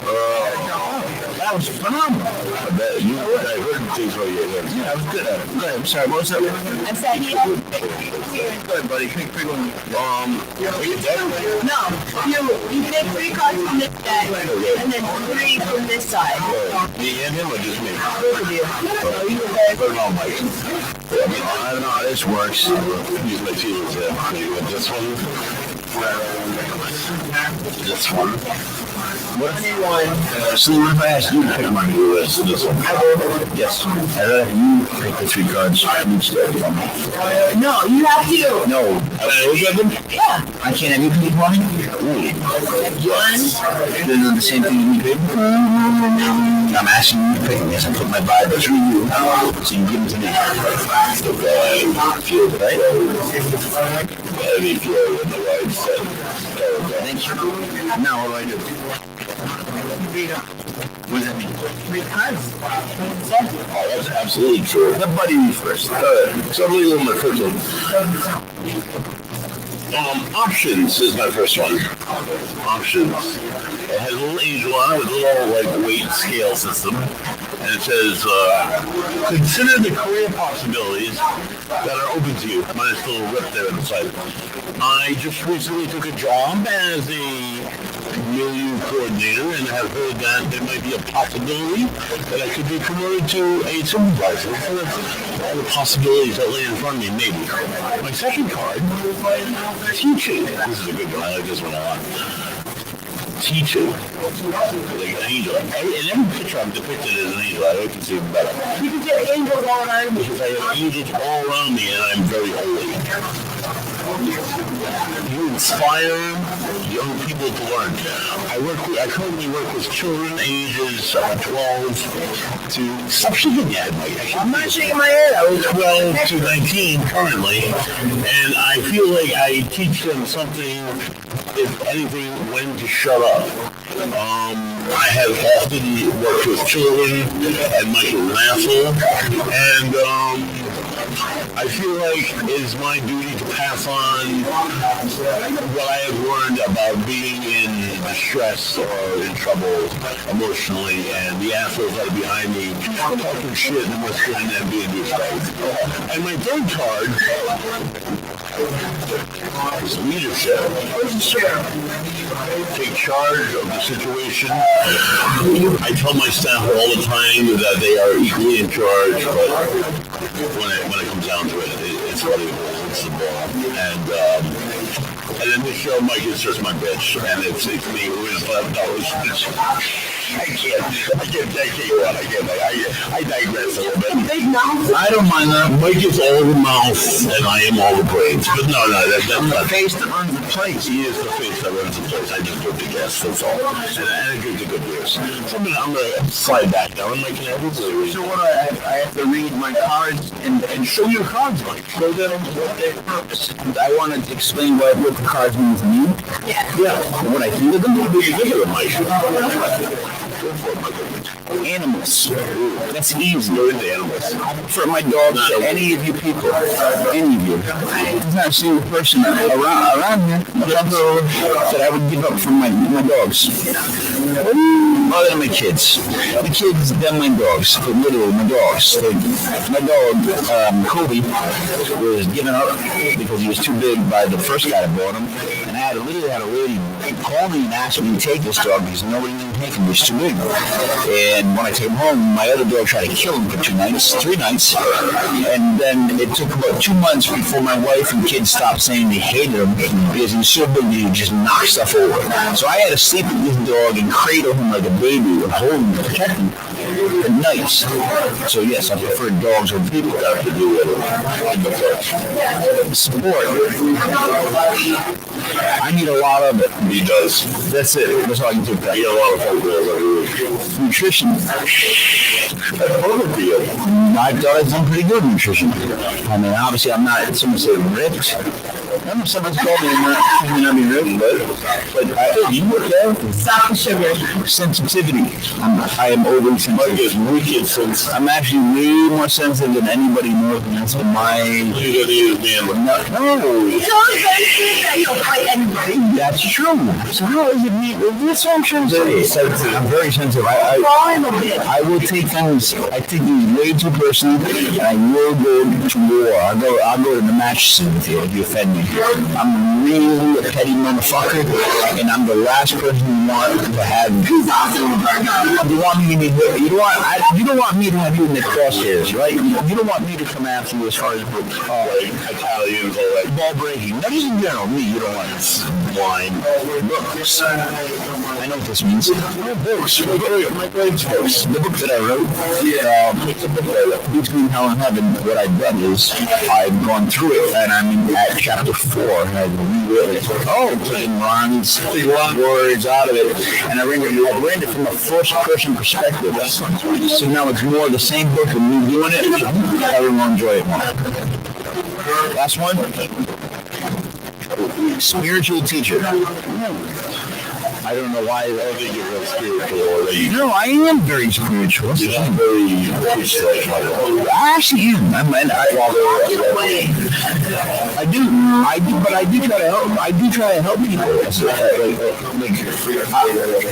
That was phenomenal. I bet you. I heard things about you. Yeah, I was good at it. Go ahead. I'm sorry. What was that? I said here. Go ahead, buddy. Pick one. No, you pick 3 cards from this deck, and then 3 from this side. Me and him or just me? Both of you. So you can pick. I don't know, Mike. I don't know how this works. Use my feelings there. This one. This one. What if you want? So what if I asked you to pick one? This one. Yes. I'd rather you pick the 3 cards from each deck. No, you have to. No. Look at them. Yeah. I can't have you pick one? They're the same thing you pick? I'm asking you to pick them. Yes, I put my vibe through you. So you give them to me. Okay. Feel it, right? Heavy flow in the right set. Thank you. Now what do? What does that mean? 3 cards. Oh, that's absolutely true. The buddy first. So I'm a little more quickly. Options is my first one. Options. It has a little angel on it with a little like weight scale system. And it says, consider the career possibilities that are open to you. Mine is still ripped there inside. I just recently took a job as a milieu coordinator and have heard that there might be a possibility that I could be promoted to a supervisor. So that's all the possibilities that lay in front of me, maybe. My second card, teaching. This is a good one. I like this one a lot. Teaching. Like an angel. In every picture I'm depicted as an angel. I can see it better. You can get angels all around you. Because I have angels all around me and I'm very holy. You inspire young people to learn. I currently work with children ages 12 to stop shaking your head, Mike. I'm not shaking my head. I was 12 to 19 currently, and I feel like I teach them something, if anything, when to shut up. I have often worked with children at Michael Nassau, and I feel like it is my duty to pass on what I have learned about being in distress or in trouble emotionally, and the assholes that are behind me talking shit and whispering and being douchebags. And my third card is leadership. Take charge of the situation. I tell my staff all the time that they are equally in charge, but when it comes down to it, it's really holds the ball. And then this show, Mike, is just my bitch, and it's me who is left. I digress a little bit. Big mouth. I don't mind that. Mike is all the mouth, and I am all the brains. But no, that's I'm the not. face that runs the place. He is the face that runs the place. I just do the guests, that's all. And I give the good news. So I'm gonna slide back down. I'm like, can I have So what I have to read my cards and show your cards, Mike. Show them what their purpose. I want to explain what the cards mean to me. Yeah. Yeah. What I think of them. What do you think of it, Mike? Go for it, Michael. Animals. That's easy. Go into animals. I prefer my dogs to any of you people. Any of you. There's not a single person around here that I would give up for my dogs. Other than my kids. The kids, then my dogs. Literally, my dogs. My dog, Kobe, was given up because he was too big by the first guy that bought him. And I literally had a lady call me and ask me to take this dog because nobody knew to take him. He was too big. And when I came home, my other dog tried to kill him for 3 nights. And then it took about 2 months before my wife and kids stopped saying they hated him because he was so big that he would just knock stuff over. So I had to sleep with this dog and cradle him like a baby and hold him and protect him for nights. So yes, I prefer dogs over people that have to do with sport. I need a lot of it. He does. That's it. That's all I can do. He had a lot of fun with Nutrition. That's perfect for you. I thought I'd done pretty good nutrition. I mean, obviously, I'm not. Someone said ripped. I don't know if someone's called me not be ripped, but I think you would have. Stop the sugar. Sensitivity. I am overly sensitive. Mike is wicked sense. I'm actually way more sensitive than anybody knows, and that's my. You're gonna use man. No. It's only sensitive that you'll fight anybody. That's true. So how is it me? That's what I'm trying to say. I'm very sensitive. I will take things. I take things way too personally, and I will go to war. I'll go to the match scene with you if you offend me. I'm really a petty motherfucker, and I'm the last person you want to have. You want me to be. You don't want me to have you in the crosshairs, right? You don't want me to come after you as far as Italians, all that. ball breaking. Not just in general. Me, you don't want wine. Books. I know what this means. Books. My grades books. The book that I wrote. It's a book that between hell and heaven. What I've done is I've gone through it, and I'm at chapter 4, and I've rewritten it. Taking Ron's words out of it, and I read it from a first-person perspective. So now it's more the same book and me doing it. Everyone will enjoy it more. Last one. Spiritual teacher. I don't know why. I don't think you're real spiritual. No, I am very spiritual. You're not very Christ-like. I actually am. I do, but I do try to help. I do try to help people.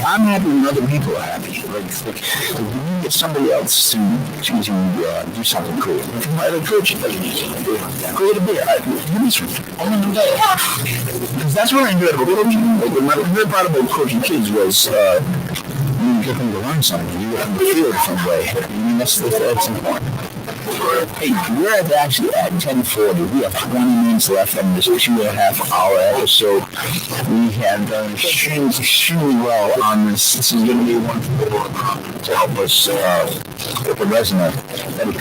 I'm happy when other people are happy. Like you get somebody else to do something cool. Like coaching, go to bed. Because that's what I enjoyed about coaching. Like my favorite part about coaching kids was you get them to learn something. You get them to feel a different way. I mean, that's important. Hey, we're actually at 10:40. We have 20 minutes left on this 2.5-hour episode. We have done extremely well on this. This is going to be one to help us with the resume. And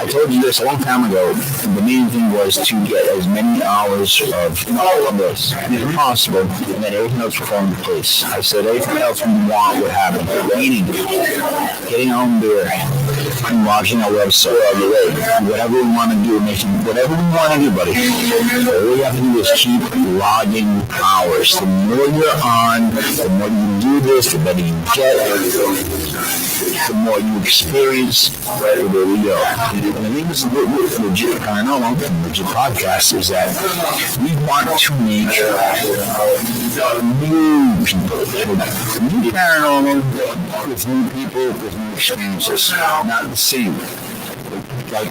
I told you this a long time ago. The main thing was to get as many hours of this as possible, and then everything else will fall into place. I said everything else we want would happen. Meaning, getting home there and watching our website. Whatever we want to do, whatever we want to do, buddy. All we have to do is keep logging hours. The more you're on, the more you do this, the better you get. The more you experience, the better we go. And the thing is, legit paranormal, legit podcast, is that we want to make new people, new paranormal, with new people, with new experiences, not the same. Like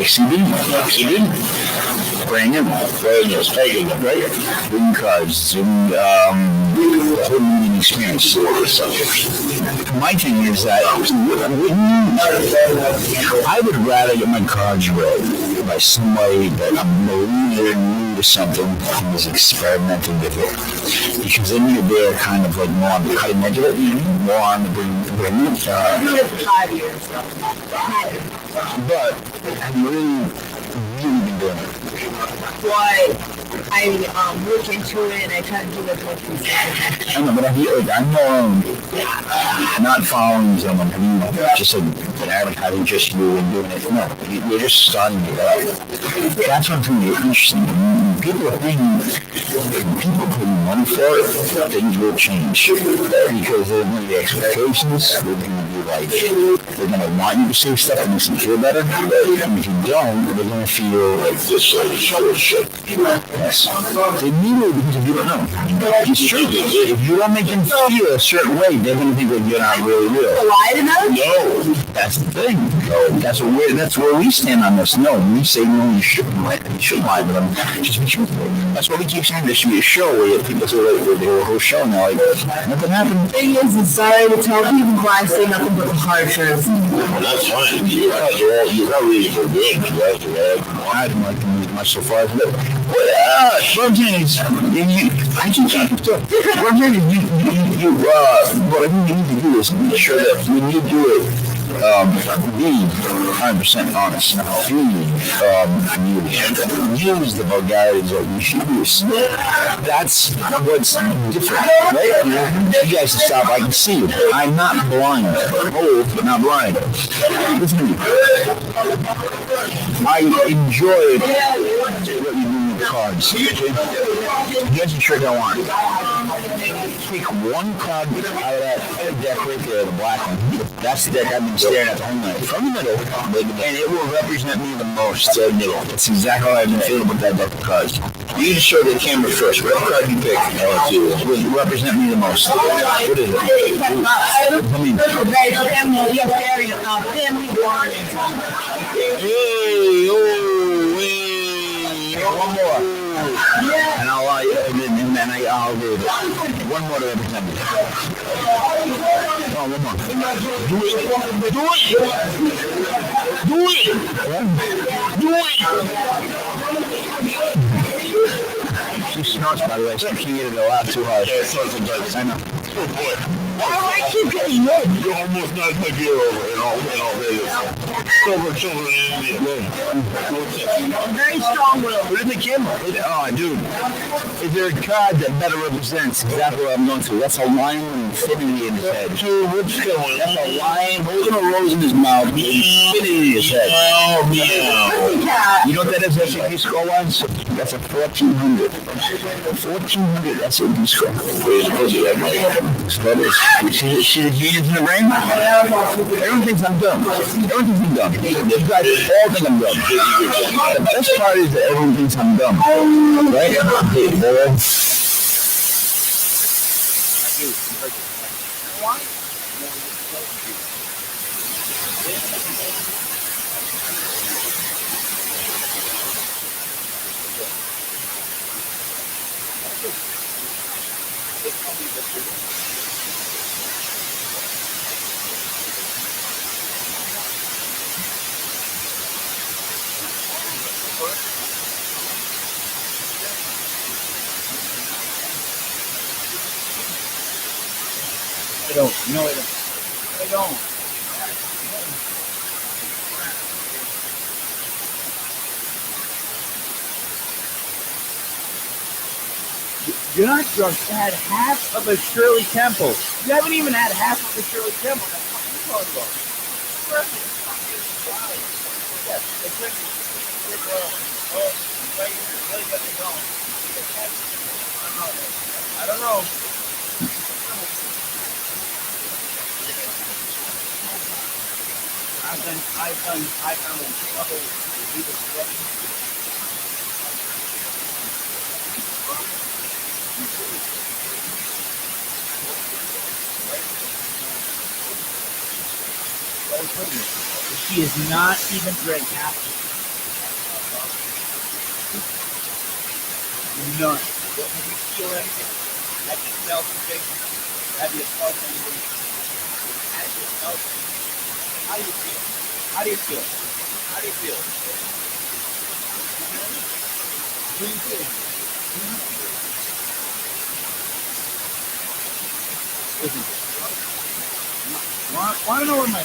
CD, bring in, taking it, right? Bring cards, and the whole meeting experience. My thing is that I would rather get my cards read by somebody that I'm new to something and is experimenting with it. Because then you're there kind of like more on the cutting edge of it, more on the bring it. 5 years. But have you really been doing it? What? look into it and I try to do as much research. I know, but I know not following someone. Have you just an advertising just you and doing it? No, you're just starting it up. That's one thing that's interesting. People put money for it, things will change because they're going to be expectations. They're going to be like they're going to want you to say stuff that makes them feel better. And if you don't, they're going to feel like this shit. Yes. They need it because if you don't know. It's true. If you don't make them feel a certain way, they're going to think that you're not really real. Lie to them? No, that's the thing. No, that's where we stand on this. No, we say no, you shouldn't lie. You shouldn't lie to them. Just be truthful. That's what we keep saying. There should be a show where people say like the whole show and they're like, nothing happened. The thing is, it's sorry to tell people who I say nothing but the hard truth. Well, that's fine. You're not really for good. I don't like to move much so far. But what I'm saying is, what I'm saying is, what I think you need to do is make sure that when you do it, be 100% honest. Use the vulgarities that you should use. That's what's different, right? You guys can stop. I can see you. I'm not blind. I'm old, but not blind. Listen to me. I enjoy what you do with cards. Here's the trick I want. Take one card out of that deck right there, the black one. That's the deck I've been staring at the whole night. From the middle, and it will represent me the most. That's exactly how I've been feeling about that deck of cards. You just show the camera first. What card you pick? Will represent me the most. What is it? One more. And I'll do it. One more to represent me. Oh, one more. Do it. She snorts, by the way. She can't get it a lot too hard. Yeah, it snorts sometimes. I know. Good boy. I keep getting it. You almost knocked my gear over in all Vegas. Children in India. Very strong-willed. What is the camera? Oh, dude. Is there a card that better represents exactly what I'm going through? That's a lion with infinity in his head. Dude, what's going on? That's a lion holding a rose in his mouth with infinity in his head. Oh, meow. You know what that is? That's your score lines? That's a 1400. 1400, that's a D score. Where's the pussy at, Mike? So that is. See the genius in the ring? Everyone thinks I'm dumb. Everyone thinks I'm dumb. You guys all think I'm dumb. The best part is that everyone thinks I'm dumb. Right? Hey, boy. I don't. No, I don't. I don't. You're not drunk. You had half of a Shirley Temple. You haven't even had half of a Shirley Temple. That's what you're talking about. Yes, I don't know. I've done trouble with she is not even drank half of it. None. Have you feel anything? Have you smelled something? Have you felt anything? Have you felt anything? How do you feel? How do you feel? How do you feel? What do you feel? Listen, want to know where my...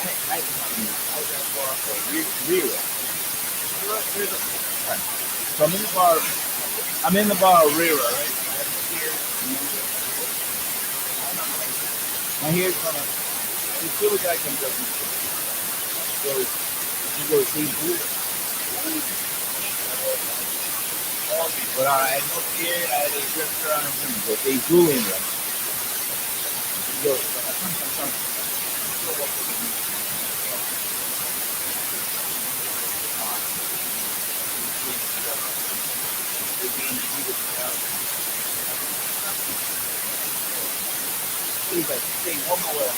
was at a bar for Rira. So I'm in the bar. I'm in the bar Rira, right? My hair's gonna. The silly guy comes up and goes, hey, Julie. But I had no beard, I had a dress around him. He goes, hey, Julie. He goes, he's like, say one more word.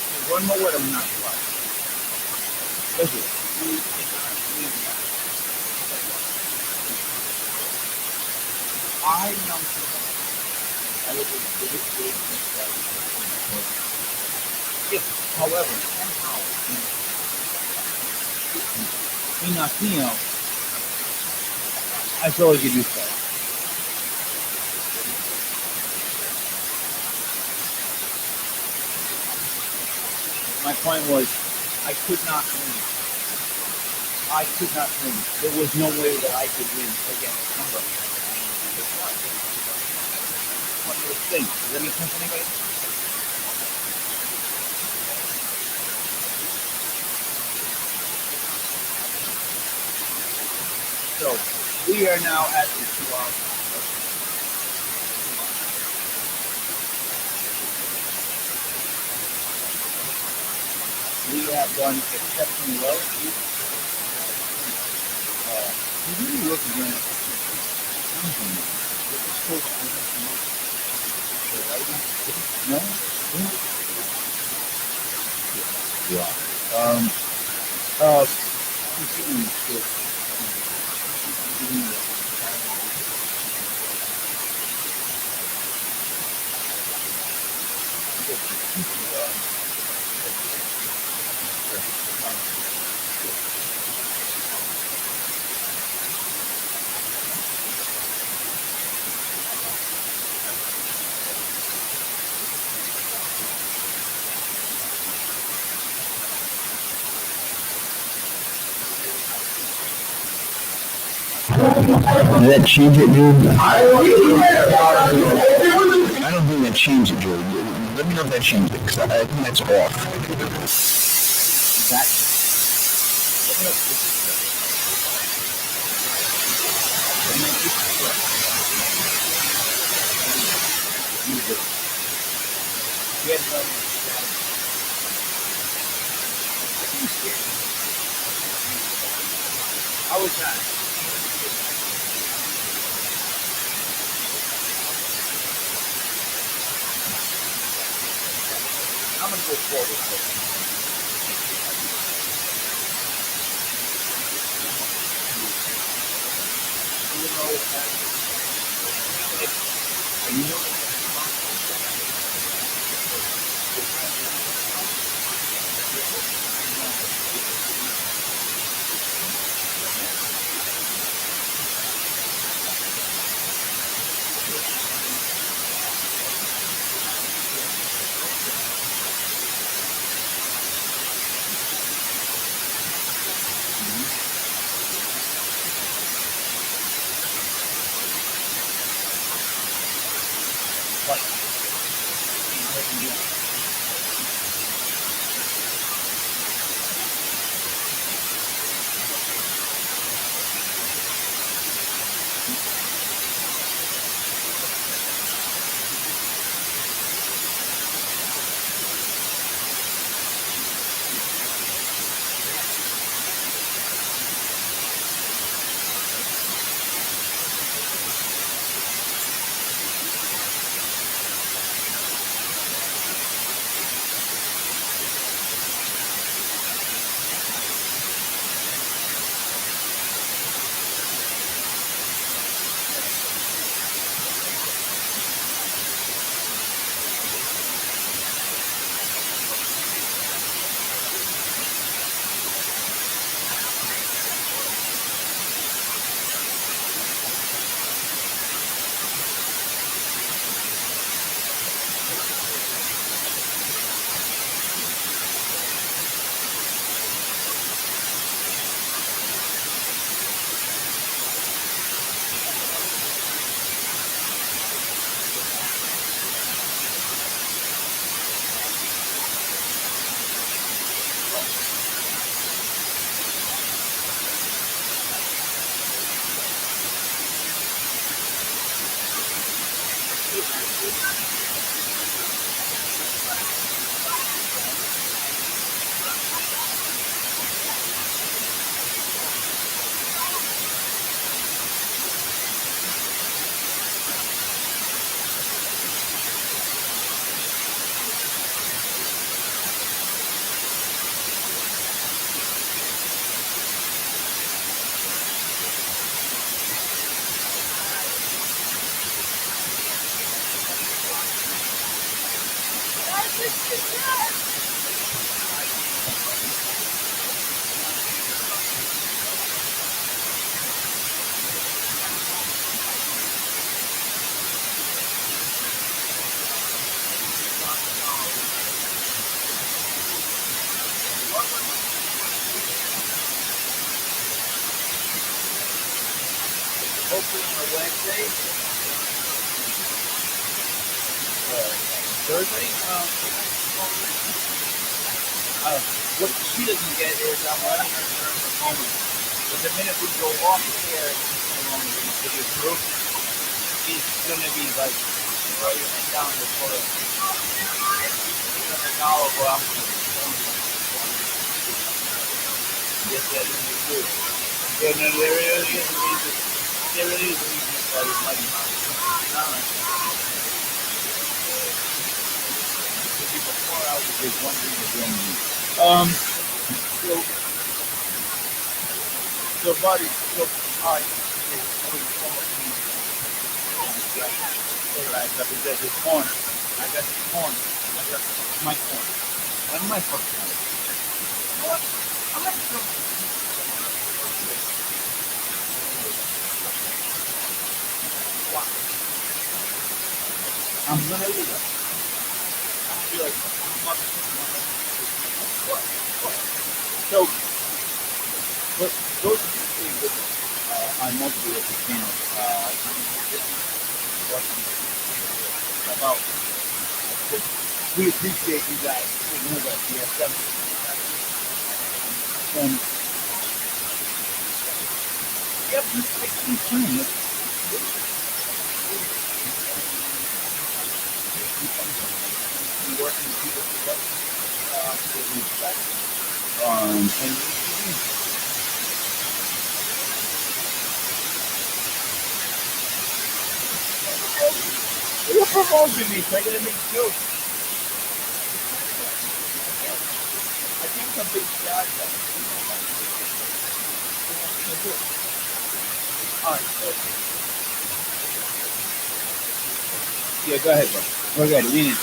Say one more word, I'm not fine. Listen, you cannot leave me. I know I was a biggest big if, however, somehow, me not seeing him, I saw you do stuff. My point was, I could not win. I could not win. There was no way that I could win against number. One of those things. Does that make sense to anybody? So, we are now at the 2 hours. We have done exceptionally well. We really work again. No? Yeah. Did that change it, dude? I don't think that changed it, dude. Let me know if that changed it, because I think that's off. How was that? I'm going to go forward with it. You know hopefully on a Wednesday. Thursday. What she doesn't get is I'm letting her learn the moment. But the minute we go off the air, to this group, she's gonna be like right down the floor. She's gonna know what I'm doing. Yes, that is the truth. Yeah, no, there really is a reason. There really is a reason for it. Like, before I was just wondering if so buddy, alright. I represent this corner. I got this corner. I got my corner. That's my first corner. You know what? I'm not sure. Wow. I'm gonna leave it. I'm gonna be like, what? So, but those are the things that on multiple of the channels, about, we appreciate you guys taking with us. We have 7. And, yep, it's fun. Working with people who respect. And you're promoting me, so I gotta make jokes. I think some big guys alright, so yeah, go ahead, bro. We're good, lean in.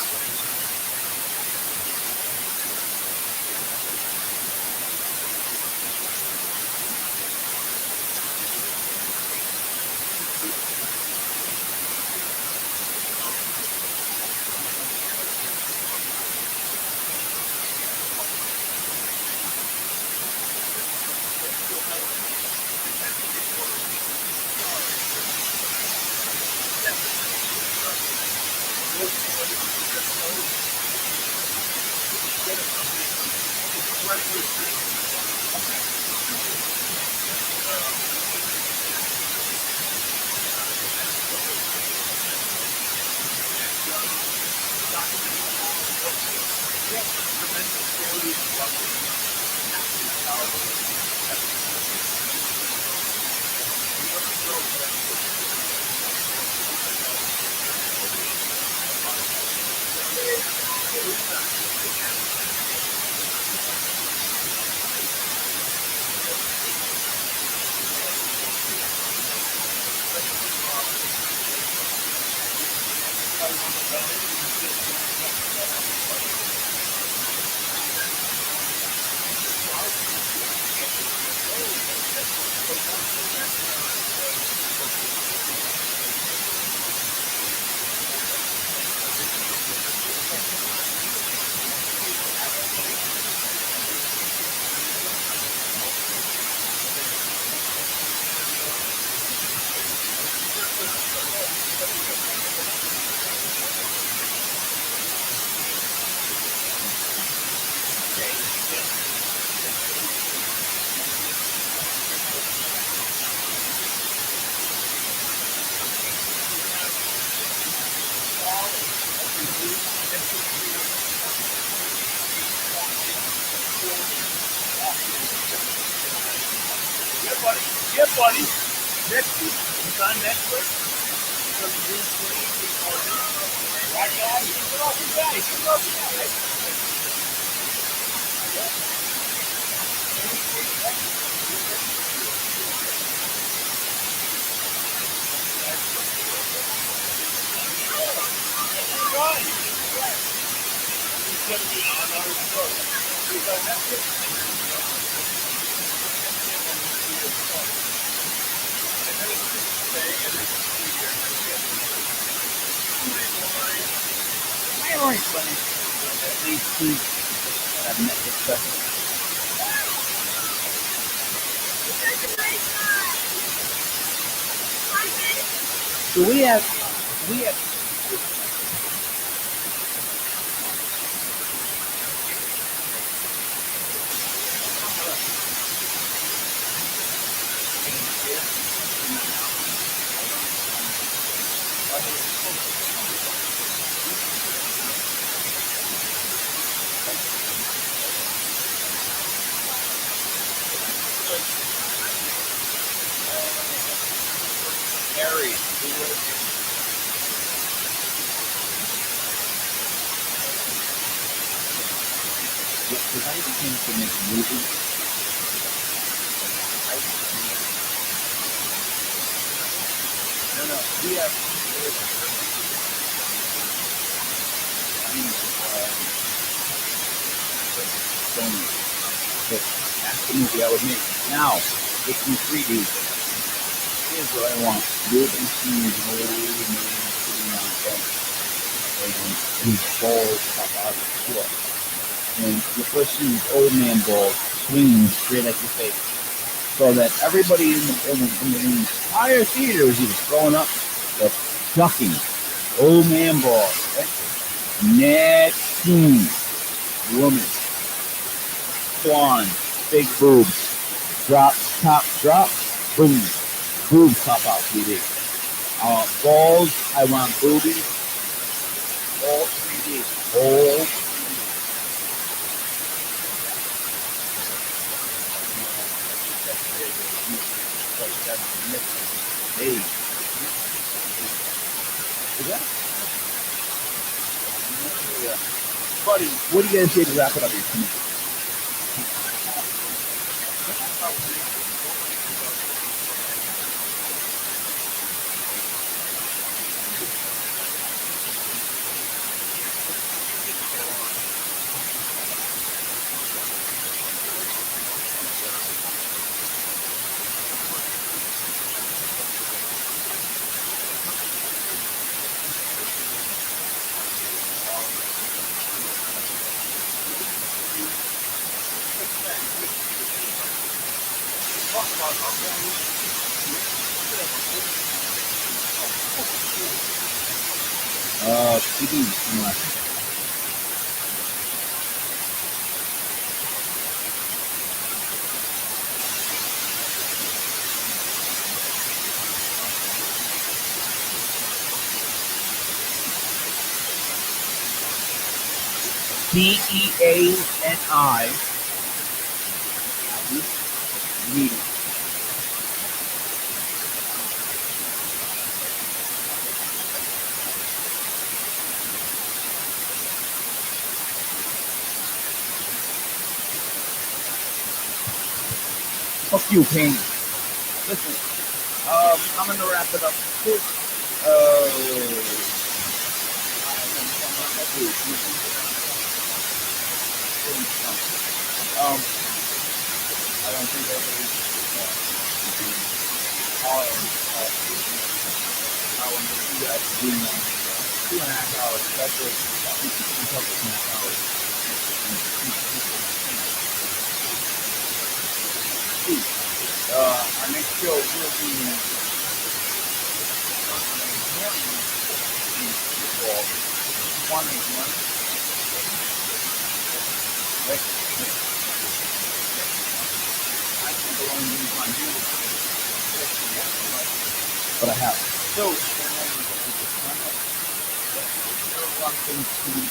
Yeah, buddy. Next week. It's on Netflix. Some new screen recording. Right, guys? Keep it off your guys. Keep it off your guys. Right. It's going to be on our show. It's on Netflix. I always funny. At least 2 that I've met this stuff. So we have Harry. If I became to make a movie, no, we have. Sony. So that's the movie I would make. Now, it's in 3D. Here's what I want. You're going to see an old man sitting on a bench, and his balls pop out of the floor. And the first see his old man balls swinging straight at your face. So that everybody in the building, in the entire theater is either throwing up or ducking. Old man balls. Right? Next scene. Woman. Swan. Big boobs. Drop, top, drop. Boom. Boobs pop out 3D. Balls, I want boobies. All 3D. All 3D. Hey. Is that? Yeah. Buddy, what are you going to say to wrap it up here tonight? CD. DEANI meeting. Fuck you, Payne. Listen, I'm gonna wrap it up. I don't think I really I want to see guys doing 2.5 hours. That's it. We can talk for 2.5 hours. Our next show will be but I have. So, there are a lot of things to do.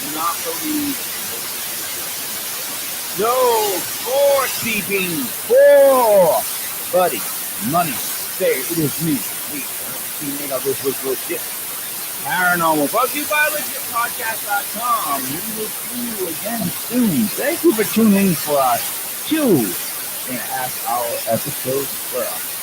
Do not believe. No, 4 CB, 4, buddy, money, say it is me. We made all this look legit. Paranormal, brought to you by legitpodcast.com. We will see you again soon. Thank you for tuning in for our 2.5 hour episode for us.